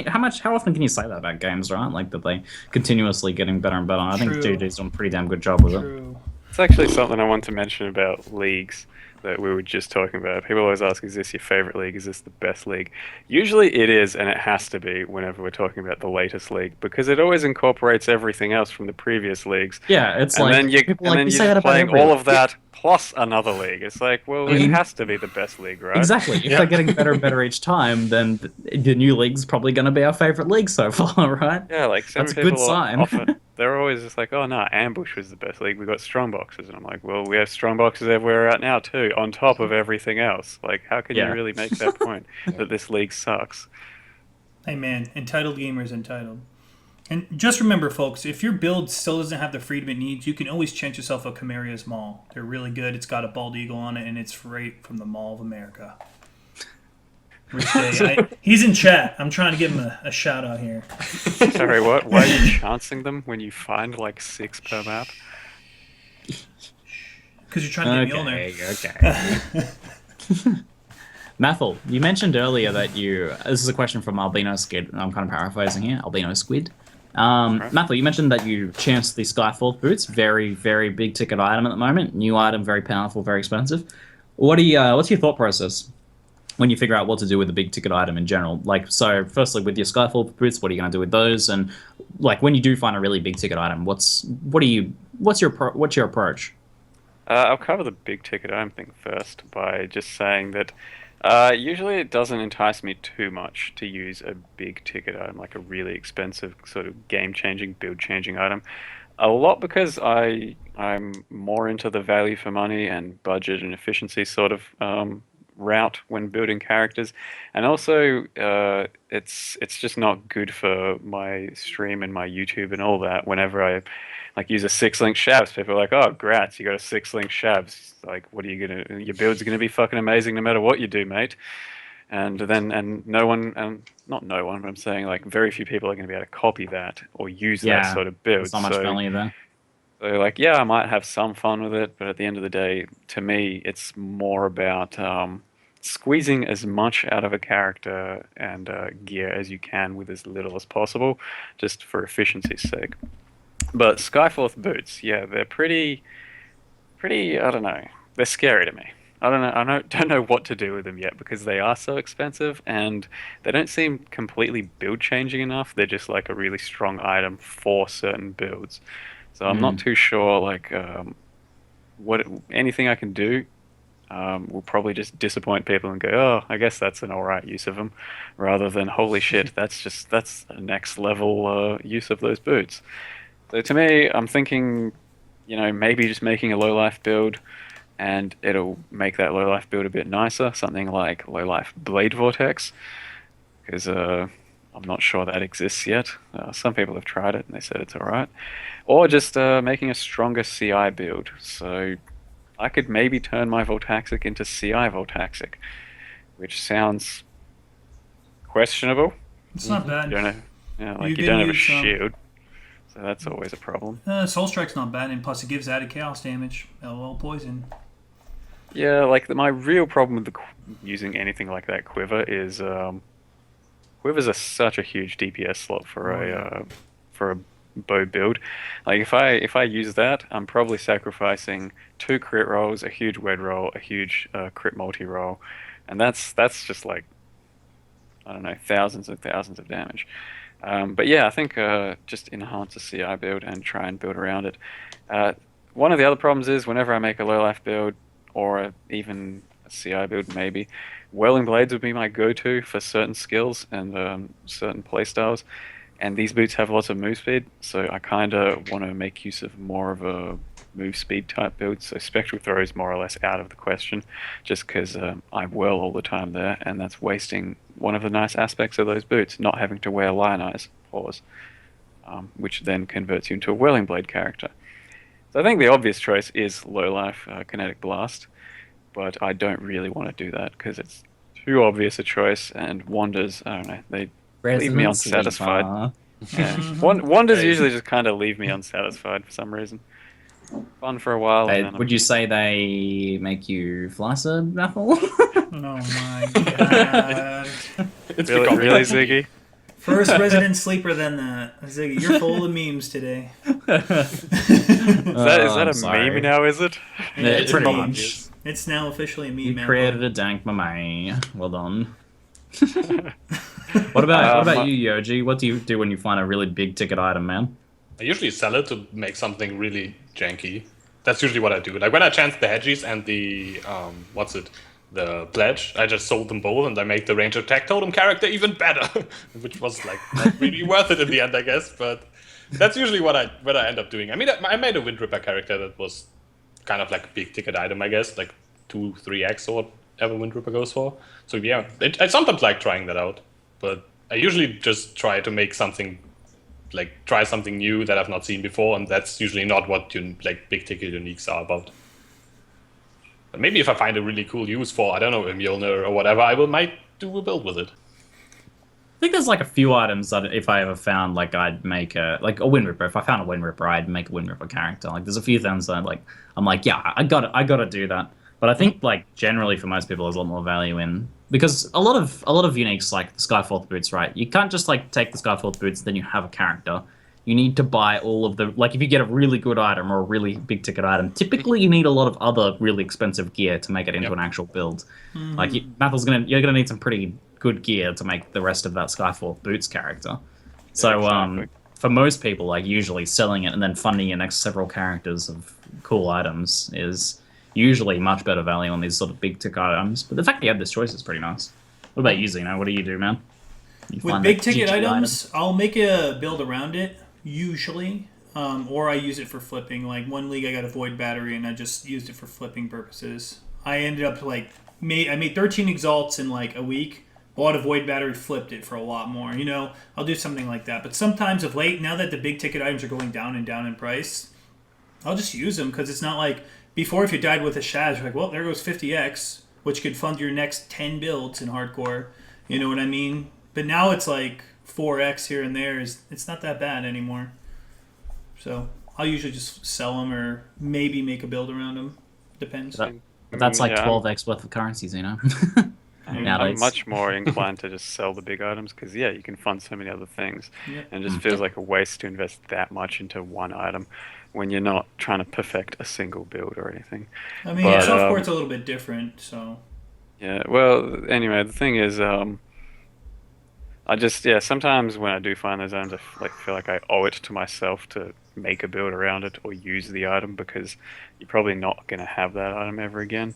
often can you say that about games, right? Like that they continuously getting better and better. I think True. GG's done a pretty damn good job with it. True. It's actually something I want to mention about leagues that we were just talking about. People always ask, is this your favorite league? Is this the best league? Usually it is, and it has to be whenever we're talking about the latest league, because it always incorporates everything else from the previous leagues. Yeah, it's And like then you people and like then you you're say that just about playing every all of that plus another league. It's like, well, it has to be the best league, right? Exactly. If they're getting better and better each time, then the new league's probably going to be our favorite league so far, right? Yeah, like some That's a people good sign. they're always just like, oh no, Ambush was the best league. We got strong boxes, and I'm like, well, we have strong boxes everywhere out now too, on top of everything else. Like, how can you Yeah. really make that point that this league sucks? Hey man, entitled gamers entitled. And just remember, folks, if your build still doesn't have the freedom it needs, you can always chant yourself a Chimeria's Mall. They're really good. It's got a bald eagle on it, and it's right from the Mall of America. Rich Day, he's in chat. I'm trying to give him a shout out here. Sorry, what? Why are you chancing them when you find like 6 per map? Because you're trying to get Okay. Mathil, you mentioned earlier that this is a question from Albino Squid, and I'm kind of paraphrasing here. Albino Squid. Mathil, you mentioned that you chanced the Skyforth boots. Very, very big ticket item at the moment. New item, very powerful, very expensive. What's your thought process when you figure out what to do with a big ticket item in general? Like, so firstly, with your Skyforth boots, what are you going to do with those? And like, when you do find a really big ticket item, what's your approach? I'll cover the big ticket item thing first by just saying that usually it doesn't entice me too much to use a big ticket item, like a really expensive sort of game-changing, build-changing item. A lot because I'm more into the value for money and budget and efficiency sort of route when building characters, and also it's just not good for my stream and my YouTube and all that. Whenever I like use a 6-link shabs, people are like, "Oh, grats, you got a 6-link shabs. Like, what are you gonna? Your build's gonna be fucking amazing no matter what you do, mate." And no one, and not no one, but I'm saying like very few people are going to be able to copy that or use that sort of build. There's not much value there. So like, yeah, I might have some fun with it, but at the end of the day, to me, it's more about squeezing as much out of a character and gear as you can with as little as possible, just for efficiency's sake. But Skyforth boots, yeah, they're pretty. I don't know. They're scary to me. I don't know what to do with them yet because they are so expensive and they don't seem completely build changing enough. They're just like a really strong item for certain builds. So I'm not too sure like anything I can do will probably just disappoint people and go, oh, I guess that's an alright use of them, rather than holy shit, that's a next level use of those boots. So to me, I'm thinking, maybe just making a low life build, and it'll make that low life build a bit nicer. Something like low life Blade Vortex, because I'm not sure that exists yet. Some people have tried it and they said it's alright. Or just making a stronger CI build. So I could maybe turn my Voltaxic into CI Voltaxic, which sounds questionable. It's not bad. You don't have, yeah, like You you can don't have a use, shield, so that's always a problem. Soul Strike's not bad, and plus it gives added chaos damage. LOL poison. Yeah, like my real problem with using anything like that quiver is quivers are such a huge DPS slot for a bow build. Like if I use that, I'm probably sacrificing 2 crit rolls, a huge wed roll, a huge crit multi roll, and that's just like, I don't know, thousands and thousands of damage. But yeah, I think just enhance the CI build and try and build around it. One of the other problems is whenever I make a low life build, or even a CI build maybe, Whirling Blades would be my go-to for certain skills and certain playstyles. And these boots have lots of move speed, so I kind of want to make use of more of a move speed type build. So Spectral Throw is more or less out of the question, just because I whirl all the time there, and that's wasting one of the nice aspects of those boots, not having to wear Lionize paws, which then converts you into a Whirling Blade character. So I think the obvious choice is low life Kinetic Blast, but I don't really want to do that because it's too obvious a choice, and Wanders, I don't know, they leave me unsatisfied. Yeah. Wanders usually just kind of leave me unsatisfied for some reason. Fun for a while. Would you say they make you flaccid, Mathil? Oh my god. It's Really, become really Ziggy? First resident sleeper than that. Ziggy, you're full of memes today. Is that I'm a sorry. meme now, is it? Yeah, pretty meme. much. It's now officially a meme. You man. created a dank meme. Well done. What about you, YOJI? What do you do when you find a really big ticket item, man? I usually sell it to make something really janky. That's usually what I do. Like when I chanced the Hedgies and the the pledge, I just sold them both and I made the range attack totem character even better, which was like not really worth it in the end, I guess. But that's usually what I end up doing. I mean, I made a Wind Ripper character that was kind of like a big ticket item, I guess, like 2-3x or whatever Wind Ripper goes for. So yeah, I sometimes like trying that out, but I usually just try to make something, like try something new that I've not seen before, and that's usually not what like big ticket uniques are about. But maybe if I find a really cool use for, I don't know, a Mjolnir or whatever, might do a build with it. I think there's like a few items that if I ever found, like I'd make a Wind Ripper. If I found a Wind Ripper, I'd make a Wind Ripper character. Like there's a few things that I'm like, yeah, I gotta do that. But I think like generally for most people, there's a lot more value in, because a lot of uniques like the Skyforth boots, right? You can't just like take the Skyforth boots, then you have a character. You need to buy all of the, like if you get a really good item or a really big ticket item, typically you need a lot of other really expensive gear to make it into an actual build. Mm-hmm. Like you're gonna need some pretty good gear to make the rest of that Skyforth boots character. So exactly. For most people, like usually selling it and then funding your next several characters of cool items is usually much better value on these sort of big ticket items. But the fact that you have this choice is pretty nice. What about you, Zeno? What do you do, man? With big ticket items, I'll make a build around it, usually. Or I use it for flipping. Like one league I got a Void Battery and I just used it for flipping purposes. I ended up I made 13 Exalts in like a week, bought a Void Battery, flipped it for a lot more. You know, I'll do something like that. But sometimes of late, now that the big ticket items are going down and down in price, I'll just use them because it's not like before if you died with a Shaz, you're like, well, there goes 50x, which could fund your next 10 builds in hardcore. You know what I mean? But now it's like 4x here and there. It's not that bad anymore. So I'll usually just sell them or maybe make a build around them. Depends. That's like 12x worth of currencies, you know? I'm much more inclined to just sell the big items because, yeah, you can fund so many other things. Yep. And it just feels like a waste to invest that much into one item when you're not trying to perfect a single build or anything. I mean, softcore's a little bit different, so... Yeah, well, anyway, the thing is, sometimes when I do find those items, I feel like I owe it to myself to make a build around it or use the item because you're probably not going to have that item ever again,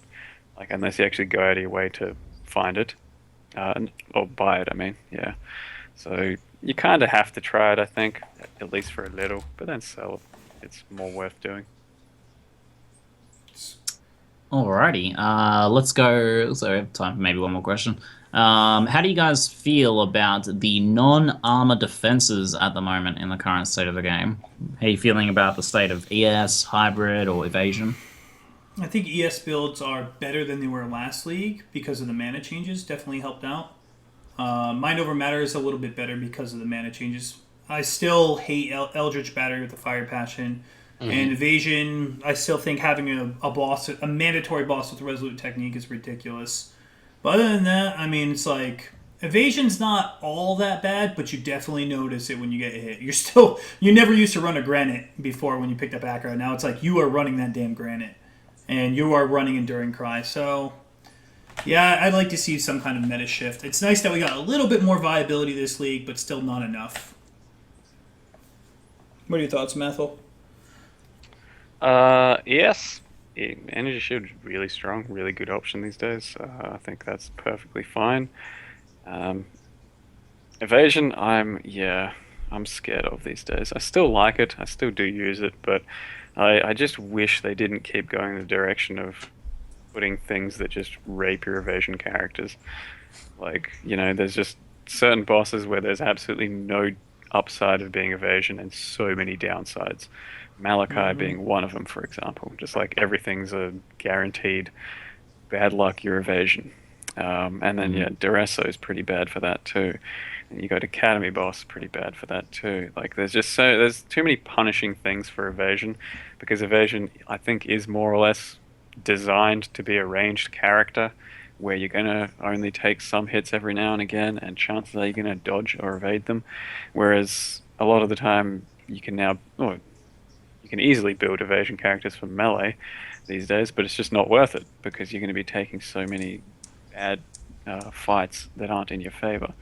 like unless you actually go out of your way to find it, or buy it, I mean, yeah. So you kind of have to try it, I think, at least for a little, but then sell it. It's more worth doing. Alrighty, let's go. So we have time for maybe one more question. How do you guys feel about the non-armor defenses at the moment in the current state of the game? How are you feeling about the state of ES, hybrid, or evasion? I think ES builds are better than they were last league because of the mana changes. Definitely helped out. Mind over Matter is a little bit better because of the mana changes. I still hate Eldritch Battery with the Fire Passion. And Evasion, I still think having a mandatory boss with Resolute Technique is ridiculous. But other than that, I mean, it's like, Evasion's not all that bad, but you definitely notice it when you get hit. You never used to run a Granite before when you picked up Aggro. Now it's like you are running that damn Granite. And you are running Enduring Cry. So, yeah, I'd like to see some kind of meta shift. It's nice that we got a little bit more viability this league, but still not enough. What are your thoughts, Mathil? Yes. Energy Shield is really strong, really good option these days. I think that's perfectly fine. Evasion, I'm scared of these days. I still like it. I still do use it, but I just wish they didn't keep going the direction of putting things that just rape your evasion characters. Like, there's just certain bosses where there's absolutely no upside of being evasion and so many downsides. Malachi being one of them, for example. Just like everything's a guaranteed bad luck, your evasion. And then, Duresso is pretty bad for that too. And you go to Academy Boss, pretty bad for that too. Like, there's too many punishing things for evasion, because evasion, I think, is more or less designed to be a ranged character where you're going to only take some hits every now and again, and chances are you're going to dodge or evade them. Whereas a lot of the time you can easily build evasion characters for melee these days, but it's just not worth it because you're going to be taking so many bad fights that aren't in your favor.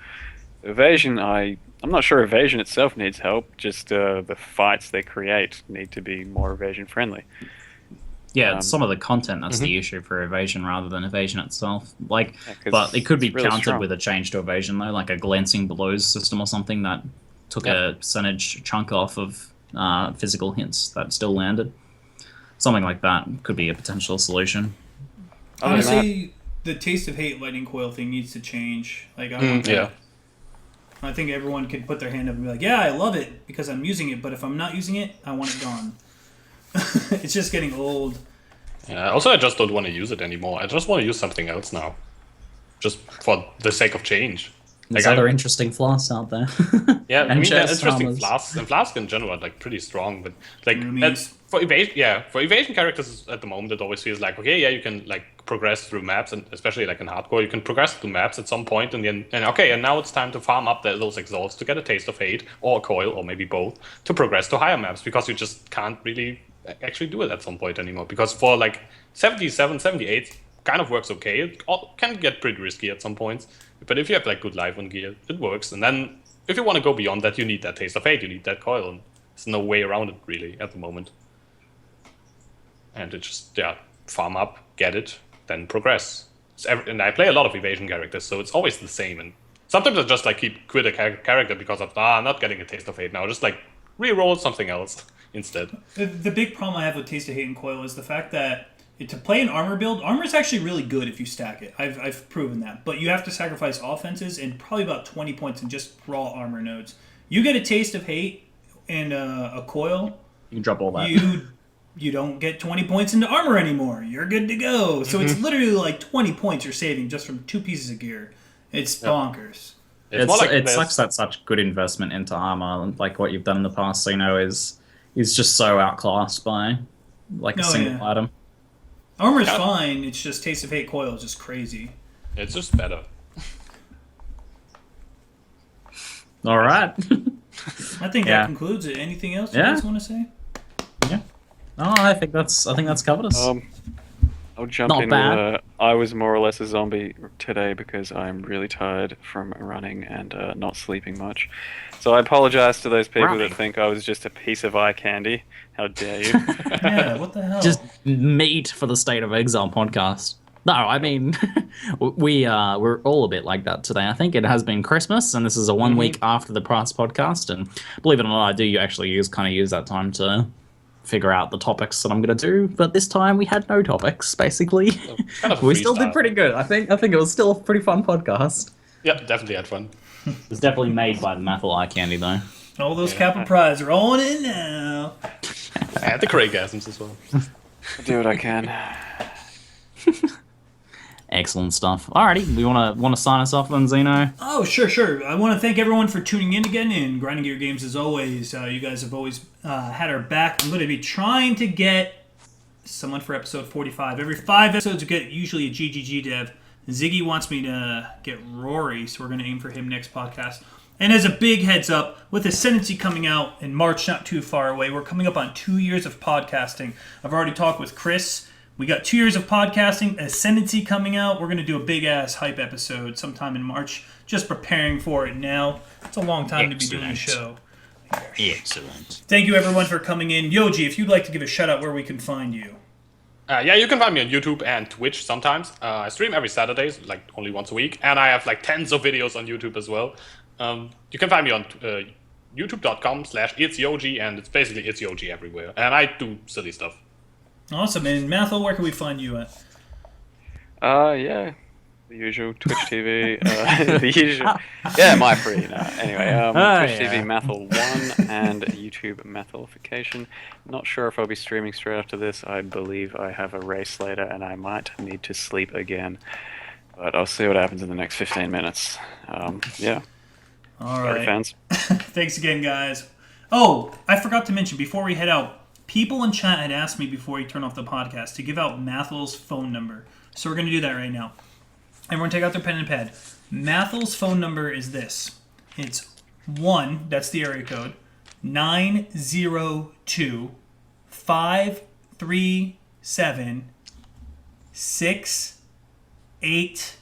Evasion, I'm not sure evasion itself needs help, just the fights they create need to be more evasion friendly. Yeah, it's some of the content that's the issue for evasion rather than evasion itself. But it could be really countered strong with a change to evasion though, like a glancing blows system or something that took a percentage chunk off of physical hits that still landed. Something like that could be a potential solution. Honestly, the Taste of Hate lightning coil thing needs to change. Like, I think everyone could put their hand up and be like, yeah, I love it because I'm using it, but if I'm not using it, I want it gone. It's just getting old. Yeah, also, I just don't want to use it anymore. I just want to use something else now. Just for the sake of change. There's other interesting flasks out there. Yeah, I mean, there's interesting flasks. And flasks in general are like pretty strong, but like for evasion characters at the moment, it always feels like, okay, yeah, you can like progress through maps, and especially like in hardcore, you can progress through maps at some point, and then and now it's time to farm up those exalts to get a Taste of Hate or a coil or maybe both to progress to higher maps, because you just can't really actually do it at some point anymore. Because for like 77, 78, kind of works okay. It can get pretty risky at some points, but if you have like good life on gear, it works. And then if you want to go beyond that, you need that Taste of Hate, you need that coil, and there's no way around it really at the moment. And it just farm up, get it, then progress. And I play a lot of evasion characters, so it's always the same. And sometimes I just like quit a character because of I'm not getting a Taste of Hate now. Just like re-roll something else instead. The big problem I have with Taste of Hate and coil is the fact that to play an armor build, armor is actually really good if you stack it. I've proven that. But you have to sacrifice offenses and probably about 20 points in just raw armor nodes. You get a Taste of Hate and a coil. You can drop all that. You don't get 20 points into armor anymore. You're good to go. So it's literally like 20 points you're saving just from 2 pieces of gear. It's bonkers. It sucks that such good investment into armor, like what you've done in the past, Zeno, is just so outclassed by like a single item. Armor's fine, it's just Taste of Hate coil is just crazy. It's just better. Alright. I think that concludes it. Anything else you guys want to say? Yeah. Oh, I think that's covered us. I'll jump in with I was more or less a zombie today because I'm really tired from running and not sleeping much. So I apologize to those people that think I was just a piece of eye candy. How dare you? Yeah, what the hell? Just meat for the State of Exile podcast. No, I mean, we're all a bit like that today. I think it has been Christmas, and this is a 1 week after the Price podcast. And believe it or not, I do actually use that time to figure out the topics that I'm going to do. But this time we had no topics, basically. Kind of We still did freestyle. pretty good. I think it was still a pretty fun podcast. Yep, definitely had fun. It was definitely made by the Mathil eye candy, though. All those Kappa Prize are rolling in now. And the Craigasms as well. I'll do what I can. Excellent stuff. Alrighty, we want to sign us off then, Zeno? Oh, sure. I want to thank everyone for tuning in again and grinding your games as always. You guys have always had our back. I'm going to be trying to get someone for episode 45. Every 5 episodes, we get usually a GGG dev. Ziggy wants me to get Rory, so we're going to aim for him next podcast. And as a big heads up, with Ascendancy coming out in March, not too far away, we're coming up on 2 years of podcasting. I've already talked with Chris. We got 2 years of podcasting, Ascendancy coming out. We're going to do a big-ass hype episode sometime in March. Just preparing for it now. It's a long time to be doing a show. Excellent. Thank you, everyone, for coming in. Yoji, if you'd like to give a shout-out where we can find you. Yeah, you can find me on YouTube and Twitch sometimes. I stream every Saturdays, like only once a week. And I have like tens of videos on YouTube as well. You can find me on youtube.com/ItsYoji, and it's basically ItsYoji everywhere. And I do silly stuff. Awesome. And Mathil, where can we find you at? Yeah, the usual Twitch TV, the usual. Yeah, my free. No. Anyway, Twitch TV Mathil1 and YouTube Mathilification. Not sure if I'll be streaming straight after this. I believe I have a race later, and I might need to sleep again. But I'll see what happens in the next 15 minutes. Yeah. All Sorry, right. fans. Thanks again, guys. Oh, I forgot to mention before we head out, people in chat had asked me before you turn off the podcast to give out Mathil's phone number. So we're going to do that right now. Everyone take out their pen and pad. Mathil's phone number is this. It's 1, that's the area code, 902 537 68